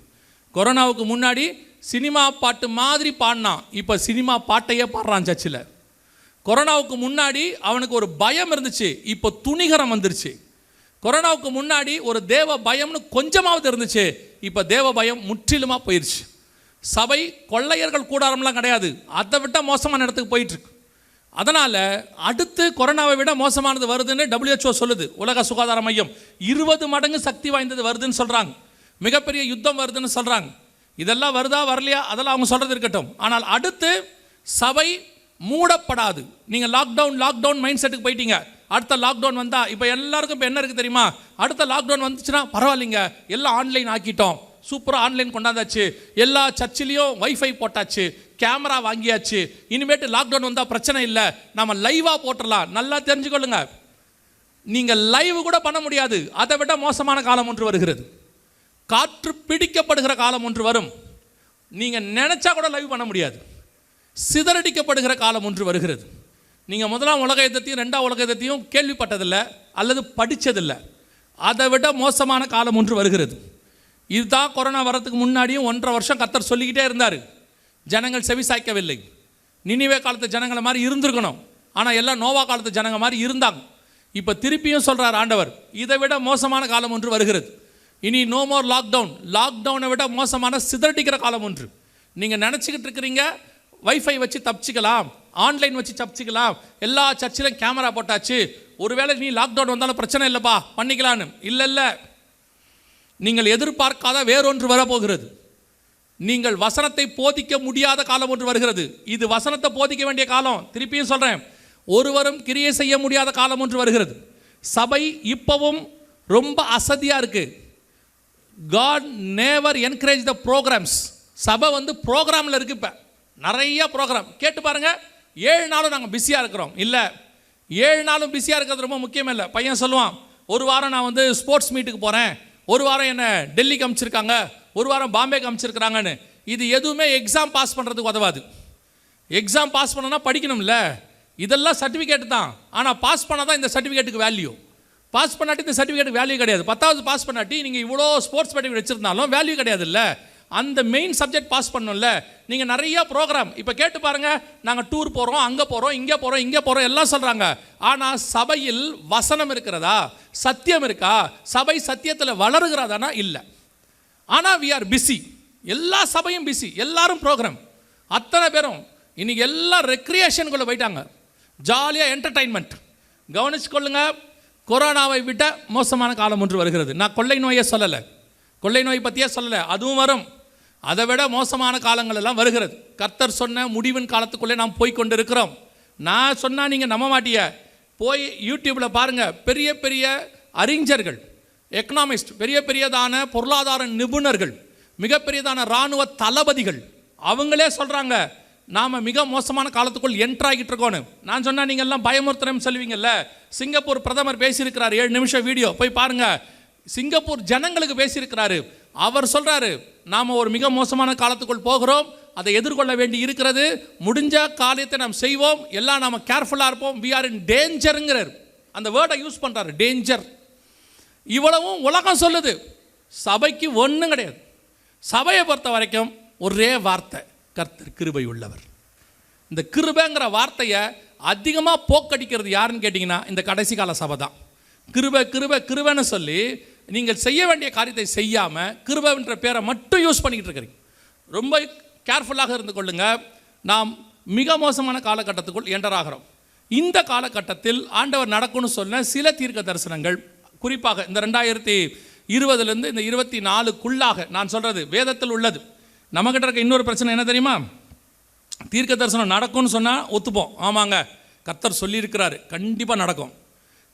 கொரோனாவுக்கு முன்னாடி சினிமா பாட்டு மாதிரி பாடினான், இப்போ சினிமா பாட்டையே பாடுறான் சர்ச்சில். கொரோனாவுக்கு முன்னாடி அவனுக்கு ஒரு பயம் இருந்துச்சு, இப்போ துணிகரம் வந்துருச்சு. கொரோனாவுக்கு முன்னாடி ஒரு தேவ பயம்னு கொஞ்சமாவது இருந்துச்சு, இப்போ தேவ பயம் முற்றிலுமாக போயிடுச்சு. சபை கொள்ளையர்கள் கூடாரம்லாம் கிடையாது, அதை விட்டால் மோசமான இடத்துக்கு போயிட்டுருக்கு. அதனால் அடுத்து கொரோனாவை விட மோசமானது வருதுன்னு WHO சொல்லுது. உலக சுகாதார மையம் 20 மடங்கு சக்தி வாய்ந்தது வருதுன்னு சொல்கிறாங்க. மிகப்பெரிய யுத்தம் வருதுன்னு சொல்கிறாங்க. இதெல்லாம் வருதா வரலையா அதெல்லாம் அவங்க சொல்கிறது இருக்கட்டும். ஆனால் அடுத்து சபை மூடப்படாது. நீங்கள் லாக்டவுன் மைண்ட் செட்டுக்கு போயிட்டீங்க. அடுத்த லாக்டவுன் வந்தால் இப்போ எல்லாருக்கும் இப்போ என்ன இருக்குது தெரியுமா? அடுத்த லாக்டவுன் வந்துச்சுன்னா பரவாயில்லைங்க, எல்லாம் ஆன்லைன் ஆக்கிட்டோம், சூப்பராக ஆன்லைன் கொண்டாந்தாச்சு, எல்லா சர்ச்சிலையும் வைஃபை போட்டாச்சு, கேமரா வாங்கியாச்சு, இனிமேட்டு லாக்டவுன் வந்தால் பிரச்சனை இல்லை, நம்ம லைவாக போட்டுடலாம். நல்லா தெரிஞ்சுக்கொள்ளுங்க, நீங்கள் லைவ் கூட பண்ண முடியாது. அதை விட மோசமான காலம் ஒன்று வருகிறது. காற்று பிடிக்கப்படுகிற காலம் ஒன்று வரும். நீங்கள் நினச்சா கூட லைவ் பண்ண முடியாது. சிதறடிக்கப்படுகிற காலம் ஒன்று வருகிறது. நீங்கள் முதலாம் உலக யுத்தத்தையும் 2ஆம் உலக யுத்தத்தையும் கேள்விப்பட்டதில்லை அல்லது படித்ததில்லை. அதை விட மோசமான காலம் ஒன்று வருகிறது. இதுதான் கொரோனா வரத்துக்கு முன்னாடியும் 1.5 வருஷம் கர்த்தர் சொல்லிக்கிட்டே இருந்தார். ஜனங்கள் செவி சாய்க்கவில்லை. நினிவே காலத்து ஜனங்களை மாதிரி இருந்திருக்கணும், ஆனால் எல்லாம் நோவா காலத்து ஜனங்க மாதிரி இருந்தாங்க. இப்போ திருப்பியும் சொல்கிறார் ஆண்டவர், இதை விட மோசமான காலம் ஒன்று வருகிறது. இனி நோ மோர் லாக்டவுனை விட மோசமான சிதறடிக்கிற காலம் ஒன்று. நீங்கள் நினச்சிக்கிட்டு இருக்கிறீங்க வைஃபை வச்சு தப்பிச்சிக்கலாம், ஆன்லைன் வச்சு தப்பிச்சிக்கலாம், எல்லா சர்ச்சிலும் கேமரா போட்டாச்சு, ஒருவேளை நீ லாக்டவுன் வந்தாலும் பிரச்சனை இல்லைப்பா பண்ணிக்கலான்னு. இல்லை, நீங்கள் எதிர்பார்க்காத வேறொன்று வரப்போகிறது. நீங்கள் வசனத்தை போதிக்க முடியாத காலம் ஒன்று வருகிறது. இது வசனத்தை போதிக்க வேண்டிய காலம். திருப்பியும் சொல்கிறேன், ஒருவரும் கிரியை செய்ய முடியாத காலம் ஒன்று வருகிறது. சபை இப்போவும் ரொம்ப அசதியாக இருக்குது. God never encourage the programs. சபை ப்ரோக்ராமில் இருக்குது. இப்போ நிறைய ப்ரோக்ராம் கேட்டு பாருங்கள். 7 நாளும் நாங்கள் பிஸியாக இருக்கிறோம். இல்லை, 7 நாளும் பிஸியாக இருக்கிறது ரொம்ப முக்கியம் இல்லை. பையன் சொல்லுவான், ஒரு வாரம் நான் ஸ்போர்ட்ஸ் மீட்டுக்கு போகிறேன், ஒரு வாரம் என்னை டெல்லிக்கு அனுப்பிச்சிருக்காங்க, ஒரு வாரம் பாம்பேக்கு அனுப்பிச்சிருக்கிறாங்கன்னு. இது எதுவுமே எக்ஸாம் பாஸ் பண்ணுறதுக்கு உதவாது. எக்ஸாம் பாஸ் பண்ணனா படிக்கணும்ல, இதெல்லாம் சர்டிஃபிகேட் தான். ஆனால் பாஸ் பண்ணால் தான் இந்த சர்டிஃபிகேட்டுக்கு வேல்யூ. பாஸ் பண்ணாட்டி இந்த சர்டிஃபிகேட்டுக்கு வேல்யூ கிடையாது. 10வது பாஸ் பண்ணாட்டி நீங்கள் இவ்வளோ ஸ்போர்ட்ஸ் சர்டிஃபிகேட் வச்சுருந்தாலும் வேல்யூ கிடையாது. இல்லை, அந்த மெயின் சப்ஜெக்ட் பாஸ் பண்ணணும்ல. நீங்கள் நிறையா ப்ரோக்ராம் இப்போ கேட்டு பாருங்கள். நாங்கள் டூர் போகிறோம், அங்கே போகிறோம், இங்கே போகிறோம் எல்லாம் சொல்கிறாங்க. ஆனால் சபையில் வசனம் இருக்கிறதா, சத்தியம் இருக்கா, சபை சத்தியத்தில் வளருகிறதானா? இல்லை. ஆனால் வி ஆர் பிஸி. எல்லா சபையும் பிஸி, எல்லாரும் ப்ரோக்ராம், அத்தனை பேரும் இன்றைக்கி எல்லாம் ரெக்ரியேஷனுக்குள்ளே போயிட்டாங்க. ஜாலியாக என்டர்டைன்மெண்ட். கவனிச்சுக்கொள்ளுங்க, கொரோனாவை விட மோசமான காலம் ஒன்று வருகிறது. நான் கொள்ளை நோயை சொல்லலை, கொள்ளை நோய் பற்றியே சொல்லலை, அதுவும் வரும். அதை விட மோசமான காலங்கள் எல்லாம் வருகிறது. கர்த்தர் சொன்ன முடிவின் காலத்துக்குள்ளே நாம் போய் கொண்டு இருக்கிறோம். நான் சொன்னால் நீங்கள் நம்ப மாட்டிய. போய் யூடியூப்பில் பாருங்கள், பெரிய பெரிய அறிஞர்கள், எக்கனாமிஸ்ட், பெரிய பெரியதான பொருளாதார நிபுணர்கள், மிகப்பெரியதான இராணுவ தளபதிகள், அவங்களே சொல்கிறாங்க நாம் மிக மோசமான காலத்துக்குள் என்ட்ராகிட்டு இருக்கோன்னு. நான் சொன்னால் நீங்கள் எல்லாம் பயமுறுத்துறேன்னு சொல்லுவீங்கல்ல. சிங்கப்பூர் பிரதமர் பேசியிருக்கிறார், 7 நிமிஷம் வீடியோ போய் பாருங்கள். சிங்கப்பூர் ஜனங்களுக்கு பேசியிருக்கிறாரு. அவர் சொல்கிறாரு, நாம் ஒரு மிக மோசமான காலத்துக்குள் போகிறோம், அதை எதிர்கொள்ள வேண்டி இருக்கிறது, முடிஞ்ச காரியத்தை நாம் செய்வோம், எல்லாம் நாம் கேர்ஃபுல்லாக இருப்போம், வி ஆர் இன் டேஞ்சருங்கிறார். அந்த வேர்டை யூஸ் பண்ணுறாரு, டேஞ்சர். இவ்வளவும் உலகம் சொல்லுது. சபைக்கு ஒன்றும் கிடையாது. சபையை பொறுத்த வரைக்கும் ஒரே வார்த்தை, கர்த்தர் கிருபை உள்ளவர். இந்த கிருபைங்கிற வார்த்தையை அதிகமாக போக்கடிக்கிறது யாருன்னு கேட்டிங்கன்னா இந்த கடைசி கால சபை தான். கிருபை கிருபை கிருபைன்னு சொல்லி நீங்கள் செய்ய வேண்டிய காரியத்தை செய்யாமல் கிருபைன்ற பேரை மட்டும் யூஸ் பண்ணிக்கிட்டு இருக்கிறீங்க. ரொம்ப கேர்ஃபுல்லாக இருந்து கொள்ளுங்க. நாம் மிக மோசமான காலகட்டத்துக்குள் என்டராகிறோம். இந்த காலகட்டத்தில் ஆண்டவர் நடக்கும்னு சொன்ன சில தீர்க்க தரிசனங்கள், குறிப்பாக இந்த 2020 இந்த 24க்குள்ளாக நான் சொல்கிறது வேதத்தில் உள்ளது. நம்மக்கிட்ட இருக்க இன்னொரு பிரச்சனை என்ன தெரியுமா? தீர்க்க தரிசனம் நடக்கும்னு சொன்னால் ஒத்துப்போம், ஆமாங்க கர்த்தர் சொல்லியிருக்கிறாரு, கண்டிப்பாக நடக்கும்.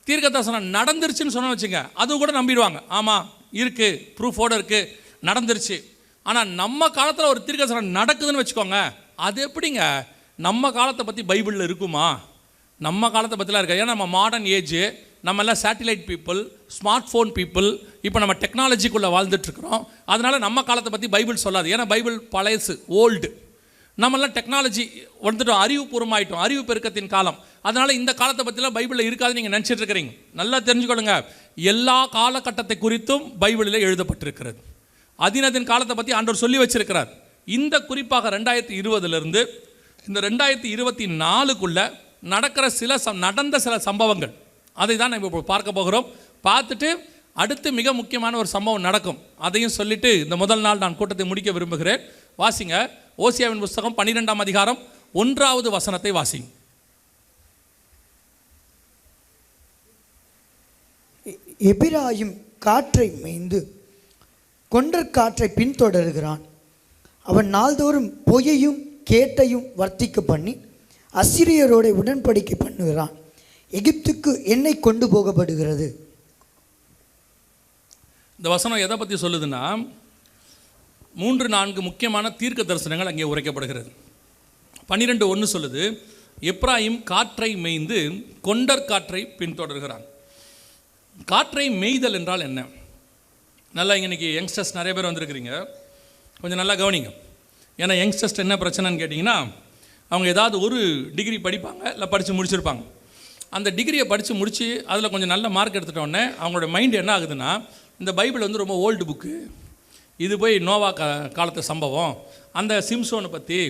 தீர்க்க தரிசனம் நடந்துருச்சுன்னு சொன்ன வச்சுங்க, அதுவும் கூட நம்பிடுவாங்க, ஆமாம் இருக்குது, ப்ரூஃபோடு இருக்குது, நடந்துருச்சு. ஆனால் நம்ம காலத்தில் ஒரு தீர்க்க தரிசனம் நடக்குதுன்னு வச்சுக்கோங்க, அது எப்படிங்க நம்ம காலத்தை பற்றி பைபிளில் இருக்குமா? நம்ம காலத்தை பற்றிலாம் இருக்காது. ஏன்னா நம்ம மாடர்ன் ஏஜ், நம்ம எல்லாம் satellite people, smart phone people, இப்போ நம்ம டெக்னாலஜிக்குள்ளே வாழ்ந்துட்டுருக்குறோம். அதனால் நம்ம காலத்தை பற்றி பைபிள் சொல்லாது. ஏன்னா பைபிள் பழையசு, ஓல்டு. நம்மெல்லாம் டெக்னாலஜி வந்துட்டோம், அறிவுபூர்வமாயிட்டோம், அறிவு பெருக்கத்தின் காலம். அதனால் இந்த காலத்தை பற்றிலாம் பைபிளில் இருக்காது நீங்கள் நினச்சிட்டு இருக்கிறீங்க. நல்லா தெரிஞ்சுக்கொள்ளுங்க, எல்லா காலகட்டத்தை குறித்தும் பைபிளில் எழுதப்பட்டிருக்கிறது. அதினதின் காலத்தை பற்றி ஆண்டவர் சொல்லி வச்சிருக்கிறார். இந்த குறிப்பாக 2020 இந்த 2024க்குள்ளே நடக்கிற நடந்த சில சம்பவங்கள், அதை தான் நம்ம இப்போ பார்க்க போகிறோம். பார்த்துட்டு அடுத்து மிக முக்கியமான ஒரு சம்பவம் நடக்கும், அதையும் சொல்லிவிட்டு இந்த முதல் நாள் நான் கூட்டத்தை முடிக்க விரும்புகிறேன். வாசிங்க, ஓசியாவின் புஸ்தகம் 12ஆம் அதிகாரம் 1வது வசனத்தை வாசிங்க. எபிராயிம் காற்றை மேய்ந்து கொண்டற் காற்றை பின்தொடர்கிறான். அவன் நாள்தோறும் பொய்யையும் கேட்டையும் வர்த்திக்க பண்ணி அசிரியரோட உடன்படிக்கை பண்ணுகிறான். எகிப்துக்கு எண்ணெய் கொண்டு போகப்படுகிறது. இந்த வசனம் எதை பற்றி சொல்லுதுன்னா, 3-4 முக்கியமான தீர்க்க தரிசனங்கள் அங்கே உரைக்கப்படுகிறது. 12:1 சொல்லுது, எப்ராயிம் காற்றை மேய்ந்து கொண்டற் காற்றை பின்தொடர்கிறான். காற்றை மேய்தல் என்றால் என்ன? நல்லா இன்னைக்கு யங்ஸ்டர்ஸ் நிறைய பேர் வந்திருக்கிறீங்க, கொஞ்சம் நல்லா கவனிங்க. ஏன்னா யங்ஸ்டர்ஸ் என்ன பிரச்சனைன்னு கேட்டிங்கன்னா, அவங்க ஏதாவது ஒரு டிகிரி படிப்பாங்க, இல்லை படித்து முடிச்சிருப்பாங்க. அந்த டிகிரியை படித்து முடித்து அதில் கொஞ்சம் நல்ல மார்க் எடுத்துட்டோடனே அவங்களோட மைண்டு என்ன ஆகுதுன்னா, இந்த பைபிள் வந்து ரொம்ப ஓல்டு புக்கு, இது போய் நோவா காலத்து சம்பவம், அந்த சிம்சோனை பற்றி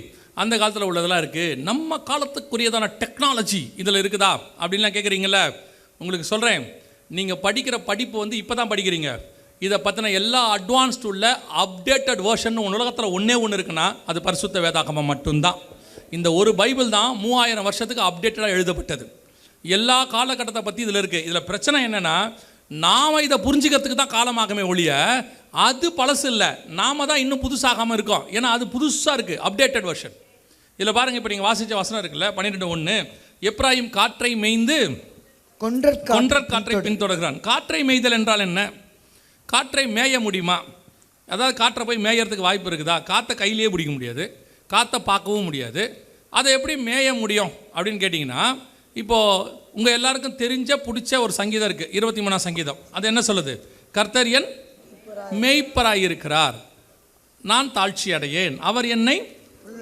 அந்த காலத்தில் உள்ளதெல்லாம் இருக்குது, நம்ம காலத்துக்குரியதான டெக்னாலஜி இதில் இருக்குதா அப்படின்லாம் கேட்குறீங்கள. உங்களுக்கு சொல்கிறேன், நீங்கள் படிக்கிற படிப்பு வந்து இப்போ தான் படிக்கிறீங்க. இதை பற்றின எல்லா அட்வான்ஸ்டு உள்ள அப்டேட்டட் வேர்ஷன் உலகத்தில் ஒன்று இருக்குன்னா அது பரிசுத்த வேதாகமம் மட்டும்தான். இந்த ஒரு பைபிள் தான் 3000 வருஷத்துக்கு அப்டேட்டடாக எழுதப்பட்டது. எல்லா காலகட்டத்தை பற்றி இதில் இருக்குது. இதில் பிரச்சனை என்னென்னா, நாம் இதை புரிஞ்சுக்கிறதுக்கு தான் காலமாகமே ஒழிய அது பழசு இல்லை, நாம் தான் இன்னும் புதுசாகாமல் இருக்கோம். ஏன்னா அது புதுசாக இருக்குது, அப்டேட்டட் வெர்ஷன். இதில் பாருங்கள், இப்போ நீங்கள் வாசித்த வசனம் இருக்குல்ல, 12:1, எப்ராயிம் காற்றை மேய்ந்து கொண்டற் காற்றை பின்தொடர்கிறான். காற்றை மேய்தல் என்றால் என்ன? காற்றை மேய முடியுமா? அதாவது காற்றை போய் மேயறதுக்கு வாய்ப்பு இருக்குதா? காற்றை கையிலேயே பிடிக்க முடியாது, காற்றை பார்க்கவும் முடியாது. அதை எப்படி மேய முடியும் அப்படின்னு கேட்டிங்கன்னா, இப்போது உங்கள் எல்லாருக்கும் தெரிஞ்ச பிடிச்ச ஒரு சங்கீதம் இருக்குது, 23ஆம் சங்கீதம். அது என்ன சொல்லுது? கர்த்தர் என் மேய்ப்பராயிருக்கிறார், நான் தாழ்ச்சி அடையேன், அவர் என்னை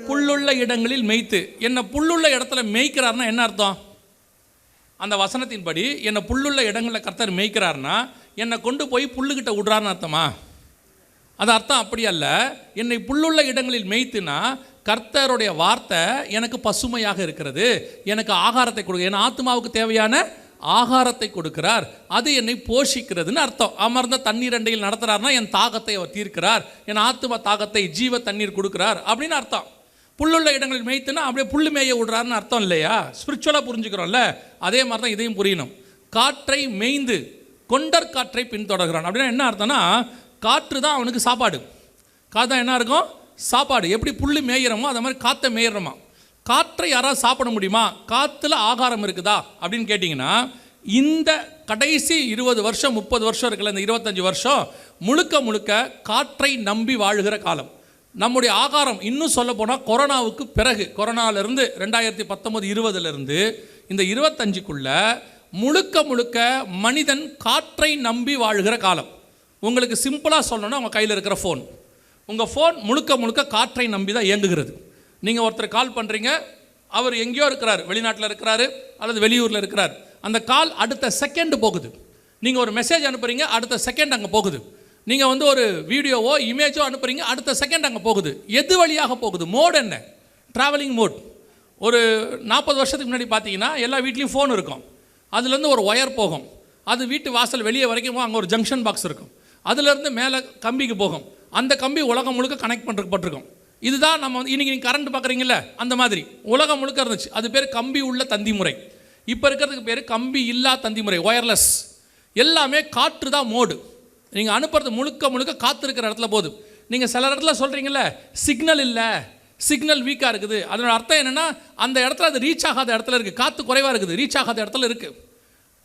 புல்லுள்ள இடங்களில் மேய்த்து. என்னை புல்லுள்ள இடத்துல மேய்க்கிறார்னா என்ன அர்த்தம்? அந்த வசனத்தின்படி என்னை புல்லுள்ள இடங்களில் கர்த்தர் மேய்க்கிறார்னா என்னை கொண்டு போய் புல்லுக்கிட்ட விட்றாருன்னு அர்த்தமா? அது அர்த்தம் அப்படி அல்ல. என்னை புல்லுள்ள இடங்களில் மேய்த்துனா கர்த்தருடைய வார்த்தை எனக்கு பசுமையாக இருக்கிறது, எனக்கு ஆகாரத்தை கொடுக்க, என் ஆத்மாவுக்கு தேவையான ஆகாரத்தை கொடுக்கிறார், அது என்னை போஷிக்கிறதுன்னு அர்த்தம். அமர்ந்த தண்ணீர் அண்டையில் நடத்துகிறார்னா என் தாகத்தை அவர் தீர்க்கிறார், என் ஆத்ம தாகத்தை ஜீவ தண்ணீர் கொடுக்கிறார் அப்படின்னு அர்த்தம். புல்லுள்ள இடங்களில் மேய்த்துனா அப்படியே புல்லு மேய விடுறாருன்னு அர்த்தம் இல்லையா? ஸ்பிரிச்சுவலாக புரிஞ்சுக்கிறோம்ல, அதே மாதிரி தான் இதையும் புரியணும். காற்றை மேய்ந்து கொண்டற் காற்றை பின்தொடர்கிறான் அப்படின்னா என்ன அர்த்தம்னா, காற்று தான் அவனுக்கு சாப்பாடு. காற்று என்ன இருக்கும்? சாப்பாடு. எப்படி புல்லு மேயிறமோ அதை மாதிரி காற்றை மேயிறமா. காற்றை யாராவது சாப்பிட முடியுமா? காற்றுல ஆகாரம் இருக்குதா அப்படின்னு கேட்டிங்கன்னா, இந்த கடைசி 20 வருஷம் 30 வருஷம் இருக்குல்ல, இந்த 25 வருஷம் முழுக்க முழுக்க காற்றை நம்பி வாழுகிற காலம். நம்முடைய ஆகாரம் இன்னும் சொல்ல போனால் கொரோனாவுக்கு பிறகு, கொரோனாவிலேருந்து 2019-20 இந்த 25க்குள்ள முழுக்க முழுக்க மனிதன் காற்றை நம்பி வாழ்கிற காலம். உங்களுக்கு சிம்பிளாக சொல்லணும்னா, உங்கள் கையில் இருக்கிற ஃபோன், உங்கள் ஃபோன் முழுக்க முழுக்க காற்றை நம்பி தான் இயங்குகிறது. நீங்கள் ஒருத்தர் கால் பண்ணுறீங்க, அவர் எங்கேயோ இருக்கிறார், வெளிநாட்டில் இருக்கிறாரு அல்லது வெளியூரில் இருக்கிறார், அந்த கால் அடுத்த செகண்ட் போகுது. நீங்கள் ஒரு மெசேஜ் அனுப்புகிறீங்க, அடுத்த செகண்ட் அங்கே போகுது. நீங்கள் வந்து ஒரு வீடியோவோ இமேஜோ அனுப்புகிறீங்க, அடுத்த செகண்ட் அங்கே போகுது. எது வழியாக போகுது? மோட் என்ன? Travelling mode. ஒரு 40 வருஷத்துக்கு முன்னாடி பார்த்தீங்கன்னா எல்லா வீட்லேயும் ஃபோன் இருக்கும், அதுலேருந்து ஒரு ஒயர் போகும், அது வீட்டு வாசல் வெளியே வரைக்கும் அங்கே ஒரு ஜங்ஷன் பாக்ஸ் இருக்கும், அதுலேருந்து மேலே கம்பிக்கு போகும், அந்த கம்பி உலகம் முழுக்க கனெக்ட் பண்ணப்பட்டிருக்கும். இதுதான் நம்ம வந்து இன்றைக்கி நீங்கள் கரண்ட் பார்க்குறீங்கள, அந்த மாதிரி உலகம் முழுக்க இருந்துச்சு. அது பேர் கம்பி உள்ள தந்தி முறை. இப்போ இருக்கிறதுக்கு பேர் கம்பி இல்லா தந்தி முறை, ஒயர்லெஸ். எல்லாமே காற்று தான் மோடு. நீங்கள் அனுப்புறது முழுக்க முழுக்க காற்று இருக்கிற இடத்துல போகுது. நீங்கள் சில இடத்துல சொல்கிறீங்கள, சிக்னல் இல்லை, சிக்னல் வீக்காக இருக்குது, அதோட அர்த்தம் என்னென்னா அந்த இடத்துல அது ரீச் ஆகாத இடத்துல இருக்குது, காற்று குறைவாக இருக்குது, ரீச் ஆகாத இடத்துல இருக்குது.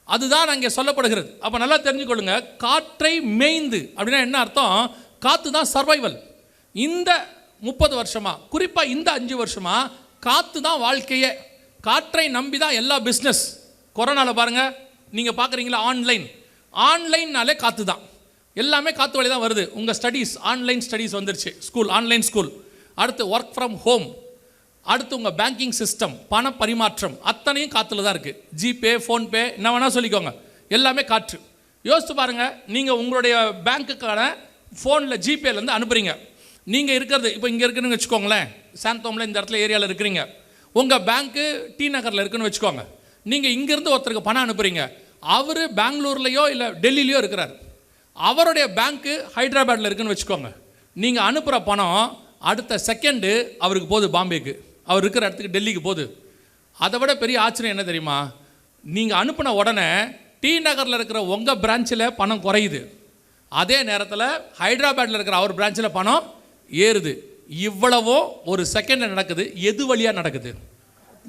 அதுதான் அங்கே சொல்லப்படுகிறது. அப்போ நல்லா தெரிஞ்சுக்கொள்ளுங்க, காற்றை மேய்ந்து அப்படின்னா என்ன அர்த்தம்? காற்று தான் சர்வைவல். இந்த 30 வருஷமாக, குறிப்பாக இந்த 5 வருஷமாக காற்று தான் வாழ்க்கையே. காற்றை நம்பி தான் எல்லா பிஸ்னஸ். கொரோனாவில் பாருங்கள், நீங்கள் பார்க்குறீங்களா, ஆன்லைன்னாலே காற்று தான், எல்லாமே காற்று வழி தான் வருது. உங்கள் ஸ்டடீஸ், ஆன்லைன் ஸ்டடீஸ் வந்துருச்சு, ஸ்கூல், ஆன்லைன் ஸ்கூல். அடுத்து ஒர்க் ஃப்ரம் ஹோம், அடுத்து உங்கள் பேங்கிங் சிஸ்டம், பண பரிமாற்றம், அத்தனையும் காற்றுல தான் இருக்குது. ஜிபே, ஃபோன்பே, என்ன வேணால் சொல்லிக்கோங்க, எல்லாமே காற்று. யோசித்து பாருங்கள், நீங்கள் உங்களுடைய பேங்க்குக்கான ஃபோனில் ஜிபேலேருந்து அனுப்புகிறீங்க. நீங்கள் இருக்கிறது இப்போ இங்கே இருக்குன்னு வச்சுக்கோங்களேன், சாந்தோமில் இந்த இடத்துல ஏரியாவில் இருக்கிறீங்க, உங்கள் பேங்க்கு டி நகரில் இருக்குன்னு வச்சுக்கோங்க. நீங்கள் இங்கேருந்து ஒருத்தருக்கு பணம் அனுப்புகிறீங்க, அவர் பெங்களூர்லேயோ இல்லை டெல்லியிலையோ இருக்கிறார், அவருடைய பேங்க்கு ஹைதராபாத்தில் இருக்குன்னு வச்சுக்கோங்க. நீங்கள் அனுப்புகிற பணம் அடுத்த செகண்டு அவருக்கு போகுது பாம்பேக்கு, அவர் இருக்கிற இடத்துக்கு டெல்லிக்கு போகுது. அதை விட பெரிய ஆச்சரியம் என்ன தெரியுமா? நீங்கள் அனுப்பின உடனே டி நகரில் இருக்கிற உங்கள் பிரான்ச்சில் பணம் குறையுது, அதே நேரத்தில் ஹைதராபாத்தில் இருக்கிற அவர் பிரான்ச்சில் பணம் ஏறுது. இவ்வளவோ ஒரு செகண்டில் நடக்குது. எது வழியாக நடக்குது?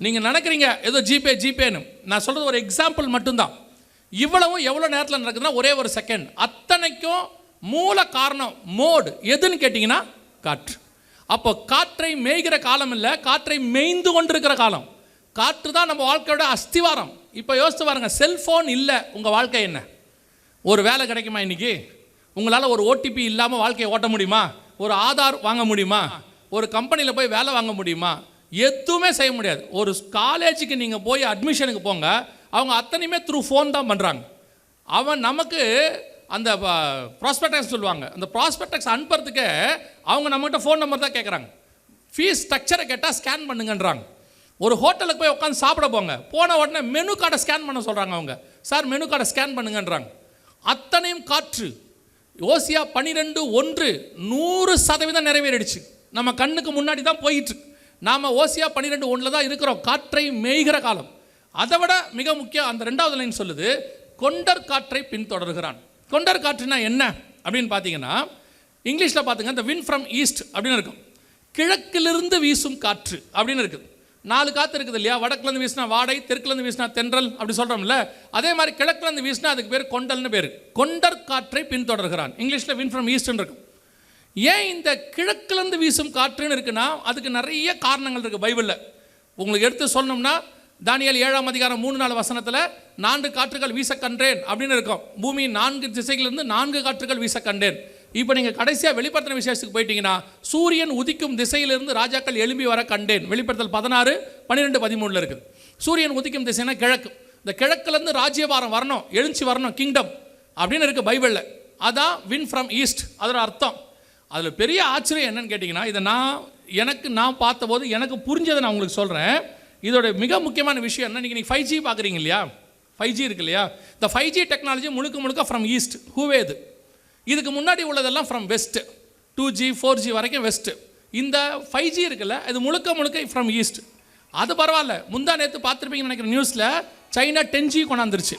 நீங்கள் நினைக்கிறீங்க ஏதோ ஜிபேன்னு. நான் சொல்கிறது ஒரு எக்ஸாம்பிள் மட்டும்தான். இவ்வளவும் எவ்வளோ நேரத்தில் நடக்குதுன்னா ஒரே ஒரு செகண்ட். அத்தனைக்கும் மூல காரணம் மோடு எதுன்னு கேட்டிங்கன்னா காற்று. அப்போ காற்றை மேய்கிற காலம் இல்லை, காற்றை மேய்ந்து கொண்டிருக்கிற காலம். காற்று தான் நம்ம வாழ்க்கையோட அஸ்திவாரம். இப்போ யோசித்து பாருங்கள், செல்ஃபோன் இல்லை உங்கள் வாழ்க்கை என்ன? ஒரு வேலை கிடைக்குமா இன்றைக்கி? உங்களால் ஒரு ஓடிபி இல்லாமல் வாழ்க்கையை ஓட்ட முடியுமா? ஒரு ஆதார் வாங்க முடியுமா? ஒரு கம்பெனியில் போய் வேலை வாங்க முடியுமா? எதுவுமே செய்ய முடியாது. ஒரு காலேஜுக்கு நீங்கள் போய் அட்மிஷனுக்கு போங்க, அவங்க அத்தனையுமே த்ரூ ஃபோன் தான் பண்ணுறாங்க. அவன் நமக்கு அந்த ப்ராஸ்பெக்டஸ் சொல்லுவாங்க, அந்த ப்ராஸ்பெக்டஸ் அனுப்புறதுக்கு அவங்க நம்மகிட்ட ஃபோன் நம்பர் தான் கேட்குறாங்க. ஃபீஸ் ஸ்ட்ரக்சரை கேட்டால் ஸ்கேன் பண்ணுங்கன்றாங்க. ஒரு ஹோட்டலுக்கு போய் உட்காந்து சாப்பிட போங்க, போன உடனே மெனு கார்டை ஸ்கேன் பண்ண சொல்கிறாங்க. அவங்க சார் மெனு கார்டை ஸ்கேன் பண்ணுங்கன்றாங்க. அத்தனையும் காற்று. ஓசியா 12:1 100% நிறைவேறிடுச்சு. நம்ம கண்ணுக்கு முன்னாடி தான் போயிட்டு. நாம் ஓசியா 12:1 தான் இருக்கிறோம். காற்றை மேய்கிற காலம். அதை விட மிக முக்கியம் அந்த 2வது லைன் சொல்லுது, கொண்டர் காற்றை பின்தொடர்கிறான். கொண்டர் காற்றுனா என்ன அப்படின்னு பார்த்தீங்கன்னா, இங்கிலீஷில் பார்த்துங்க, இந்த வின் ஃப்ரம் ஈஸ்ட் அப்படின்னு இருக்கும். கிழக்கிலிருந்து வீசும் காற்று அப்படின்னு இருக்குது. 4 காற்று இருக்குது இல்லையா? வடக்குலேருந்து வீசினா வாடை, தெற்குலேருந்து வீசினா தென்றல் அப்படி சொல்கிறோம்ல. அதே மாதிரி கிழக்குலேருந்து வீசினா அதுக்கு பேர் கொண்டல்னு பேர். கொண்டர் காற்றை பின்தொடர்கிறான். இங்கிலீஷில் வின் ஃப்ரம் ஈஸ்ட்னு இருக்கும். ஏன் இந்த கிழக்குலேருந்து வீசும் காற்றுன்னு இருக்குன்னா அதுக்கு நிறைய காரணங்கள் இருக்குது பைபிளில். உங்களுக்கு எடுத்து சொல்லணும்னா, தானியேல் 7ஆம் அதிகாரம் 3-4 வசனத்தில் 4 காற்றுகள் வீச கண்டேன் அப்படின்னு இருக்கும். பூமி 4 திசைகளிலிருந்து 4 காற்றுகள் வீச கண்டேன். இப்போ நீங்கள் கடைசியாக வெளிப்படுத்தின விசேஷத்துக்கு போயிட்டீங்கன்னா, சூரியன் உதிக்கும் திசையிலிருந்து ராஜாக்கள் எழும்பி வர கண்டேன். வெளிப்படுத்தல் 16, 12, 13 இருக்குது. சூரியன் உதிக்கும் திசைனா கிழக்கு. இந்த கிழக்குலேருந்து ராஜ்யபாரம் வரணும், எழுச்சி வரணும், கிங்டம் அப்படின்னு இருக்குது பைபிளில். அதான் வின் ஃப்ரம் ஈஸ்ட், அதோட அர்த்தம். அதில் பெரிய ஆச்சரியம் என்னன்னு கேட்டிங்கன்னா, இதை நான் பார்த்தபோது எனக்கு புரிஞ்சதை நான் உங்களுக்கு சொல்கிறேன். இதோட மிக முக்கியமான விஷயம் என்ன, நீங்கள் 5G பார்க்குறீங்க இல்லையா? 5G இருக்கு இல்லையா? இந்த 5G டெக்னாலஜி முழுக்க ஃப்ரம் ஈஸ்ட். ஹூவே இது. இதுக்கு முன்னாடி உள்ளதெல்லாம் ஃப்ரம் வெஸ்ட். 2G 4G வரைக்கும் வெஸ்ட்டு. இந்த 5G இருக்குல்ல, இது முழுக்க ஃப்ரம் ஈஸ்ட். அது பரவாயில்ல. முந்தா நேற்று பார்த்துருப்பீங்கன்னு நினைக்கிற நியூஸில் சைனா 10G கொண்டாந்துருச்சு.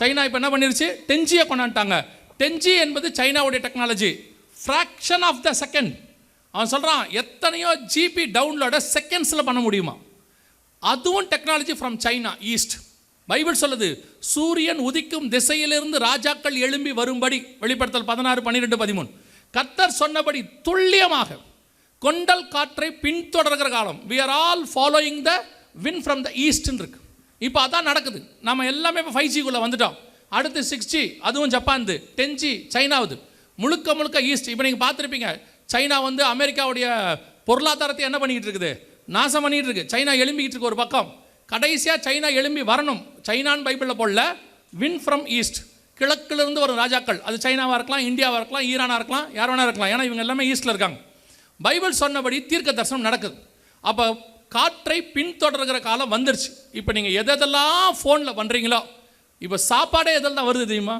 சைனா இப்போ என்ன பண்ணிருச்சு? 10Gயை கொண்டாந்துட்டாங்க. 10G என்பது சைனாவுடைய technology. Fraction of the second. அவன் சொல்கிறான் எத்தனையோ ஜிபி டவுன்லோட செகண்ட்ஸில் பண்ண முடியுமா? அதுவும் technology from China east. Bible சொல்லுது, சூரியன் உதிக்கும் திசையிலிருந்து ராஜாக்கள் எழும்பி வரும்படி. வெளிப்படுத்தல் 16, 12, 13. கர்த்தர் சொன்னபடி துல்லியமாக கொண்டல் காற்றை பின்தொடர்கிற காலம். we are all following the wind from the east இருக்கு. இப்போ அதான் நடக்குது. நம்ம எல்லாமே இப்போ 5Gக்குள்ளே வந்துட்டோம். அடுத்து 6G, அதுவும் ஜப்பான்து. 10G சைனாவுது. முழுக்க ஈஸ்ட். இப்போ நீங்கள் பார்த்துருப்பீங்க, சைனா வந்து அமெரிக்காவுடைய பொருளாதாரத்தை என்ன பண்ணிக்கிட்டு இருக்குது? நாசம் பண்ணிகிட்டு இருக்கு. சைனா எழும்பிக்கிட்டு இருக்கு ஒரு பக்கம். கடைசியாக சைனா எழும்பி வரணும். சைனான்னு பைபிளில் போடல, வின் ஃப்ரம் ஈஸ்ட். கிழக்கிலிருந்து வரும் ராஜாக்கள். அது சைனாவாக இருக்கலாம், இந்தியாவாக இருக்கலாம், ஈரானாக இருக்கலாம், யார் வேணா இருக்கலாம். ஏன்னா இவங்க எல்லாமே ஈஸ்ட்டில் இருக்காங்க. பைபிள் சொன்னபடி தீர்க்க தரிசனம் நடக்குது. அப்போ காற்றை பின்தொடர்கிற காலம் வந்துருச்சு. இப்போ நீங்கள் எதெல்லாம் ஃபோனில் பண்ணுறீங்களோ, இப்போ சாப்பாடே எதில் தான் வருது தெரியுமா?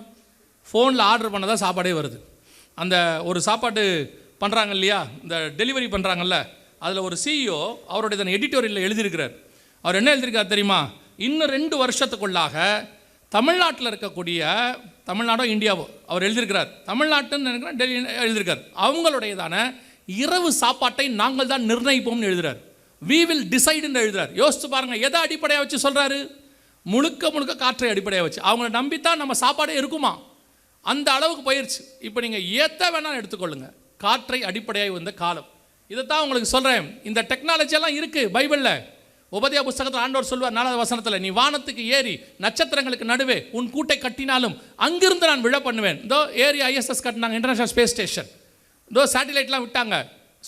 ஃபோனில் ஆர்டர் பண்ண தான் சாப்பாடே வருது. அந்த ஒரு சாப்பாடு பண்ணுறாங்க இல்லையா, இந்த டெலிவரி பண்ணுறாங்கல்ல, அதில் ஒரு CEO அவருடைய எடிட்டோரியலில் எழுதியிருக்கிறார். அவர் என்ன எழுதியிருக்கார் தெரியுமா? இன்னும் 2 வருஷத்துக்குள்ளாக தமிழ்நாட்டில் இருக்கக்கூடிய, தமிழ்நாடோ இந்தியாவோ, அவர் எழுதியிருக்கிறார். தமிழ்நாட்டுன்னு நினைக்கிறேன், டெல்லி எழுதியிருக்கார். அவங்களுடையதான இரவு சாப்பாட்டை நாங்கள் தான் நிர்ணயிப்போம்னு எழுதுகிறார். we will decide எழுதுறார். யோசிச்சு பாருங்கள், எதை அடிப்படையாக வச்சு சொல்கிறாரு? முழுக்க காற்றை அடிப்படையாக வச்சு. அவங்கள நம்பித்தான் நம்ம சாப்பாடே இருக்குமா? அந்த அளவுக்கு போயிடுச்சு. இப்போ நீங்கள் எதை வேணாலும் எடுத்துக்கொள்ளுங்க, காற்றை அடிப்படையாக வந்த காலம். இதைத்தான் உங்களுக்கு சொல்கிறேன். இந்த டெக்னாலஜியெல்லாம் இருக்குது பைபிளில். உபதேய புஸ்தகத்தில் ஆண்டவர் சொல்வார் 4வது வசனத்தில், நீ வானத்துக்கு ஏறி நட்சத்திரங்களுக்கு நடுவே உன் கூட்டை கட்டினாலும் அங்கிருந்து நான் விழ பண்ணுவேன். இதோ ஏறி ISS கட்டினாங்க, இன்டர்நேஷனல் ஸ்பேஸ் ஸ்டேஷன். இதோ சேட்டிலைட்லாம் விட்டாங்க,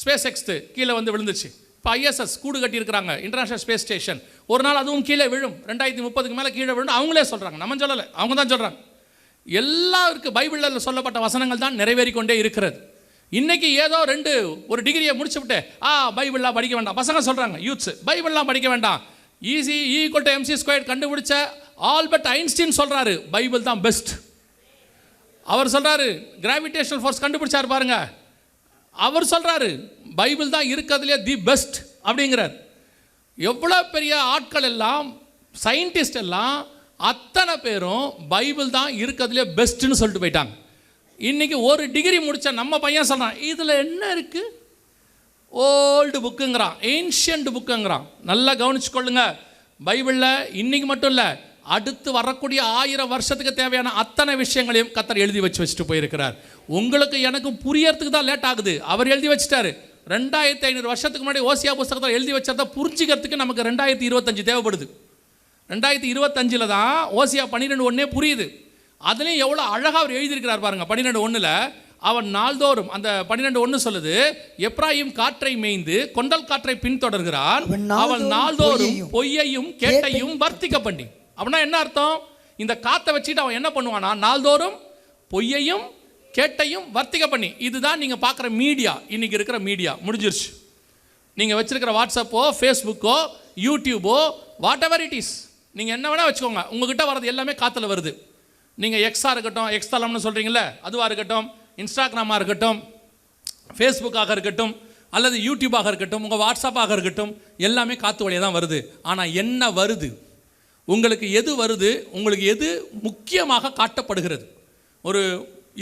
ஸ்பேஸ் எக்ஸ்து கீழே வந்து விழுந்துச்சு. இப்போ ISS கூடு கட்டியிருக்கிறாங்க, இன்டர்நேஷனல் ஸ்பேஸ் ஸ்டேஷன். ஒரு நாள் அதுவும் கீழே விழும். 2030க்கு மேலே கீழே விழும். அவங்களே சொல்கிறாங்க, நம்ம சொல்லலை, அவங்க தான் சொல்கிறாங்க. எல்லாருக்கும் பைபிளில் சொல்லப்பட்ட வசனங்கள் தான் நிறைவேறிக்கொண்டே இருக்கிறது. இன்றைக்கி ஏதோ ஒரு டிகிரியை முடிச்சு விட்டு பைபிள்லாம் படிக்க வேண்டாம் பசங்க சொல்கிறாங்க, யூத்ஸ் பைபிள்லாம் படிக்க வேண்டாம், ஈஸி E=mc² கண்டுபிடிச்ச ஆல்பர்ட் ஐன்ஸ்டீன் சொல்கிறாரு பைபிள் தான் பெஸ்ட். அவர் சொல்கிறாரு கிராவிடேஷனல் ஃபோர்ஸ் கண்டுபிடிச்சார் பாருங்க, அவர் சொல்கிறாரு பைபிள் தான் இருக்கிறதுலே தி பெஸ்ட் அப்படிங்கிறார். எவ்வளோ பெரிய ஆட்கள் எல்லாம், சயின்டிஸ்ட் எல்லாம் அத்தனை பேரும் பைபிள் தான் இருக்கிறதுலே பெஸ்ட்டுன்னு சொல்லிட்டு போயிட்டாங்க. இன்றைக்கி ஒரு டிகிரி முடித்த நம்ம பையன் சொல்கிறான், இதில் என்ன இருக்குது, ஓல்டு புக்குங்கிறான், ஏன்ஷியன்ட் புக்குங்கிறான். நல்லா கவனிச்சுக்கொள்ளுங்க, பைபிளில் இன்றைக்கி மட்டும் இல்லை, அடுத்து வரக்கூடிய 1000 வருஷத்துக்கு தேவையான அத்தனை விஷயங்களையும் கர்த்தர் எழுதி வச்சுட்டு போயிருக்கிறார். உங்களுக்கு எனக்கும் புரியறதுக்கு தான் லேட் ஆகுது. அவர் எழுதி வச்சுட்டாரு. 2500 வருஷத்துக்கு முன்னாடி ஓசியா புஸ்தகத்தில் எழுதி வச்சதை புரிஞ்சிக்கிறதுக்கு நமக்கு 2025 தேவைப்படுது. 2025 தான் ஓசியா 12:1 புரியுது. அதுலேயும் எவ்வளோ அழகாக அவர் எழுதியிருக்கிறார் பாருங்கள். 12:1 அவன் நாள்தோறும், அந்த 12:1 சொல்லுது, எப்ராயிம் காற்றை மேய்ந்து கொண்டல் காற்றை பின்தொடர்கிறான், அவன் நாள்தோறும் பொய்யையும் கேட்டையும் வர்த்திக்க பண்ணி. அப்படின்னா என்ன அர்த்தம்? இந்த காற்றை வச்சுட்டு அவன் என்ன பண்ணுவானா, நாள்தோறும் பொய்யையும் கேட்டையும் வர்த்திக்க பண்ணி. இதுதான் நீங்கள் பார்க்குற மீடியா, இன்றைக்கி இருக்கிற மீடியா. முடிஞ்சிருச்சு. நீங்கள் வச்சுருக்கிற வாட்ஸ்அப்போ, ஃபேஸ்புக்கோ, யூடியூபோ, வாட் எவர் இட் இஸ், நீங்கள் என்ன வேணால் வச்சுக்கோங்க, உங்கள்கிட்ட வர்றது எல்லாமே காற்றுல வருது. நீங்கள் எக்ஸாக இருக்கட்டும், எக்ஸ்தலம்னு சொல்கிறீங்களே அதுவாக இருக்கட்டும், இன்ஸ்டாகிராமாக இருக்கட்டும், ஃபேஸ்புக்காக இருக்கட்டும், அல்லது யூடியூபாக இருக்கட்டும், உங்கள் வாட்ஸ்அப்பாக இருக்கட்டும், எல்லாமே காற்று வழியாக தான் வருது. ஆனால் என்ன வருது, உங்களுக்கு எது வருது, உங்களுக்கு எது முக்கியமாக காட்டப்படுகிறது? ஒரு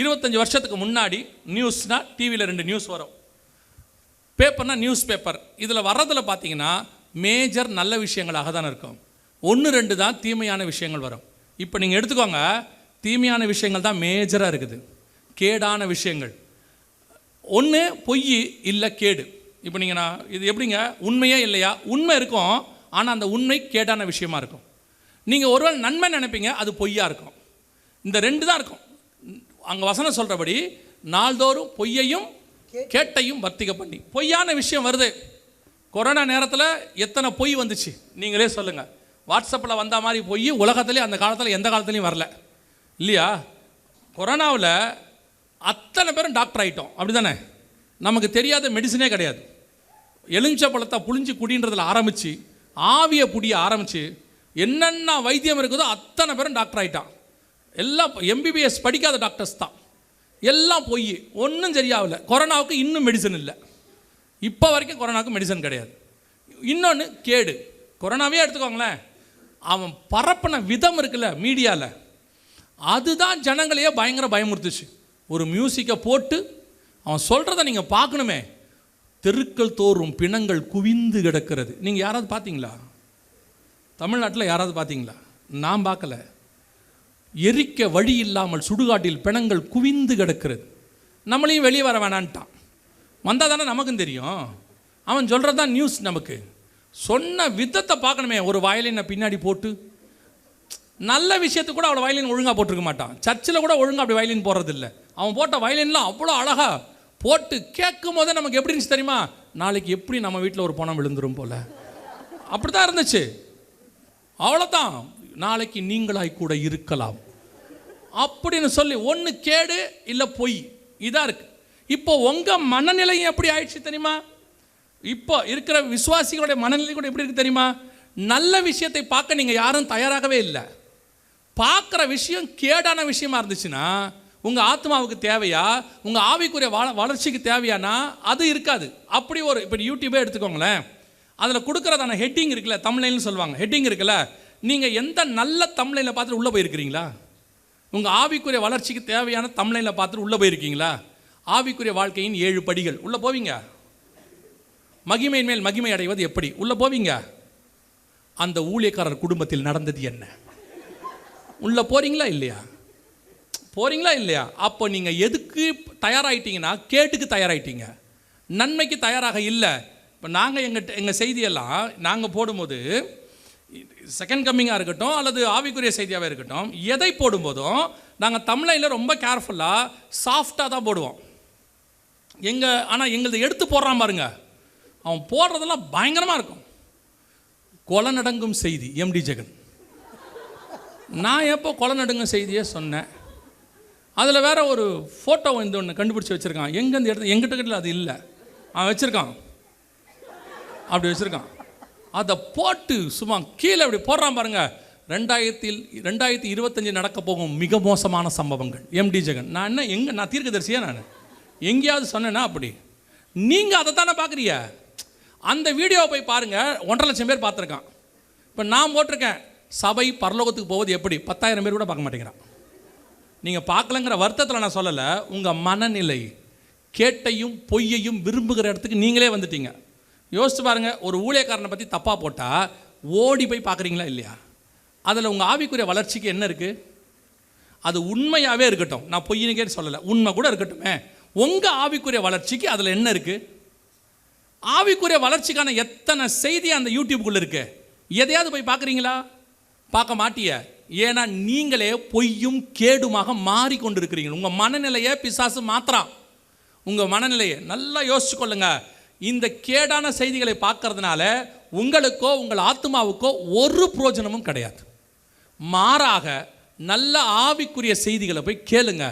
25 வருஷத்துக்கு முன்னாடி நியூஸ்னால் டிவியில் 2 நியூஸ் வரும், பேப்பர்னால் நியூஸ் பேப்பர். இதில் வர்றதில் பார்த்தீங்கன்னா மேஜர் நல்ல விஷயங்களாக தான் இருக்கும், 1-2 தான் தீமையான விஷயங்கள் வரும். இப்போ நீங்கள் எடுத்துக்கோங்க, தீமையான விஷயங்கள் தான் மேஜராக இருக்குது, கேடான விஷயங்கள் ஒன்று பொய் இல்லை கேடு. இப்போ நீங்கள் நான் இது எப்படிங்க, உண்மையே இல்லையா? உண்மை இருக்கும், ஆனால் அந்த உண்மை கேடான விஷயமா இருக்கும். நீங்கள் ஒருவேளை நன்மை நினைப்பீங்க, அது பொய்யா இருக்கும். இந்த 2 தான் இருக்கும். அங்கே வசனம் சொல்கிறபடி நாள்தோறும் பொய்யையும் கேட்டையும் வர்த்திக்க பண்ணி. பொய்யான விஷயம் வருது. கொரோனா நேரத்தில் எத்தனை பொய் வந்துச்சு நீங்களே சொல்லுங்கள். வாட்ஸ்அப்பில் வந்த மாதிரி பொய் உலகத்துலேயே அந்த காலத்தில் எந்த காலத்துலேயும் வரல இல்லையா? கொரோனாவில் அத்தனை பேரும் டாக்டர் ஆகிட்டோம், அப்படி தானே? நமக்கு தெரியாத மெடிசனே கிடையாது. எலுமிச்சை பழத்தை புளிஞ்சு குடின்றதில் ஆரம்பித்து, ஆவியை புடிய ஆரம்பித்து, என்னென்ன வைத்தியம் இருக்குதோ அத்தனை பேரும் டாக்டர் ஆகிட்டான். எல்லாம் எம்பிபிஎஸ் படிக்காத டாக்டர்ஸ் தான். எல்லாம் பொய், ஒன்றும் சரியாகல. கொரோனாவுக்கு இன்னும் மெடிசன் இல்லை. இப்போ வரைக்கும் கொரோனாவுக்கு மெடிசன் கிடையாது. இன்னொன்று கேடு. கொரோனாவே எடுத்துக்கோங்களேன், அவன் பரப்பின விதம் இருக்குல்ல மீடியாவில், அதுதான் ஜனங்களையே பயங்கர பயமுறுத்துச்சு. ஒரு மியூசிக்கை போட்டு அவன் சொல்கிறத நீங்கள் பார்க்கணுமே, தெருக்கள் தோறும் பிணங்கள் குவிந்து கிடக்கிறது. நீங்கள் யாராவது பார்த்தீங்களா? தமிழ்நாட்டில் யாராவது பார்த்தீங்களா? நான் பார்க்கல. எரிக்க வழி இல்லாமல் சுடுகாட்டில் பிணங்கள் குவிந்து கிடக்கிறது. நம்மளையும் வெளியே வர வேணான்ட்டான். வந்தால் தானே நமக்கும் தெரியும். அவன் சொல்கிறது தான் நியூஸ். நமக்கு சொன்ன விதத்தை பார்க்கணுமே. ஒரு வயலினை பின்னாடி போட்டு, நல்ல விஷயத்துக்கு கூட அவளை வயலின் ஒழுங்காக போட்டிருக்க மாட்டான். சர்ச்சில் கூட ஒழுங்காக அப்படி வயலின் போடுறதில்ல. அவன் போட்ட வயலின்லாம் அவ்வளோ அழகாக போட்டு கேட்கும் போதே நமக்கு எப்படி இருந்துச்சு தெரியுமா? நாளைக்கு எப்படி நம்ம வீட்டில் ஒரு பணம் விழுந்துரும் போல், அப்படி தான் இருந்துச்சு. அவ்வளோதான், நாளைக்கு நீங்களாய் கூட இருக்கலாம் அப்படின்னு சொல்லி, ஒன்று கேடு இல்லை பொய், இதாக இருக்குது. இப்போ உங்கள் மனநிலையும் எப்படி ஆயிடுச்சு தெரியுமா? இப்போ இருக்கிற விசுவாசிகளுடைய மனநிலை கூட எப்படி இருக்குது தெரியுமா? நல்ல விஷயத்தை பார்க்க நீங்கள் யாரும் தயாராகவே இல்லை. பார்க்குற விஷயம் கேடான விஷயமா இருந்துச்சுன்னா உங்கள் ஆத்மாவுக்கு தேவையா, உங்கள் ஆவிக்குரிய வளர்ச்சிக்கு தேவையானா அது இருக்காது. அப்படி ஒரு, இப்போ யூடியூபே எடுத்துக்கோங்களேன், அதில் கொடுக்குறதான ஹெட்டிங் இருக்குல்ல, தம்ப்நெயில்னு சொல்லுவாங்க, ஹெட்டிங் இருக்குல்ல, நீங்கள் எந்த நல்ல தம்ப்நெயிலை பார்த்துட்டு உள்ளே போயிருக்கிறீங்களா? உங்கள் ஆவிக்குரிய வளர்ச்சிக்கு தேவையான தம்ப்நெயிலை பார்த்துட்டு உள்ளே போயிருக்கீங்களா? ஆவிக்குரிய வாழ்க்கையின் 7 படிகள் உள்ளே போவீங்க. மகிமையின் மேல் மகிமை அடைவது எப்படி உள்ளே போவீங்க? அந்த ஊழியக்காரர் குடும்பத்தில் நடந்தது என்ன உள்ளே போகிறீங்களா இல்லையா? போகிறீங்களா இல்லையா? அப்போ நீங்கள் எதுக்கு தயாராகிட்டீங்கன்னா, கேட்டுக்கு தயாராகிட்டீங்க, நன்மைக்கு தயாராக இல்லை. இப்போ நாங்கள் எங்கள் செய்தியெல்லாம் நாங்கள் போடும்போது, செகண்ட் கம்மிங்காக இருக்கட்டும் அல்லது ஆவிக்குரிய செய்தியாகவே இருக்கட்டும், எதை போடும்போதும் நாங்கள் தமிழில் ரொம்ப கேர்ஃபுல்லாக சாஃப்டாக தான் போடுவோம். ஆனால் எங்களது எடுத்து போடுறான் பாருங்க, அவன் போடுறதெல்லாம் பயங்கரமாக இருக்கும். கொலை நடங்கும் செய்தி, எம்டி ஜெகன். நான் எப்போ கொலை நடுங்கும் செய்தியே சொன்னேன். அதில் வேற ஒரு ஃபோட்டோ வந்து ஒன்று கண்டுபிடிச்சி வச்சுருக்கான். எங்கேருந்து எடுத்து, எங்கிட்ட கிட்ட அது இல்லை, அவன் வச்சுருக்கான், அப்படி வச்சுருக்கான். அதை போட்டு சும்மா கீழே அப்படி போடுறான் பாருங்க. 2025 நடக்க போகும் மிக மோசமான சம்பவங்கள், எம்டி ஜெகன். நான் என்ன நான் தீர்க்கதரிசியா? நான் எங்கேயாவது சொன்னேன்னா அப்படி? நீங்கள் அதை தானே பார்க்குறீங்க. அந்த வீடியோவை போய் பாருங்கள், 1.5 லட்சம் பேர் பார்த்துருக்கான். இப்போ நான் போட்டிருக்கேன், சபை பரலோகத்துக்கு போவது எப்படி? 10,000 பேர் கூட பார்க்க மாட்டேங்கிறான். நீங்கள் பார்க்கலங்கிற வருத்தத்தில் நான் சொல்லலை, உங்கள் மனநிலை கேட்டையும் பொய்யையும் விரும்புகிற இடத்துக்கு நீங்களே வந்துட்டீங்க. யோசிச்சு பாருங்கள், ஒரு ஊழியக்காரனை பற்றி தப்பாக போட்டால் ஓடி போய் பார்க்குறீங்களா இல்லையா? அதில் உங்கள் ஆவிக்குரிய வளர்ச்சிக்கு என்ன இருக்குது? அது உண்மையாகவே இருக்கட்டும், நான் பொய்யினுக்கே சொல்லலை, உண்மை கூட இருக்கட்டுமே, உங்கள் ஆவிக்குரிய வளர்ச்சிக்கு அதில் என்ன இருக்குது? ஆவிக்குரிய வளர்ச்சிக்கான எத்தனை செய்தி அந்த யூடியூப்புக்குள்ளே இருக்கு. எதையாவது போய் பார்க்குறீங்களா? பார்க்க மாட்டிய. ஏன்னா நீங்களே பொய்யும் கேடுமாக மாறிக்கொண்டிருக்கிறீங்க. உங்கள் மனநிலையை பிசாசு மாத்திரம். உங்கள் மனநிலையை நல்லா யோசிச்சு கொள்ளுங்க. இந்த கேடான செய்திகளை பார்க்கறதுனால உங்களுக்கோ உங்கள் ஆத்மாவுக்கோ ஒரு பிரயோஜனமும் கிடையாது. மாறாக நல்ல ஆவிக்குரிய செய்திகளை போய் கேளுங்க.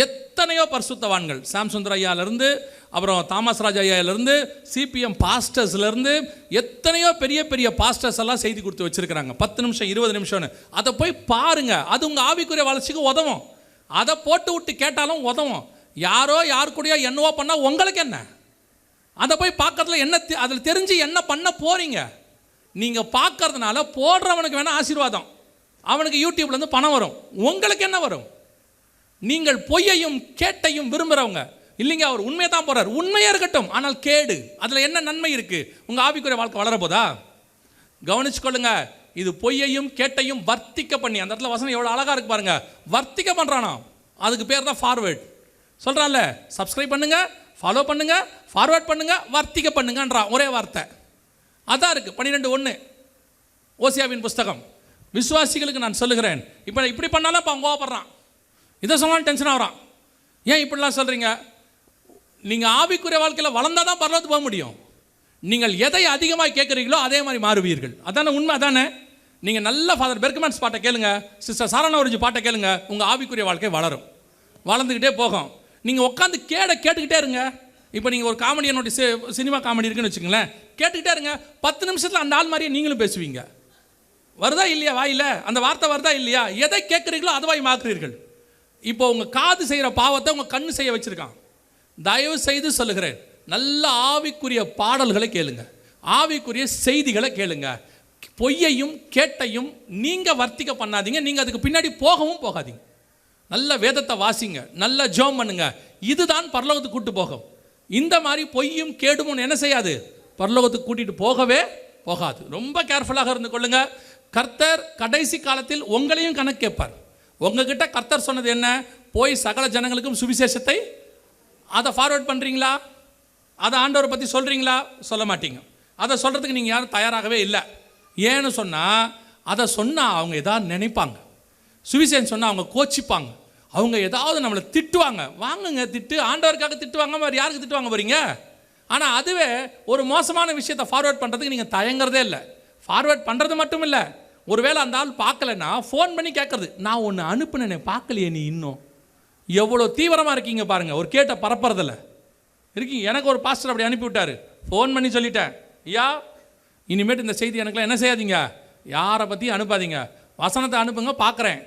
எத்தனையோ பரிசுத்தவான்கள், சாம்சுந்தர் ஐயாவிலேருந்து, அப்புறம் தாமஸ் ராஜ் ஐயாவிலேருந்து, சிபிஎம் பாஸ்டர்ஸ்லேருந்து எத்தனையோ பெரிய பெரிய பாஸ்டர்ஸ் எல்லாம் செய்தி கொடுத்து வச்சுருக்கிறாங்க. 10 நிமிஷம் 20 நிமிஷம்னு. அதை போய் பாருங்கள். அது உங்கள் ஆவிக்குரிய வளர்ச்சிக்கு உதவும். அதை போட்டு விட்டு கேட்டாலும் உதவும். யாரோ யார் கூடயோ என்னவோ பண்ணால் உங்களுக்கு என்ன? அதை போய் பார்க்கறதுல என்ன, அதில் தெரிஞ்சு என்ன பண்ண போகிறீங்க? நீங்கள் பார்க்கறதுனால போடுறவனுக்கு வேணால் ஆசீர்வாதம், அவனுக்கு யூடியூப்லேருந்து பணம் வரும், உங்களுக்கு என்ன வரும்? நீங்கள் பொய்யையும் கேட்டையும் விரும்புகிறவங்க இல்லைங்க, அவர் உண்மையை தான் போகிறார், உண்மையாக இருக்கட்டும், ஆனால் கேடு, அதில் என்ன நன்மை இருக்குது? உங்கள் ஆவிக்குரிய வாழ்க்கை வளரப்போதா? கவனிச்சுக்கொள்ளுங்க. இது பொய்யையும் கேட்டையும் வர்த்திக்க பண்ணி, அந்த இடத்துல வசனம் எவ்வளோ அழகாக இருக்கு பாருங்க. வர்த்திக்க பண்ணுறானோ, அதுக்கு பேர் தான் ஃபார்வேர்ட். சொல்கிறான்ல, சப்ஸ்கிரைப் பண்ணுங்க, ஃபாலோ பண்ணுங்க, ஃபார்வேர்ட் பண்ணுங்க, வர்த்திக்க பண்ணுங்கன்றான். ஒரே வார்த்தை அதான் இருக்குது. 12:1 ஓசியாவின் புஸ்தகம். விசுவாசிகளுக்கு நான் சொல்லுகிறேன், இப்போ இப்படி பண்ணாலும் இப்போ அவன் கோவப்படுறான், இதை சொன்னாலும் டென்ஷன் ஆகிறான். ஏன் இப்படிலாம் சொல்கிறீங்க? நீங்கள் ஆவிக்குரிய வாழ்க்கையில் வளர்ந்தால் தான் பரலோகத்துக்கு போக முடியும். நீங்கள் எதை அதிகமாக கேட்குறீங்களோ அதே மாதிரி மாறுவீர்கள். அதானே உண்மை? அதானே. நீங்கள் நல்ல ஃபாதர் பெர்க்மன்ஸ் பாட்டை கேளுங்க, சிஸ்டர் சாரணவரிஜி பாட்டை கேளுங்க, உங்கள் ஆவிக்குரிய வாழ்க்கை வளரும், வளர்ந்துக்கிட்டே போகும். நீங்கள் உட்காந்து கேட்டுக்கிட்டே இருங்க. இப்போ நீங்கள் ஒரு காமெடி, என்னுடைய சினிமா காமெடி இருக்குன்னு வச்சுக்கோங்களேன், கேட்டுக்கிட்டே இருங்க. 10 நிமிஷத்தில் அந்த ஆள் மாதிரியே நீங்களும் பேசுவீங்க. வருதா இல்லையா வாயில்? அந்த வார்த்தை வருதா இல்லையா? எதை கேட்குறீங்களோ அதுவாய் மாற்றுறீர்கள். இப்போ உங்கள் காது செய்கிற பாவத்தை உங்கள் கண்ணு செய்ய வச்சுருக்கான். தயவு செய்து சொல்லுகிறேன், நல்ல ஆவிக்குரிய பாடல்களை கேளுங்க, ஆவிக்குரிய செய்திகளை கேளுங்க. பொய்யையும் கேட்டையும் நீங்கள் வர்த்திக்க பண்ணாதீங்க. நீங்கள் அதுக்கு பின்னாடி போகவும் போகாதீங்க. நல்ல வேதத்தை வாசிங்க, நல்ல ஜெபம் பண்ணுங்க. இதுதான் பரலோகத்துக்கு கூட்டு போகும். இந்த மாதிரி பொய்யும் கேடும் என்ன செய்யாது? பரலோகத்துக்கு கூட்டிகிட்டு போகவே போகாது. ரொம்ப கேர்ஃபுல்லாக இருந்து கொள்ளுங்க. கர்த்தர் கடைசி காலத்தில் உங்களையும் கணக்கு கேட்பார். உங்ககிட்ட கர்த்தர் சொன்னது என்ன? போய் சகல ஜனங்களுக்கும் சுவிசேஷத்தை, அதை ஃபார்வர்ட் பண்ணுறீங்களா? அதை ஆண்டவரை பற்றி சொல்கிறீங்களா? சொல்ல மாட்டீங்க. அதை சொல்கிறதுக்கு நீங்கள் யாரும் தயாராகவே இல்லை. ஏன்னு சொன்னால், அதை சொன்னால் அவங்க எதாவது நினைப்பாங்க, சுவிசேஷம் சொன்னால் அவங்க கோச்சிப்பாங்க, அவங்க ஏதாவது நம்மளை திட்டுவாங்க. வாங்குங்க திட்டு, ஆண்டவருக்காக திட்டுவாங்க, மாதிரி யாருக்கு திட்டுவாங்க போகிறீங்க? ஆனால் அதுவே ஒரு மோசமான விஷயத்தை ஃபார்வர்ட் பண்ணுறதுக்கு நீங்கள் தயங்குறதே இல்லை. ஃபார்வர்ட் பண்ணுறது மட்டும் இல்லை, ஒருவேளை அந்த ஆள் பார்க்கலன்னா ஃபோன் பண்ணி கேட்குறது, நான் ஒன்று அனுப்புனேனே பார்க்கலையே நீ இன்னும். எவ்வளோ தீவிரமாக இருக்கீங்க பாருங்கள், ஒரு கேட்ட பரப்புறதில்ல இருக்கீங்க. எனக்கு ஒரு பாஸ்டர் அப்படி அனுப்பிவிட்டார், ஃபோன் பண்ணி சொல்லிட்டேன், ஐயா இனிமேட்டு இந்த செய்தி எனக்குலாம் என்ன செய்யாதீங்க, யாரை பற்றியும் அனுப்பாதீங்க, வசனத்தை அனுப்புங்க பார்க்குறேன்,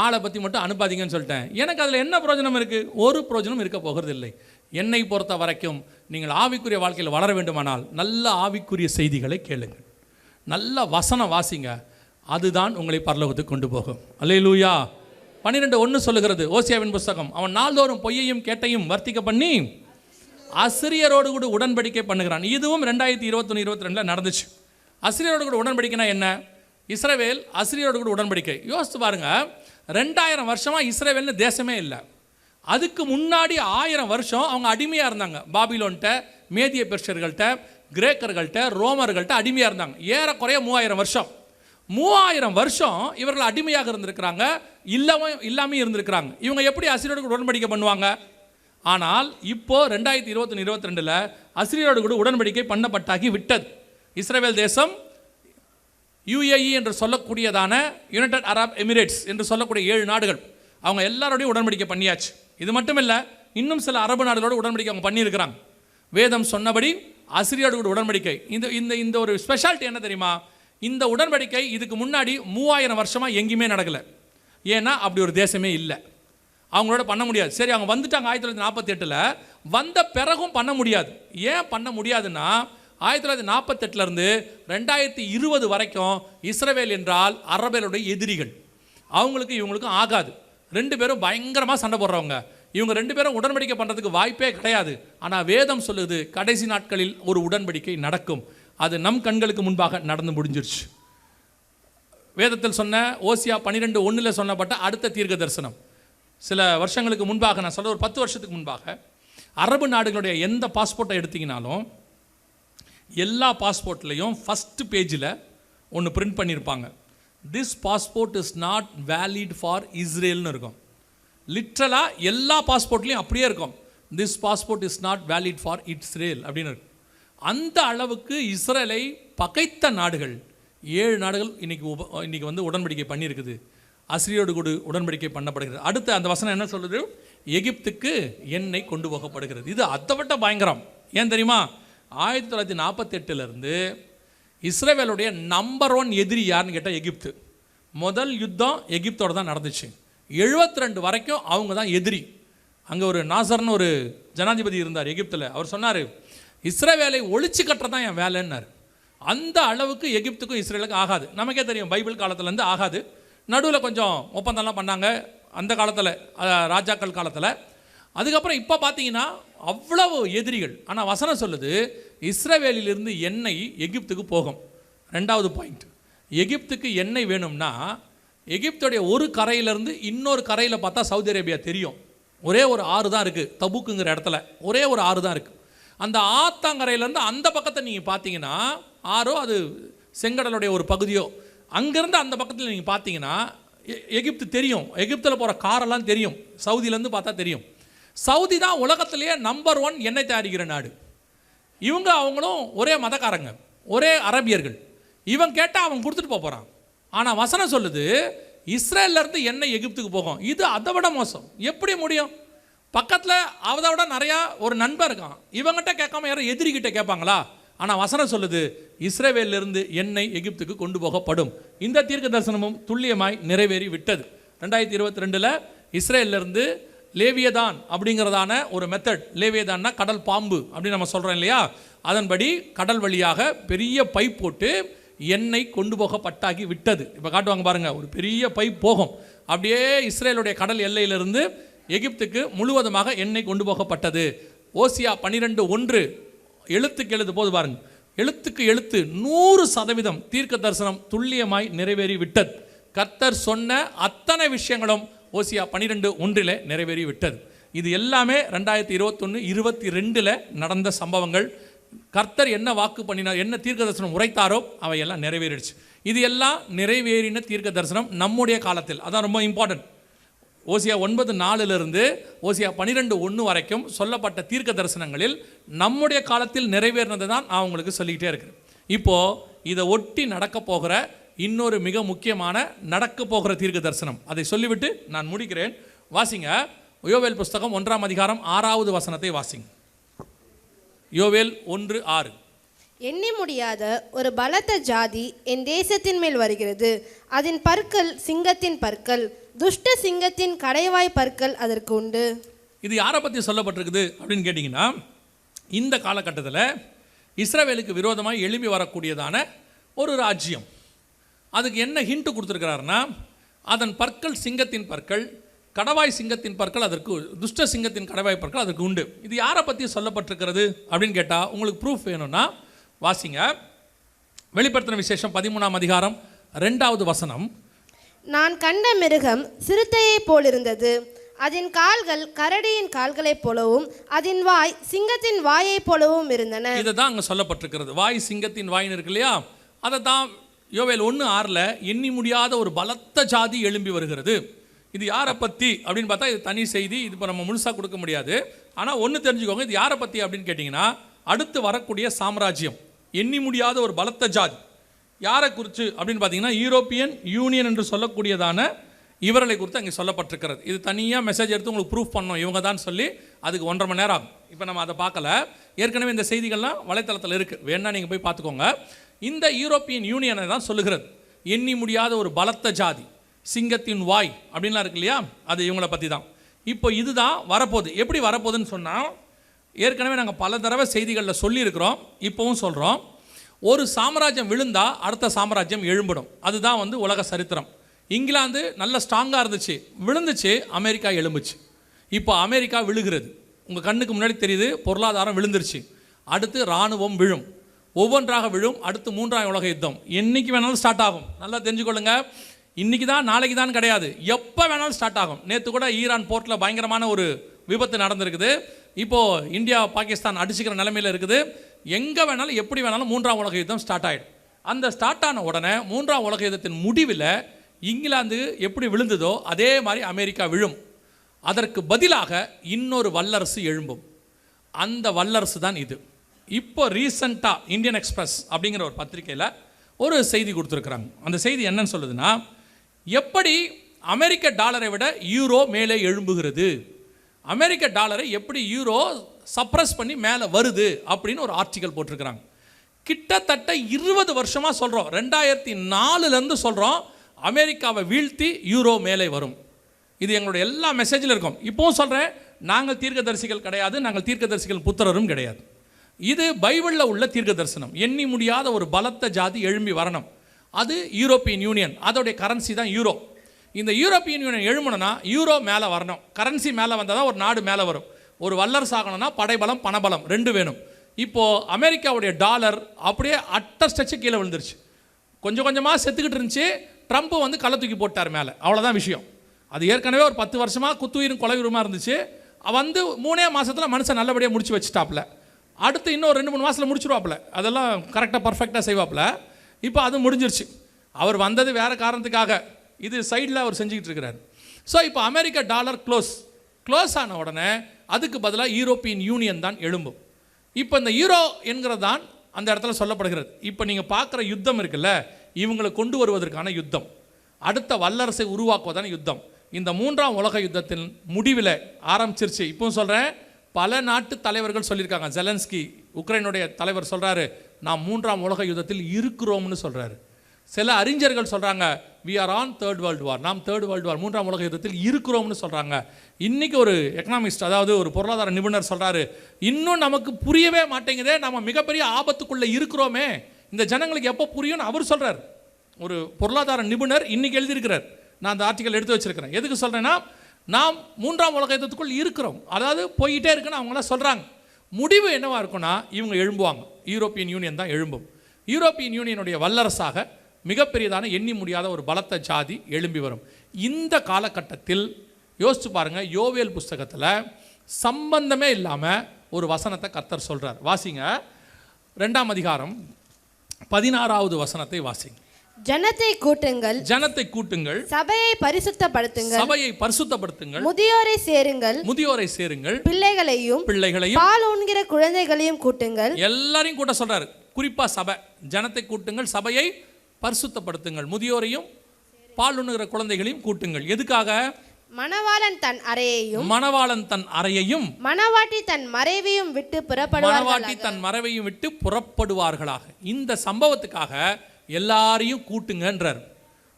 ஆளை பற்றி மட்டும் அனுப்பாதீங்கன்னு சொல்லிட்டேன். எனக்கு அதில் என்ன பிரயோஜனம் இருக்குது? ஒரு பிரயோஜனம் இருக்க போகிறது இல்லை. என்னை பொறுத்த வரைக்கும் நீங்கள் ஆவிக்குரிய வாழ்க்கையில் வளர வேண்டுமானால் நல்ல ஆவிக்குரிய செய்திகளை கேளுங்கள், நல்ல வசனம் வாசிங்க, அதுதான் உங்களை பரலோகத்துக்கு கொண்டு போகும். அல்லேலூயா. 12:1 சொல்லுகிறது ஓசியாவின் புஸ்தகம், அவன் நாள்தோறும் பொய்யையும் கேட்டையும் வர்த்திக்க பண்ணி அசிரியரோடு கூட உடன்படிக்கை பண்ணுகிறான். இதுவும் 2021-22 நடந்துச்சு. அசிரியரோடு கூட உடன்படிக்கைனா என்ன? இஸ்ரவேல் அசிரியரோடு கூட உடன்படிக்கை. யோசித்து பாருங்க, 2000 வருஷமாக இஸ்ரவேல்னு தேசமே இல்லை. அதுக்கு முன்னாடி 1000 வருஷம் அவங்க அடிமையாக இருந்தாங்க. பாபிலோன்கிட்ட, மேதிய பெர்ஷர்கள்ட்ட, கிரேக்கர்கள்ட்ட, ரோமர்கள்ட்ட அடிமையாக இருந்தாங்க. ஏறக்குறைய 3000 வருஷம். 3000 வருஷம் இவர்கள் அடிமையாக இருந்திருக்கிறாங்க, இல்லாமல் இருந்திருக்கிறாங்க. இவங்க எப்படி அசிரியரோடு கூட உடன்படிக்கை பண்ணுவாங்க? ஆனால் இப்போ 2021-22 அசிரியரோடு கூட உடன்படிக்கை பண்ணப்பட்டாகி விட்டது. இஸ்ரவேல் தேசம் UAE என்று சொல்லக்கூடியதான யுனைடெட் அரப் எமிரேட்ஸ் என்று சொல்லக்கூடிய 7 நாடுகள், அவங்க எல்லாரோடையும் உடன்படிக்கை பண்ணியாச்சு. இது மட்டும் இல்லை, இன்னும் சில அரபு நாடுகளோடு உடன்படிக்கை அவங்க பண்ணியிருக்கிறாங்க. வேதம் சொன்னபடி அசிரியரோடு கூட உடன்படிக்கை. இந்த ஒரு ஸ்பெஷாலிட்டி என்ன தெரியுமா? இந்த உடன்படிக்கை இதுக்கு முன்னாடி 3000 வருஷமாக எங்கேயுமே நடக்கலை. ஏன்னா அப்படி ஒரு தேசமே இல்லை, அவங்களோட பண்ண முடியாது. சரி, அவங்க வந்துட்டாங்க 1948 வந்த பிறகும் பண்ண முடியாது. ஏன் பண்ண முடியாதுன்னா, 1948 2020 வரைக்கும் இஸ்ரவேல் என்றால் அரபேலுடைய எதிரிகள். அவங்களுக்கு இவங்களுக்கும் ஆகாது. 2 பேரும் பயங்கரமாக சண்டை போடுறவங்க. இவங்க 2 பேரும் உடன்படிக்கை பண்ணுறதுக்கு வாய்ப்பே கிடையாது. ஆனால் வேதம் சொல்லுது கடைசி நாட்களில் ஒரு உடன்படிக்கை நடக்கும். அது நம் கண்களுக்கு முன்பாக நடந்து முடிஞ்சிருச்சு. வேதத்தில் சொன்ன ஓசியா 12:1 சொன்னப்பட்ட அடுத்த தீர்க்க தரிசனம் சில வருஷங்களுக்கு முன்பாக, நான் சொல்ல ஒரு 10 வருஷத்துக்கு முன்பாக, அரபு நாடுகளுடைய எந்த பாஸ்போர்ட்டை எடுத்திங்கனாலும் எல்லா பாஸ்போர்ட்லேயும் ஃபஸ்ட்டு பேஜில் ஒன்று பிரிண்ட் பண்ணியிருப்பாங்க. This passport is not valid for இஸ்ரேல்னு இருக்கும். லிட்ரலாக எல்லா பாஸ்போர்ட்லேயும் அப்படியே இருக்கும், this passport is not valid for Israel அப்படின்னு இருக்கும். அந்த அளவுக்கு இஸ்ரேலை பகைத்த நாடுகள் 7 நாடுகள் இன்னைக்கு வந்து உடன்படிக்கை பண்ணியிருக்குது. அசிரியோடு கூட உடன்படிக்கை பண்ணப்படுகிறது. அடுத்து அந்த வசனம் என்ன சொல்லுது? எகிப்துக்கு எண்ணெய் கொண்டு போகப்படுகிறது. இது அதை விட பயங்கரம். ஏன் தெரியுமா? 1948 இஸ்ரேவேலுடைய நம்பர் 1 எதிரி யாருன்னு கேட்டால் எகிப்து. முதல் யுத்தம் எகிப்தோடு தான் நடந்துச்சு. 72 வரைக்கும் அவங்க தான் எதிரி. அங்கே ஒரு நாசர்னு ஒரு ஜனாதிபதி இருந்தார் எகிப்தில். அவர் சொன்னார், இஸ்ரேவேலை ஒழிச்சு கட்டுறது தான் என் வேலைன்னார். அந்த அளவுக்கு எகிப்துக்கும் இஸ்ரேலுக்கும் ஆகாது. நமக்கே தெரியும், பைபிள் காலத்துலேருந்து ஆகாது. நடுவில் கொஞ்சம் ஒப்பந்தம்லாம் பண்ணாங்க அந்த காலத்தில், ராஜாக்கள் காலத்தில். அதுக்கப்புறம் இப்போ பார்த்தீங்கன்னா அவ்வளவு எதிரிகள். ஆனால் வசனம் சொல்லுது இஸ்ரவேலிலிருந்து எண்ணெய் எகிப்துக்கு போகும். 2வது பாயிண்ட், எகிப்துக்கு எண்ணெய் வேணும்னா எகிப்துடைய ஒரு கரையிலேருந்து இன்னொரு கரையில் பார்த்தா சவுதி அரேபியா தெரியும். ஒரே ஒரு ஆறு தான் இருக்குது, தபுக்குங்கிற இடத்துல ஒரே ஒரு ஆறு தான் இருக்குது. அந்த ஆத்தாங்கரையிலேருந்து அந்த பக்கத்தை நீங்கள் பார்த்தீங்கன்னா, ஆறோ அது செங்கடலுடைய ஒரு பகுதியோ, அங்கேருந்து அந்த பக்கத்தில் நீங்கள் பார்த்தீங்கன்னா எகிப்து தெரியும். எகிப்தில் போகிற காரெல்லாம் தெரியும், சவுதியிலேருந்து பார்த்தா தெரியும். சவுதி தான் உலகத்திலேயே நம்பர் 1 எண்ணெய் தயாரிக்கிற நாடு. அவங்களும் ஒரே மதக்காரங்க, ஒரே அரபியர்கள். இவன் கேட்டால் அவன் கொடுத்துட்டு போகிறான். ஆனால் வசனம் சொல்லுது இஸ்ரேலிருந்து எண்ணெய் எகிப்துக்கு போகும். இது அதை விட மோசம். எப்படி முடியும்? பக்கத்தில் அதை விட நிறையா ஒரு நண்பர் இருக்கான், இவங்கிட்ட கேட்காம யாரும் எதிரிகிட்ட கேட்பாங்களா? ஆனால் வசனம் சொல்லுது இஸ்ரேவேலிருந்து எண்ணெய் எகிப்துக்கு கொண்டு போகப்படும். இந்த தீர்க்க தரிசனமும் துல்லியமாய் நிறைவேறி விட்டது. 2022 இஸ்ரேலிருந்து லேவியதான் அப்படிங்கிறதான ஒரு மெத்தட். லேவியதான்னா கடல் பாம்பு அப்படின்னு நம்ம சொல்கிறோம் இல்லையா? அதன்படி கடல் வழியாக பெரிய பைப் போட்டு எண்ணெய் கொண்டு போகப்பட்டாகி விட்டது. இப்போ காட்டுவாங்க பாருங்கள், ஒரு பெரிய பைப் போகும், அப்படியே இஸ்ரேலுடைய கடல் எல்லையிலிருந்து எகிப்துக்கு முழுவதுமாக எண்ணெய் கொண்டு போகப்பட்டது. ஓசியா 12:1 எழுத்துக்கு எழுத்து போது பாருங்கள், எழுத்துக்கு எழுத்து 100% தீர்க்க தரிசனம் துல்லியமாய் நிறைவேறி விட்டது. கர்த்தர் சொன்ன அத்தனை விஷயங்களும் ஓசியா 12:1 நிறைவேறி விட்டது. இது எல்லாமே 2021-22 நடந்த சம்பவங்கள். கர்த்தர் என்ன வாக்கு பண்ணினார், என்ன தீர்க்க தரிசனம் உரைத்தாரோ அவையெல்லாம் நிறைவேறிடுச்சு. இது எல்லாம் நிறைவேறின தீர்க்க தரிசனம் நம்முடைய காலத்தில். அதான் ரொம்ப இம்பார்ட்டன்ட். ஓசியா 9:4 ஓசியா 12:1 வரைக்கும் சொல்லப்பட்ட தீர்க்க தரிசனங்களில் நம்முடைய காலத்தில் நிறைவேறினது தான் நான் உங்களுக்கு சொல்லிக்கிட்டே இருக்கிறேன். இப்போது இதை ஒட்டி நடக்க போகிற இன்னொரு மிக முக்கியமான நடக்க போகிற தீர்க்க தரிசனம், அதை சொல்லிவிட்டு நான் முடிக்கிறேன். வாசிங்க, யோவேல் புஸ்தகம் 1ஆம் அதிகாரம் 6வது வசனத்தை வாசிங்க. யோவேல் 1:6. எண்ணி முடியாத ஒரு பலத்த ஜாதி என் தேசத்தின் மேல் வருகிறது. அதன் பற்கள் சிங்கத்தின் பற்கள், துஷ்ட சிங்கத்தின் கடைவாய் பற்கள் அதற்கு உண்டு. இது யாரை பற்றி சொல்லப்பட்டிருக்குது அப்படின்னு கேட்டிங்கன்னா, இந்த காலகட்டத்தில் இஸ்ரவேலுக்கு விரோதமாக எழும்பி வரக்கூடியதான ஒரு ராஜ்யம். அதுக்கு என்ன ஹிண்ட்டு கொடுத்துருக்கிறாருன்னா, அதன் பற்கள் சிங்கத்தின் பற்கள், கடவாய் சிங்கத்தின் பற்கள் அதற்கு, துஷ்ட சிங்கத்தின் கடவாய் பற்கள் அதற்கு உண்டு. இது யாரை பற்றி சொல்லப்பட்டிருக்கிறது அப்படின்னு கேட்டால் உங்களுக்கு ப்ரூஃப் வேணும்னா வாசிங்க. வெளிப்படுத்தின விசேஷம் 13ஆம் அதிகாரம் 2வது வசனம். நான் கண்ட மிருகம் சிறுத்தையைப் போலிருந்தது. அதன் கால்கள் கரடியின் கால்களைப் போலவும் அதன் வாய் சிங்கத்தின் வாயைப் போலவும் இருந்தன. இதை தான் அங்கே சொல்லப்பட்டிருக்கிறது. வாய் சிங்கத்தின் வாயின்னு இருக்கு இல்லையா? அதை தான் யோவேல் 1:6 எண்ணி முடியாத ஒரு பலத்த ஜாதி எழும்பி வருகிறது. இது யாரை பற்றி அப்படின்னு பார்த்தா இது தனி செய்தி, இது இப்போ நம்ம முழுசாக கொடுக்க முடியாது. ஆனால் ஒன்று தெரிஞ்சுக்கோங்க, இது யாரை பற்றி அப்படின்னு கேட்டிங்கன்னா, அடுத்து வரக்கூடிய சாம்ராஜ்யம், எண்ணி முடியாத ஒரு பலத்த ஜாதி யாரை குறித்து அப்படின்னு பார்த்தீங்கன்னா, யூரோப்பியன் யூனியன் என்று சொல்லக்கூடியதான இவர்களை குறித்து அங்கே சொல்லப்பட்டிருக்கிறது. இது தனியாக மெசேஜ் எடுத்து உங்களுக்கு ப்ரூஃப் பண்ணோம் இவங்க தான் சொல்லி, அதுக்கு 1.5 மணி நேரம் ஆகும். இப்போ நம்ம அதை பார்க்கல, ஏற்கனவே இந்த செய்திகள்லாம் வலைத்தளத்தில் இருக்குது, வேணா நீங்கள் போய் பார்த்துக்கோங்க. இந்த யூரோப்பியன் யூனியனை தான் சொல்லுகிறது எண்ணி முடியாத ஒரு பலத்த ஜாதி, சிங்கத்தின் வாய் அப்படின்லாம் இருக்கு இல்லையா? அது இவங்களை பற்றி தான். இப்போ இதுதான் வரப்போகுது. எப்படி வரப்போகுதுன்னு சொன்னால், ஏற்கனவே நாங்கள் பல தடவை செய்திகளில் சொல்லியிருக்கிறோம், இப்போவும் சொல்கிறோம். ஒரு சாம்ராஜ்யம் விழுந்தா அடுத்த சாம்ராஜ்யம் எழும்பிடும். அதுதான் வந்து உலக சரித்திரம். இங்கிலாந்து நல்ல ஸ்ட்ராங்காக இருந்துச்சு, விழுந்துச்சு, அமெரிக்கா எழும்புச்சு. இப்போ அமெரிக்கா விழுகிறது, உங்கள் கண்ணுக்கு முன்னாடி தெரியுது. பொருளாதாரம் விழுந்துருச்சு, அடுத்து இராணுவம் விழும், ஒவ்வொன்றாக விழும். அடுத்து 3ஆம் உலக யுத்தம் என்றைக்கு வேணாலும் ஸ்டார்ட் ஆகும். நல்லா தெரிஞ்சுக்கொள்ளுங்க, இன்றைக்கி தான் நாளைக்கு தான் கிடையாது, எப்போ வேணாலும் ஸ்டார்ட் ஆகும். நேற்று கூட ஈரான் போர்ட்டில் பயங்கரமான ஒரு விபத்து நடந்திருக்குது. இப்போது இந்தியா பாகிஸ்தான் அடிச்சுக்கிற நிலைமையில் இருக்குது. எங்கே வேணாலும் எப்படி வேணாலும் 3ஆம் உலக யுத்தம் ஸ்டார்ட் ஆகிடும். அந்த ஸ்டார்ட் ஆன உடனே 3ஆம் உலக யுத்தத்தின் முடிவில் இங்கிலாந்து எப்படி விழுந்ததோ அதே மாதிரி அமெரிக்கா விழும். அதற்கு பதிலாக இன்னொரு வல்லரசு எழும்பும். அந்த வல்லரசு தான் இது. இப்போ ரீசண்டாக இந்தியன் எக்ஸ்பிரஸ் அப்படிங்கிற ஒரு பத்திரிகையில் ஒரு செய்தி கொடுத்துருக்குறாங்க. அந்த செய்தி என்னன்னு சொல்லுதுன்னா, எப்படி அமெரிக்க டாலரை விட யூரோ மேலே எழும்புகிறது, அமெரிக்க டாலரை எப்படி யூரோ சப்ரஸ் பண்ணி மேலே வருது அப்படின்னு ஒரு ஆர்டிக்கல் போட்டிருக்கிறாங்க. கிட்டத்தட்ட 20 வருஷமாக சொல்கிறோம், 2004லேருந்து சொல்கிறோம், அமெரிக்காவை வீழ்த்தி யூரோ மேலே வரும். இது எங்களுடைய எல்லா மெசேஜில் இருக்கும். இப்போவும் சொல்கிறேன், நாங்கள் தீர்க்கதரிசிகள் கிடையாது, நாங்கள் தீர்க்கதரிசிகள் புத்திரரும் கிடையாது. இது பைபிளில் உள்ள தீர்க்க தரிசனம். எண்ணி முடியாத ஒரு பலத்த ஜாதி எழும்பி வரணும். அது யூரோப்பியன் யூனியன், அதோடைய கரன்சி தான் யூரோ. இந்த யூரோப்பியன் யூனியன் எழுமணும்னா யூரோ மேலே வரணும், கரன்சி மேலே வந்தால் தான் ஒரு நாடு மேலே வரும். ஒரு வல்லரசு ஆகணும்னா படைபலம் பணபலம் ரெண்டு வேணும். இப்போது அமெரிக்காவுடைய டாலர் அப்படியே அட்ட ஸ்டச்சு கீழே விழுந்துருச்சு. கொஞ்சம் கொஞ்சமாக செத்துக்கிட்டு இருந்துச்சு. ட்ரம்ப் வந்து கள்ள தூக்கி போட்டார் மேலே, அவ்வளோதான் விஷயம். அது ஏற்கனவே ஒரு 10 வருஷமாக குத்துயிரும் கொலையுருமாக இருந்துச்சு. வந்து 3 மாதத்தில் மனுஷன் நல்லபடியாக முடிச்சு வச்சுட்டாப்புல. அடுத்து இன்னும் 2-3 மாதத்தில் முடிச்சுருவாப்புல. அதெல்லாம் கரெக்டாக பர்ஃபெக்டாக செய்வாப்புல. இப்போ அது முடிஞ்சிருச்சு. அவர் வந்தது வேறு காரணத்துக்காக, இது சைடில் அவர் செஞ்சுக்கிட்டு இருக்கிறார். ஸோ இப்போ அமெரிக்கா டாலர் க்ளோஸ் ஆன உடனே அதுக்கு பதிலாக யூரோப்பியன் யூனியன் தான் எழும்பும். இப்போ இந்த யூரோ என்கிறது தான் அந்த இடத்துல சொல்லப்படுகிறது. இப்போ நீங்கள் பார்க்குற யுத்தம் இருக்குல்ல, இவங்களை கொண்டு வருவதற்கான யுத்தம், அடுத்த வல்லரசை உருவாக்குவதான யுத்தம். இந்த 3ஆம் உலக யுத்தத்தின் முடிவில் ஆரம்பிச்சிருச்சு. இப்போவும் சொல்கிறேன், பல நாட்டு தலைவர்கள் சொல்லியிருக்காங்க. ஜெலன்ஸ்கி உக்ரைனுடைய தலைவர் சொல்கிறாரு, நாம் 3ஆம் உலக யுத்தத்தில் இருக்கிறோம்னு சொல்கிறாரு. சில அறிஞர்கள் சொல்கிறாங்க, we are on third world war, நாம் தேர்ட் வேர்ல்டு வார் 3ஆம் உலக யுத்தத்தில் இருக்கிறோம்னு சொல்கிறாங்க. இன்றைக்கி ஒரு எக்கனாமிஸ்ட், அதாவது ஒரு பொருளாதார நிபுணர் சொல்கிறாரு, இன்னும் நமக்கு புரியவே மாட்டேங்குதே, நம்ம மிகப்பெரிய ஆபத்துக்குள்ளே இருக்கிறோமே, இந்த ஜனங்களுக்கு எப்போ புரியும்னு அவர் சொல்கிறார். ஒரு பொருளாதார நிபுணர் இன்றைக்கி எழுதியிருக்கிறார். நான் அந்த ஆர்டிக்கல் எடுத்து வச்சுருக்கிறேன். எதுக்கு சொல்கிறேன்னா, நாம் 3ஆம் உலக யுத்தத்துக்குள் இருக்கிறோம், அதாவது போயிட்டே இருக்குன்னு அவங்களாம் சொல்கிறாங்க. முடிவு என்னவாக இருக்குன்னா, இவங்க எழும்புவாங்க, யூரோப்பியன் யூனியன் தான் எழும்பும். யூரோப்பியன் யூனியனுடைய வல்லரசாக மிகப்பெரியதான எண்ணி முடியாத ஒரு பலத்த ஜாதி எழும்பி வரும். இந்த காலகட்டத்தில் யோசிச்சு பாருங்கள், யோவேல் புஸ்தகத்தில் சம்பந்தமே இல்லாமல் ஒரு வசனத்தை கர்த்தர் சொல்கிறார். வாசிங்க, 2ஆம் அதிகாரம் 16வது வசனத்தை வாசிங்க. ஜனத்தை கூட்டுங்கள், ஜனத்தை கூட்டுங்கள், சபையை பரிசுத்தப்படுத்துங்கள், சபையை பரிசுத்தப்படுத்துங்கள், முதியோரை சேருங்கள், முதியோரை சேருங்கள், பிள்ளைகளையும் பால் உண்கிற குழந்தைகளையும் கூட்டுங்கள். எல்லாரையும் கூட்ட சொல்றாரு. குறிப்பா சபை, ஜனத்தை கூட்டுங்கள், சபையை பரிசுத்தப்படுத்துங்கள், முதியோரையும் பால் உண்ணுகிற குழந்தைகளையும் கூட்டுங்கள். எதுக்காக? மணவாளன் தன் அறையையும் மணவாட்டி தன் மறைவையும் விட்டு புறப்படுவார்களாக. இந்த சம்பவத்துக்காக எல்லாரையும் கூட்டுங்கன்றார்.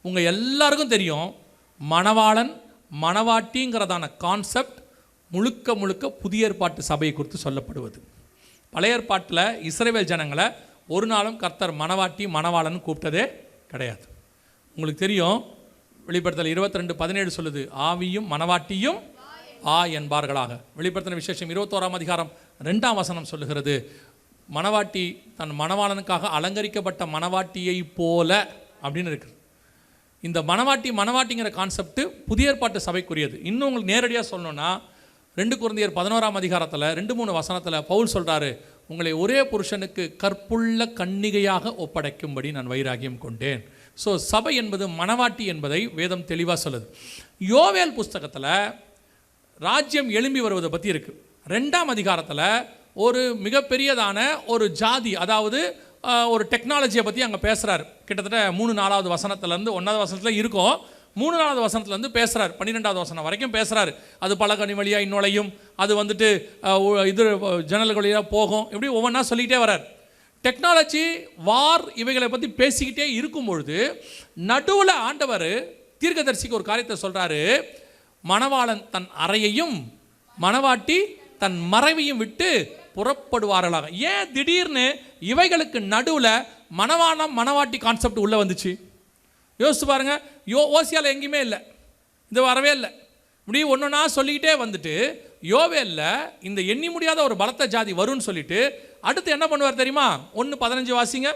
உங்கள் எல்லாருக்கும் தெரியும், மணவாளன் மணவாட்டிங்கிறதான கான்செப்ட் முழுக்க முழுக்க புதிய ஏற்பாட்டு சபையை குறித்து சொல்லப்படுவது. பழைய ஏற்பாட்டில் இஸ்ரவேல் ஜனங்களை ஒரு நாளும் கர்த்தர் மணவாட்டி மணவாளன் கூப்பிட்டதே கிடையாது. உங்களுக்கு தெரியும், வெளிப்படுத்தல் 22:17 சொல்லுது, ஆவியும் மணவாட்டியும் என்பார்களாக. வெளிப்படுத்தின விசேஷம் 21ஆம் அதிகாரம் 2ஆம் வசனம் சொல்லுகிறது, மணவாட்டி தன் மணவாளனுக்காக அலங்கரிக்கப்பட்ட மணவாட்டியை போல அப்படின்னு இருக்குது. இந்த மணவாட்டிங்கிற கான்செப்ட் புதிய ஏற்பாட்டு சபைக்குரியது. இன்னும் உங்களுக்கு நேரடியாக சொல்லணும்னா, 2 கொரிந்தியர் 11ஆம் அதிகாரத்தில் 2-3 வசனத்தில் பவுல் சொல்கிறாரு, உங்களை ஒரே புருஷனுக்கு கற்புள்ள கன்னிகையாக ஒப்படைக்கும்படி நான் வைராகியம் கொண்டேன். ஸோ சபை என்பது மணவாட்டி என்பதை வேதம் தெளிவாக சொல்லுது. யோவேல் புஸ்தகத்தில் ராஜ்யம் எழும்பி வருவதை பற்றி இருக்குது. 2ஆம் அதிகாரத்தில் ஒரு மிகப்பெரியதான ஒரு ஜாதி, அதாவது ஒரு டெக்னாலஜியை பற்றி அங்கே பேசுகிறார். கிட்டத்தட்ட 3-4வது வசனத்துலேருந்து 1வது வசனத்தில் இருக்கும், 3-4வது வசனத்துலேருந்து பேசுகிறார், 12வது வசனம் வரைக்கும் பேசுகிறாரு. அது பலகனி வழியாக இன்னொலையும், அது வந்துட்டு இது ஜன்னல்கள் வழியாக போகும், இப்படி ஒவ்வொன்றா சொல்லிக்கிட்டே வர்றார். டெக்னாலஜி, வார், இவைகளை பற்றி பேசிக்கிட்டே இருக்கும் பொழுது நடுவில் ஆண்டவர் தீர்க்கதரிசிக்கு ஒரு காரியத்தை சொல்கிறாரு, மணவாளன் தன் அறையையும் மணவாட்டி தன் மறைவையும் விட்டு புறப்படுவார்களாக. ஏன் திடீர்னு இவைகளுக்கு நடுவில் மணவாளம் மணவாட்டி கான்செப்ட் உள்ளே வந்துச்சு? யோசிச்சு பாருங்க. ஓசியாவில் எங்கேயுமே இல்லை, இது வரவே இல்லை. இப்படி ஒன்றுனா சொல்லிக்கிட்டே வந்துட்டு யோவேல்ல இந்த எண்ணி முடியாத ஒரு பலத்த ஜாதி வரும்னு சொல்லிட்டு அடுத்து என்ன பண்ணுவார் தெரியுமா? 1:15 வாசிங்க.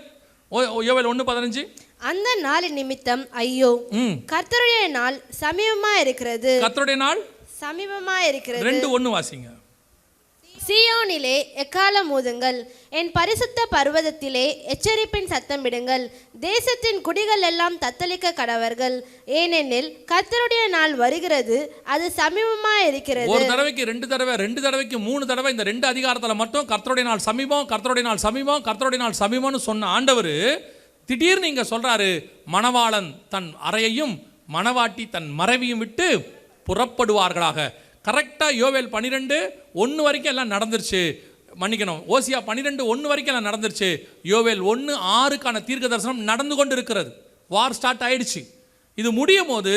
யோவேல் 1:15. அந்த நாள் நிமித்தம் ஐயோ, கர்த்தருடைய நாள் சமீபமா இருக்கிறது. கர்த்தருடைய நாள் சமீபமா இருக்கிறது. 2:1 வாசிங்க. சீயோனிலே எக்காலம் ஊதுங்கள், என் பரிசுத்த பர்வதத்திலே எச்சரிப்பின் சத்தமிடுங்கள். தேசத்தின் குடிகள் எல்லாம் தத்தளிக்க கடவர்கள், ஏனெனில் கர்த்தருடைய நாள் வருகிறது, அது சமீபமா இருக்கிறது. ஒரு தடவைக்கு 2 தடவை, 2 தடவைக்கு 3 தடவை இந்த 2 அதிகாரத்தில் மட்டும் கர்த்தருடைய நாள் சமீபம், கர்த்தருடைய நாள் சமீபம், கர்த்தருடைய நாள் சமீபம்னு சொன்ன ஆண்டவர் திடீர்னு இங்க சொல்றாரு, மணவாளன் தன் அறையையும் மணவாட்டி தன் மறைவையும் விட்டு புறப்படுவார்களாக. கரெக்டாக யோவேல் 12:1 வரைக்கும் எல்லாம் நடந்துருச்சு. மன்னிக்கணும், ஓசியா 12:1 வரைக்கும் எல்லாம் நடந்துருச்சு. யோவேல் 1:6க்கான தீர்க்க தரிசனம் நடந்து கொண்டு இருக்கிறது. வார் ஸ்டார்ட் ஆயிடுச்சு. இது முடியும் போது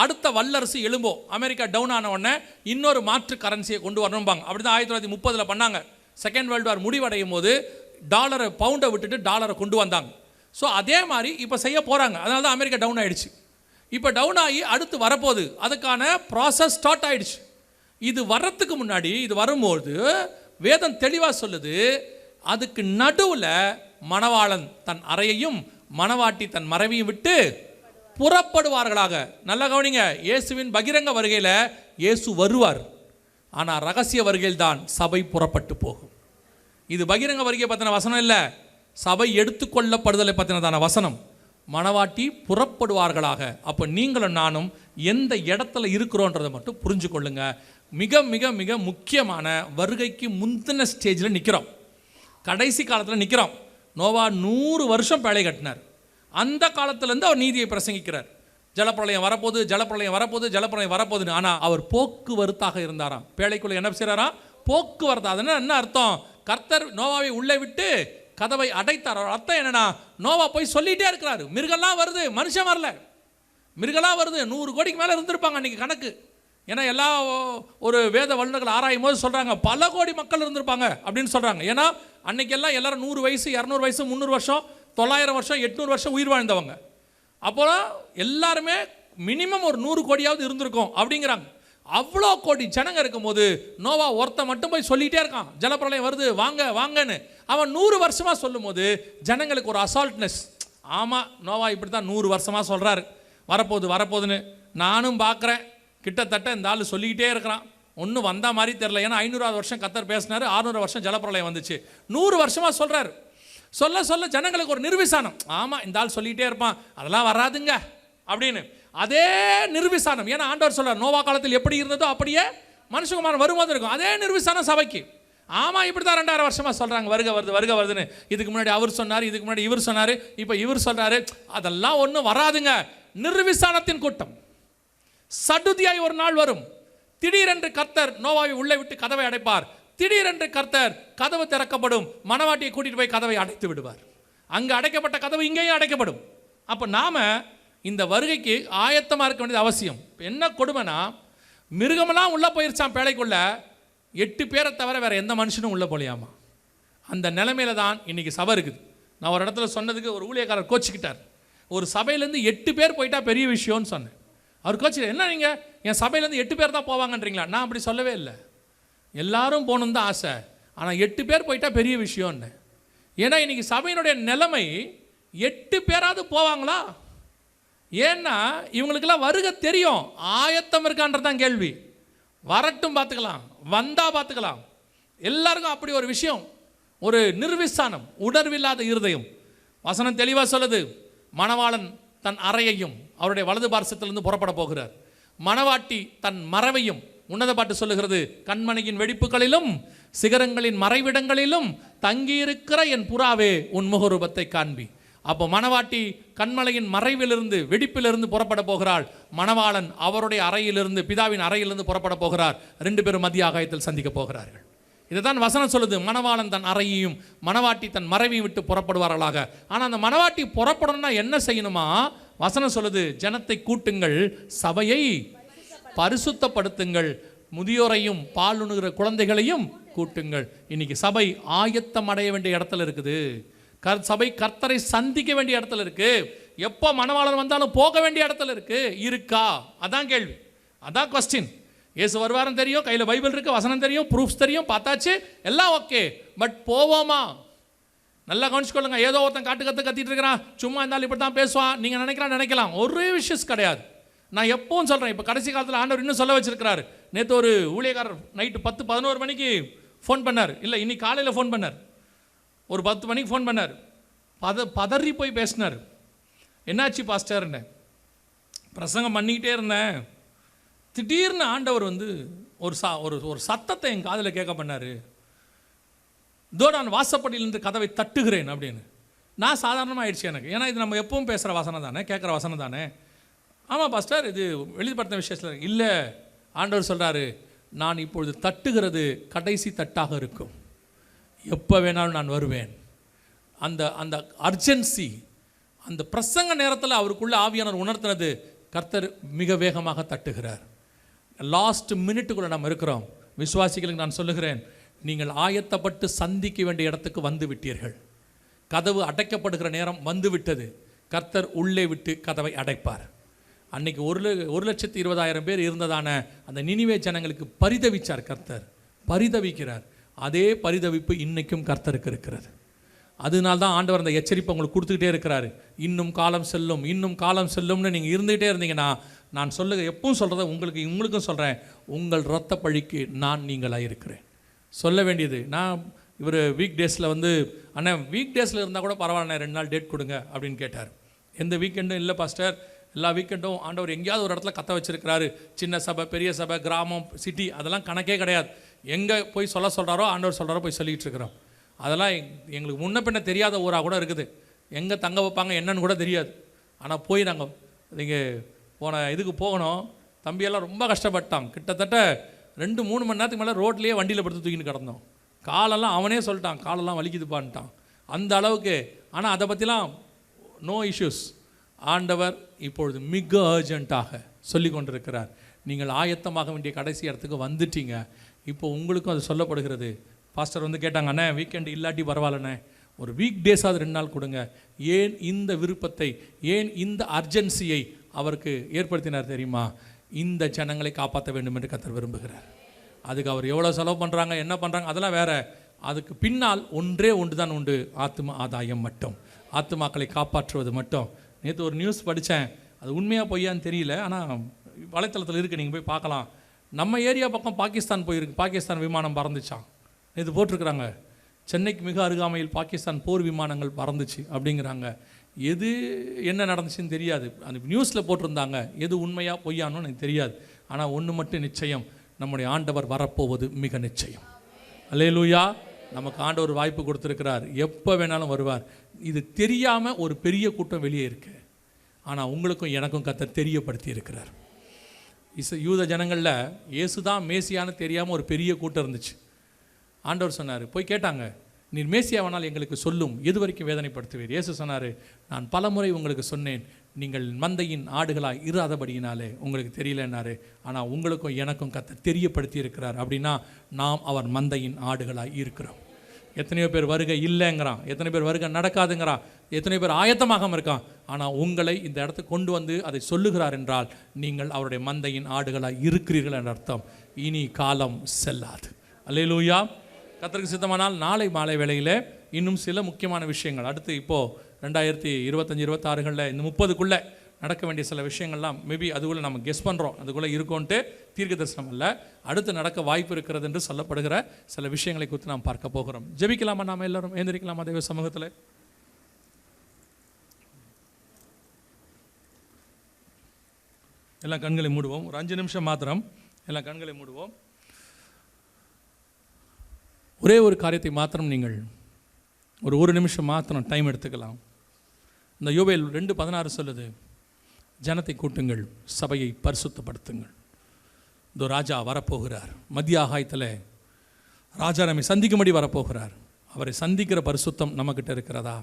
அடுத்த வல்லரசு எழும்போ, அமெரிக்கா டவுன் ஆன உடனே இன்னொரு மாற்று கரன்சியை கொண்டு வரணும்பாங்க. அப்படி தான் 1930 பண்ணாங்க. செகண்ட் வேர்ல்டு வார் முடிவடையும் போது டாலரை, பவுண்டை விட்டுட்டு டாலரை கொண்டு வந்தாங்க. ஸோ அதே மாதிரி இப்போ செய்ய போகிறாங்க. அதனால தான் அமெரிக்கா டவுன் ஆயிடுச்சு. இப்போ டவுன் ஆகி அடுத்து வரப்போகுது, அதுக்கான ப்ராசஸ் ஸ்டார்ட் ஆயிடுச்சு. இது வர்றதுக்கு முன்னாடி, இது வரும்போது வேதம் தெளிவாக சொல்லுது, அதுக்கு நடுவில் மணவாளன் தன் அறையையும் மணவாட்டி தன் மறைவையும் விட்டு புறப்படுவார்களாக. நல்லா கவனிங்க, இயேசுவின் பகிரங்க வருகையில் இயேசு வருவார், ஆனால் ரகசிய வருகையில் தான் சபை புறப்பட்டு போகும். இது பகிரங்க வருகை பற்றின வசனம் இல்லை, சபை எடுத்துக்கொள்ளப்படுதலை பற்றினதான வசனம். மணவாட்டி புறப்படுவார்களாக. அப்போ நீங்களும் நானும் எந்த இடத்துல இருக்கிறோன்றதை மட்டும் புரிஞ்சு கொள்ளுங்க. மிக மிக மிக முக்கியமான வருகைக்கு முந்தின ஸ்டேஜில் நிற்கிறோம், கடைசி காலத்தில் நிற்கிறோம். நோவா 100 வருஷம் பேழை கட்டினார். அந்த காலத்திலேருந்து அவர் நீதியை பிரசங்கிக்கிறார். ஜலப்பிரளயம் வரப்போது, ஜலப்பிரளயம் வரப்போது, ஜலப்பிரளயம் வரப்போகுதுன்னு. ஆனால் அவர் போக்குவரத்தாக இருந்தாராம். பேழைக்குள்ளே என்ன செய்கிறாராம்? போக்குவரத்து. அதனால் என்ன அர்த்தம்? கர்த்தர் நோவாவை உள்ளே விட்டு கதவை அடைத்தார். அர்த்தம் என்னன்னா, நோவா போய் சொல்லிகிட்டே இருக்கிறாரு, மிருகெல்லாம் வருது, மனுஷன் வரல, மிருகெல்லாம் வருது. 100 கோடிக்கு மேலே இருந்திருப்பாங்க அன்றைக்கி கணக்கு. ஏன்னா எல்லா ஒரு வேத வல்லுநர்கள் ஆராயும் போது சொல்கிறாங்க, பல கோடி மக்கள் இருந்திருப்பாங்க அப்படின்னு சொல்கிறாங்க. ஏன்னா அன்றைக்கெல்லாம் எல்லாரும் 100 வயசு, 200 வயசு, 300 வருஷம், 900 வருஷம், 800 வருஷம் உயிர் வாழ்ந்தவங்க. அப்போ எல்லாருமே மினிமம் ஒரு 100 கோடியாவது இருந்திருக்கும் அப்படிங்கிறாங்க. அவ்வளோ கோடி ஜனங்க இருக்கும்போது நோவா ஒருத்த மட்டும் போய் சொல்லிகிட்டே இருக்கான், ஜலப்பிரளயம் வருது, வாங்க வாங்கன்னு. அவன் 100 வருஷமாக சொல்லும் போது ஜனங்களுக்கு ஒரு அசால்ட்னஸ். ஆமாம், நோவா இப்படி தான் 100 வருஷமாக சொல்கிறாரு, வரப்போகுது வரப்போகுதுன்னு. நானும் பார்க்குறேன், கிட்டத்தட்ட இந்த ஆள் சொல்லிக்கிட்டே இருக்கிறான், ஒன்றும் வந்த மாதிரி தெரில. ஏன்னா 500வது வருஷம் கர்த்தர் பேசினார், 600 வருஷம் ஜலப்பிரளயம் வந்துச்சு. 100 வருஷமாக சொல்கிறாரு. சொல்ல சொல்ல ஜனங்களுக்கு ஒரு நிர்விசானம். ஆமாம், இந்த ஆள் சொல்லிகிட்டே இருப்பான், அதெல்லாம் வராதுங்க அப்படின்னு. அதே நிர்விசானம். ஏன்னா ஆண்டவர் சொல்றார், நோவா காலத்தில் எப்படி இருந்ததோ அப்படியே மனுஷகுமாரன் வரும்போது இருக்கும். அதே நிர்விசானம் சபைக்கு. ஆமாம், இப்படி தான் 2000 வருஷமாக சொல்கிறாங்க, வருக வருது வருக வருதுன்னு. இதுக்கு முன்னாடி அவர் சொன்னார், இதுக்கு முன்னாடி இவர் சொன்னார், இப்போ இவர் சொல்கிறாரு, அதெல்லாம் ஒன்றும் வராதுங்க. நிர்விசானத்தின் கூட்டம். சடுதியாய் ஒரு நாள் வரும். திடீரென்று கர்த்தர் நோவாவை உள்ளே விட்டு கதவை அடைப்பார். திடீரென்று கர்த்தர் கதவு திறக்கப்படும், மணவாட்டியை கூட்டிகிட்டு போய் கதவை அடைத்து விடுவார். அங்கே அடைக்கப்பட்ட கதவு இங்கேயும் அடைக்கப்படும். அப்போ நாம் இந்த வருகைக்கு ஆயத்தமாக இருக்க வேண்டியது அவசியம். என்ன கொடுமைனா, மிருகமெல்லாம் உள்ளே போயிருச்சான் பேழைக்குள்ள, 8 பேரை தவிர வேறு எந்த மனுஷனும் உள்ளே போலையாமா. அந்த நிலைமையில தான் இன்றைக்கி சபை இருக்குது. நான் ஒரு இடத்துல சொன்னதுக்கு ஒரு ஊழியக்காரர் கோச்சிக்கிட்டார். ஒரு சபையிலேருந்து 8 பேர் போயிட்டா பெரிய விஷயம்னு சொன்னேன். அவர் கோச்சிக்கிட்டார், என்ன நீங்கள் என் சபையிலேருந்து 8 பேர் தான் போவாங்கன்றீங்களா? நான் அப்படி சொல்லவே இல்லை, எல்லாரும் போகணுன்னு தான் ஆசை, ஆனால் 8 பேர் போயிட்டா பெரிய விஷயம்னு. ஏன்னா இன்றைக்கி சபையினுடைய நிலைமை 8 பேராவது போவாங்களா? ஏன்னா இவங்களுக்கெல்லாம் வருகை தெரியும், ஆயத்தம் இருக்கான்றதான் கேள்வி. வரட்டும் பார்த்துக்கலாம், வந்தா பார்த்துக்கலாம். எல்லாருக்கும் அப்படி ஒரு விஷயம், ஒரு நிர்விசானம், உணர்வில்லாத இருதயம். வசனம் தெளிவாக சொல்லுது, மணவாளன் தன் அறையையும் அவருடைய வலது பார்சத்திலிருந்து புறப்பட போகிறார். மணவாட்டி தன் மறைவையும், உன்னத பாட்டு சொல்லுகிறது, கண்மணியின் வெடிப்புகளிலும் சிகரங்களின் மறைவிடங்களிலும் தங்கியிருக்கிற என் புறாவே உன் முகரூபத்தை காண்பி. அப்போ மணவாட்டி கண்மலையின் மறைவிலிருந்து, வெடிப்பிலிருந்து புறப்பட போகிறாள். மணவாளன் அவருடைய அறையிலிருந்து, பிதாவின் அறையிலிருந்து புறப்பட போகிறார். 2 பேரும் மத்திய ஆகாயத்தில் சந்திக்க போகிறார்கள். இதுதான் வசனம் சொல்லுது, மணவாளன் தன் அறையையும் மணவாட்டி தன் மறைவையும் விட்டு புறப்படுவார்களாக. ஆனால் அந்த மணவாட்டி புறப்படணும்னா என்ன செய்யணுமா? வசனம் சொல்லுது, ஜனத்தை கூட்டுங்கள், சபையை பரிசுத்தப்படுத்துங்கள், முதியோரையும் பாலுணுகிற குழந்தைகளையும் கூட்டுங்கள். இன்னைக்கு சபை ஆயத்தம் அடைய வேண்டிய இடத்துல இருக்குது. சபை கர்த்தரை சந்திக்க வேண்டிய இடத்துல இருக்கு. எப்போ மணவாளன் வந்தாலும் போக வேண்டிய இடத்துல இருக்கா? அதான் கேள்வி, அதான் கொஸ்டின். இயேசு வருவாரம் தெரியும், கையில் பைபிள் இருக்கு, வசனம் தெரியும், ப்ரூஃப்ஸ் தெரியும், பார்த்தாச்சு, எல்லாம் ஓகே. பட் போவோமா? நல்லா கவனிச்சுக்கொள்ளுங்க. ஏதோ ஒருத்தன் கத்திட்டு இருக்கிறான், சும்மா இருந்தாலும் இப்படி தான் பேசுவான், நீங்கள் நினைக்கலாம். ஒரே விஷயம் கிடையாது. நான் எப்பவும் சொல்கிறேன், இப்போ கடைசி காலத்தில் ஆண்டவர் இன்னும் சொல்ல வச்சிருக்கிறாரு. நேற்று ஒரு ஊழியக்காரர் நைட்டு 10-11 மணிக்கு ஃபோன் பண்ணார். இல்லை, இன்னைக்கு காலையில் ஃபோன் பண்ணார். ஒரு 10 மணிக்கு ஃபோன் பண்ணார். பதறி போய் பேசினார். என்னாச்சு பாஸ்டர்ன்னு. பிரசங்கம் பண்ணிக்கிட்டே இருந்தேன், திடீர்னு ஆண்டவர் ஒரு சத்தத்தை என் காதில் கேட்க பண்ணார். இதோ நான் வாசப்படியிலிருந்து கதவை தட்டுகிறேன் அப்படின்னு. நான் சாதாரணமாக ஆயிடுச்சு எனக்கு. ஏன்னா இது நம்ம எப்பவும் பேசுகிற வசனம் தானே, கேட்குற வசனம் தானே. ஆமாம் பாஸ்டர், இது வெளிப்படுத்தின விஷயத்தில் இல்லை. ஆண்டவர் சொல்கிறாரு, நான் இப்பொழுது தட்டுகிறது கடைசி தட்டாக இருக்கும், எப்போ வேணாலும் நான் வருவேன். அந்த அர்ஜென்சி, அந்த பிரசங்க நேரத்தில் அவருக்குள்ள ஆவியானவர் உணர்த்தினது, கர்த்தர் மிக வேகமாக தட்டுகிறார். லாஸ்ட் மினிட்டுக்குள்ளே நம்ம இருக்கிறோம். விசுவாசிகளுக்கு நான் சொல்லுகிறேன், நீங்கள் ஆயத்தப்பட்டு சந்திக்க வேண்டிய இடத்துக்கு வந்து விட்டீர்கள். கதவு அடைக்கப்படுகிற நேரம் வந்து விட்டது. கர்த்தர் உள்ளே விட்டு கதவை அடைப்பார். அன்னைக்கு 1,20,000 பேர் இருந்ததான அந்த நினிவே ஜனங்களுக்கு பரிதவிச்சார் கர்த்தர், பரிதவிக்கிறார். அதே பரிதவிப்பு இன்னைக்கும் கர்த்தருக்கு இருக்கிறது. அதனால தான் ஆண்டவர் அந்த எச்சரிப்பை உங்களுக்கு கொடுத்துக்கிட்டே இருக்கிறாரு. இன்னும் காலம் செல்லும், இன்னும் காலம் செல்லும்னு நீங்கள் இருந்துகிட்டே இருந்தீங்கன்னா, நான் எப்பவும் சொல்கிறத உங்களுக்கும் சொல்கிறேன், உங்கள் இரத்த பழிக்கு நீங்களாக இருக்கிறேன். சொல்ல வேண்டியது, நான் இவர் வீக் டேஸில் அண்ணா வீக் டேஸில் இருந்தால் கூட பரவாயில்ல, 2 நாள் டேட் கொடுங்க அப்படின்னு கேட்டார். எந்த வீக்கெண்டும் இல்லை பாஸ்டர், எல்லா வீக்கெண்டும் ஆண்டவர் எங்கேயாவது ஒரு இடத்துல கத்த வச்சிருக்கிறாரு. சின்ன சபை, பெரிய சபை, கிராமம், சிட்டி, அதெல்லாம் கணக்கே கிடையாது. எங்கே போய் சொல்கிறாரோ, ஆண்டவர் சொல்கிறாரோ போய் சொல்லிகிட்டு இருக்கிறோம். அதெல்லாம் எங்களுக்கு முன்ன பின்ன தெரியாத ஊராக கூட இருக்குது. எங்கே தங்க வைப்பாங்க என்னன்னு கூட தெரியாது. ஆனால் போய் நாங்கள் நீங்கள் போன இதுக்கு போகணும். தம்பியெல்லாம் ரொம்ப கஷ்டப்பட்டான். கிட்டத்தட்ட 2-3 மணி நேரத்துக்கு மேலே ரோட்லேயே வண்டியில் படுத்து தூக்கின்னு கிடந்தோம். காலெல்லாம் அவனே சொல்லிட்டான், காலெல்லாம் வலிக்குதுப்பான்ட்டான், அந்த அளவுக்கு. ஆனால் அதை பற்றிலாம் நோ இஷ்யூஸ். ஆண்டவர் இப்பொழுது மிக அர்ஜென்ட்டாக சொல்லி கொண்டிருக்கிறார், நீங்கள் ஆயத்தமாக வேண்டிய கடைசி இடத்துக்கு வந்துட்டீங்க. இப்போ உங்களுக்கும் அது சொல்லப்படுகிறது. பாஸ்டர் கேட்டாங்க, அண்ணே வீக்கெண்டு இல்லாட்டி பரவாயில்லண்ணே, ஒரு வீக் டேஸாவது 2 நாள் கொடுங்க. ஏன் இந்த விருப்பத்தை, ஏன் இந்த அர்ஜென்சியை அவருக்கு ஏற்படுத்தினார் தெரியுமா? இந்த ஜனங்களை காப்பாற்ற வேண்டும் என்று கர்த்தர் விரும்புகிறார். அதுக்கு அவர் எவ்வளோ செலவு பண்ணுறாங்க, என்ன பண்ணுறாங்க, அதெல்லாம் வேற. அதுக்கு பின்னால் ஒன்றே ஒன்று தான் உண்டு, ஆத்ம ஆதாயம் மட்டும், ஆத்மாக்களை காப்பாற்றுவது மட்டும். நேற்று ஒரு நியூஸ் படித்தேன், அது உண்மையாக பொய்யான்னு தெரியல, ஆனால் வலைத்தளத்தில் இருக்குது, நீங்கள் போய் பார்க்கலாம். நம்ம ஏரியா பக்கம் பாகிஸ்தான் போயிருக்கு, பாகிஸ்தான் விமானம் பறந்துச்சான். நேற்று போட்டிருக்கிறாங்க, சென்னைக்கு மிக அருகாமையில் பாகிஸ்தான் போர் விமானங்கள் பறந்துச்சு அப்படிங்கிறாங்க. எது என்ன நடந்துச்சுன்னு தெரியாது, அந்த நியூஸில் போட்டிருந்தாங்க. எது உண்மையாக பொய்யானோ எனக்கு தெரியாது. ஆனால் ஒன்று மட்டும் நிச்சயம், நம்முடைய ஆண்டவர் வரப்போவது மிக நிச்சயம். அல்லேலூயா. நமக்கு ஆண்டவர் வாய்ப்பு கொடுத்துருக்கிறார், எப்போ வேணாலும் வருவார். இது தெரியாமல் ஒரு பெரிய கூட்டம் வெளியே இருக்கு, ஆனால் உங்களுக்கும் எனக்கும் கர்த்தர் தெரியப்படுத்தி இருக்கிறார். யூத ஜனங்களில் இயேசு தான் மேசியான்னு தெரியாமல் ஒரு பெரிய கூட்டம் இருந்துச்சு. ஆண்டவர் சொன்னார், போய் கேட்டாங்க, நீர் மேசியாவானால் எங்களுக்கு சொல்லும், எது வரைக்கும் வேதனைப்படுத்துவீர்? இயேசு சொன்னார், நான் பலமுறை உங்களுக்கு சொன்னேன், நீங்கள் மந்தையின் ஆடுகளாக இராதபடியினாலே உங்களுக்கு தெரியலன்னாரு. ஆனால் உங்களுக்கும் எனக்கும் கர்த்தர் தெரியப்படுத்தி இருக்கிறார். அப்படின்னா நாம் அவர் மந்தையின் ஆடுகளாக இருக்கிறோம். எத்தனையோ பேர் வருகை இல்லைங்கிறான், எத்தனை பேர் வருகை நடக்காதுங்கிறான், எத்தனை பேர் ஆயத்தமாக இருக்கான். ஆனால் உங்களை இந்த இடத்துக்கு கொண்டு வந்து அதை சொல்லுகிறார் என்றால் நீங்கள் அவருடைய மந்தையின் ஆடுகளாக இருக்கிறீர்கள் என்ற அர்த்தம். இனி காலம் செல்லாது. அல்லேலூயா. கர்த்தருக்கு சித்தமானால் நாளை மாலை வேளையில் இன்னும் சில முக்கியமான விஷயங்கள், அடுத்து இப்போது 2025-26 இந்த 30க்குள்ளே நடக்க வேண்டிய சில விஷயங்கள்லாம் மேபி அதுக்குள்ளே நம்ம கெஸ் பண்ணுறோம், அதுக்குள்ளே இருக்கோன்ட்டு தீர்க்க தரிசனம் அல்ல, அடுத்து நடக்க வாய்ப்பு இருக்கிறது என்று சொல்லப்படுகிற சில விஷயங்களை குறித்து நாம் பார்க்க போகிறோம். ஜெபிக்கலாமா? நாம் எல்லாரும் எழுந்திரிக்கலாமா தேவ சமூகத்தில்? எல்லாம் கண்களை மூடுவோம். ஒரு 5 நிமிஷம் மாத்திரம் எல்லாம் கண்களை மூடுவோம். ஒரே ஒரு காரியத்தை மாத்திரம் நீங்கள் ஒரு நிமிஷம் மாத்திரம் டைம் எடுத்துக்கலாம். இந்த யோவேல் 2:16 சொல்லுது, ஜனத்தை கூட்டுங்கள், சபையை பரிசுத்தப்படுத்துங்கள். இதோ ராஜா வரப்போகிறார், மத்திய ஆகாயத்தில் ராஜா நம்மை சந்திக்கும்படி வரப்போகிறார். அவரை சந்திக்கிற பரிசுத்தம் நம்மக்கிட்ட இருக்கிறதா?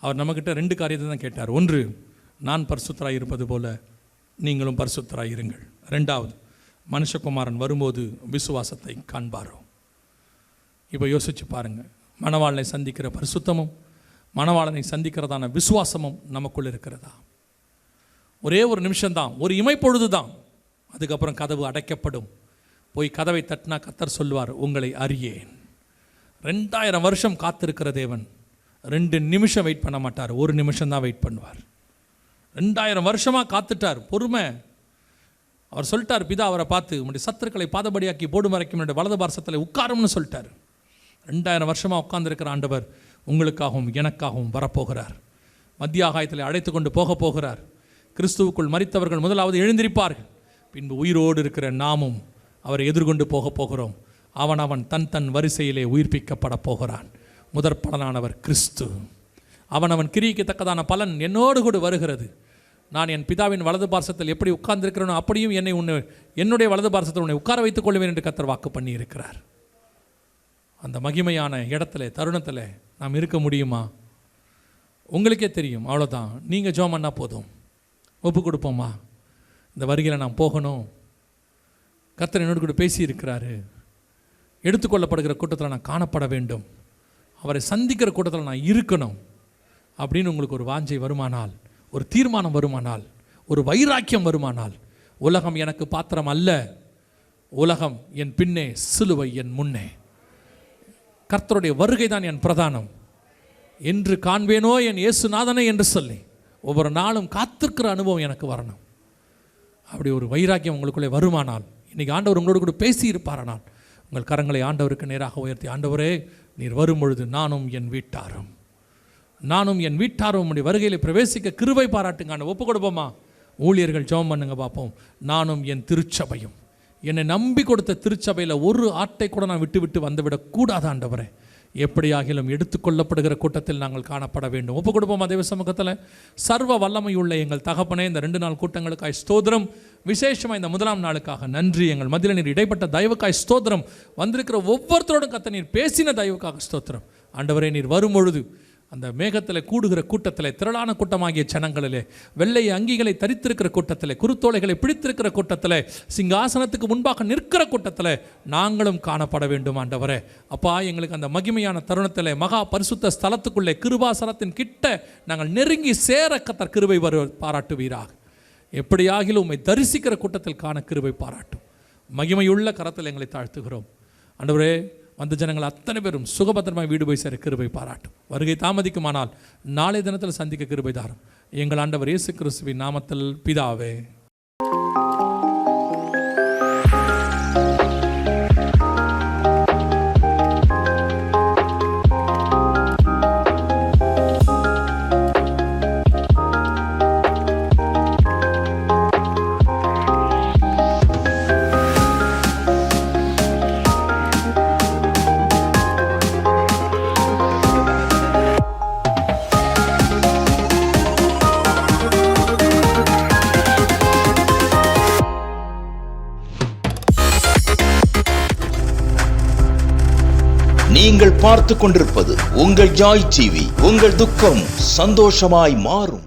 அவர் நம்மக்கிட்ட 2 காரியத்தை தான் கேட்டார். ஒன்று, நான் பரிசுத்தராக இருப்பது போல நீங்களும் பரிசுத்தராக இருங்கள். 2வது, மனுஷகுமாரன் வரும்போது விசுவாசத்தை காண்பாரோ. இப்போ யோசிச்சு பாருங்கள், மணவாளனை சந்திக்கிற பரிசுத்தமும் மணவாளனை சந்திக்கிறதான விசுவாசமும் நமக்குள் இருக்கிறதா? ஒரே ஒரு நிமிஷம்தான், ஒரு இமைப்பொழுது தான், அதுக்கப்புறம் கதவு அடைக்கப்படும். போய் கதவை தட்டினா கர்த்தர் சொல்வார், உங்களை அறியேன். 2000 வருஷம் காத்திருக்கிற தேவன் 2 நிமிஷம் வெயிட் பண்ண மாட்டார், ஒரு நிமிஷம் தான் வெயிட் பண்ணுவார். 2000 வருஷமாக காத்துட்டார், பொறுமை. அவர் சொல்லிட்டார், பிதா அவரை பார்த்து, உங்களுடைய சத்துருக்களை பாதபடியாக்கி போடு மறைக்கும் என்னுடைய வலது பார்சத்தில் உட்காரும்னு சொல்லிட்டார். 2000 வருஷமாக உட்கார்ந்துருக்கிற ஆண்டவர் உங்களுக்காகவும் எனக்காகவும் வரப்போகிறார். மத்திய ஆகாயத்தில் அழைத்து கொண்டு போகிறார். கிறிஸ்துவுக்குள் மரித்தவர்கள் முதலாவது எழுந்திருப்பார்கள், பின்பு உயிரோடு இருக்கிற நாமும் அவரை எதிர்கொண்டு போகிறோம். அவன் தன் வரிசையிலே உயிர்ப்பிக்கப்பட போகிறான். முதற் பலனானவர் கிறிஸ்து. அவன் கிரியைக்கு தக்கதான பலன் என்னோடு கூட வருகிறது. நான் என் பிதாவின் வலது பார்சத்தில் எப்படி உட்கார்ந்திருக்கிறேனோ அப்படியும் என்னுடைய வலது பார்சத்தில் உன்னை உட்கார வைத்துக் கொள்வேன் என்று கர்த்தர் வாக்கு பண்ணி இருக்கிறார். அந்த மகிமையான இடத்துல தருணத்தில் நாம் இருக்க முடியுமா? உங்களுக்கே தெரியும். அவ்வளோதான், நீங்கள் ஜெபம் பண்ணால் போதும். ஒப்பு கொடுப்போமா? இந்த வருகையில் நான் போகணும், கர்த்தர் என்னோடு கூட பேசியிருக்கிறாரு, எடுத்துக்கொள்ளப்படுகிற கூட்டத்தில் நான் காணப்பட வேண்டும், அவரை சந்திக்கிற கூட்டத்தில் நான் இருக்கணும் அப்படின்னு உங்களுக்கு ஒரு வாஞ்சை வருமானால், ஒரு தீர்மானம் வருமானால், ஒரு வைராக்கியம் வருமானால், உலகம் எனக்கு பாத்திரம் அல்ல, உலகம் என் பின்னே, சிலுவை என் முன்னே, கர்த்தருடைய வருகை தான் என் பிரதானம் என்று காண்பேனோ என் இயேசுநாதனை என்று சொல்லி ஒவ்வொரு நாளும் காத்திருக்கிற அனுபவம் எனக்கு வரணும். அப்படி ஒரு வைராக்கியம் உங்களுக்குள்ளே வருமானால், இன்றைக்கி ஆண்டவர் உங்களோடு கூட பேசி இருப்பாரானால், உங்கள் கரங்களை ஆண்டவருக்கு நேராக உயர்த்தி, ஆண்டவரே நீர் வரும் பொழுது நானும் என் வீட்டாரும் உடைய வருகையில் பிரவேசிக்க கிருபை பாராட்டுங்க. ஒப்பு கொடுப்போமா? ஊழியர்கள் ஜெபம் பண்ணுங்க பார்ப்போம். நானும் என் திருச்சபையும், என்னை நம்பி கொடுத்த திருச்சபையில் ஒரு ஆட்டை கூட நான் விட்டு வந்துவிடக்கூடாது ஆண்டவரே. எப்படியாகிலும் எடுத்துக்கொள்ளப்படுகிற கூட்டத்தில் நாங்கள் காணப்பட வேண்டும். ஒப்பு கொடுப்போம் தேவ சமூகத்தில். சர்வ வல்லமையுள்ள எங்கள் தகப்பனே, இந்த 2 நாள் கூட்டங்களுக்காய் ஸ்தோத்திரம். விசேஷமாக இந்த 1ஆம் நாளுக்காக நன்றி. எங்கள் மத்தியில் நீர் இடைப்பட்ட தயவுக்காய் ஸ்தோத்திரம். வந்திருக்கிற ஒவ்வொருத்தரோடும் கர்த்தர் நீர் பேசின தயவுக்காக ஸ்தோத்திரம். ஆண்டவரே நீர் வரும்பொழுது அந்த மேகத்தில் கூடுகிற கூட்டத்தில், திரளான கூட்டமாகிய ஜனங்களிலே, வெள்ளை அங்கிகளை தரித்திருக்கிற கூட்டத்தில், குருத்தோலைகளை பிடித்திருக்கிற கூட்டத்தில், சிங்காசனத்துக்கு முன்பாக நிற்கிற கூட்டத்தில் நாங்களும் காணப்பட வேண்டும் ஆண்டவரே. அப்பா, எங்களுக்கு அந்த மகிமையான தருணத்தில் மகா பரிசுத்த ஸ்தலத்துக்குள்ளே கிருபாசனத்தின் கிட்ட நாங்கள் நெருங்கி சேர கர்த்தர் கிருபை பாராட்டுவீராக. எப்படியாகிலும் உம்மை தரிசிக்கிற கூட்டத்தில் காண கிருபை பாராட்டும். மகிமையுள்ள கரத்தில் எங்களை தாழ்த்துகிறோம் ஆண்டவரே. வந்த ஜனங்கள் அத்தனை பேரும் சுகபத்திரமாக வீடு போய் சேர கிருபை பாராட்டும். வருகை தாமதிக்குமானால் நாளை தினத்தில் சந்திக்க கிருபை தாரும். எங்கள் ஆண்டவர் இயேசு கிறிஸ்துவின் நாமத்தில் பிதாவே. நீங்கள் பார்த்துக் கொண்டிருப்பது உங்கள் ஜாய் டிவி. உங்கள் துக்கம் சந்தோஷமாய் மாறும்.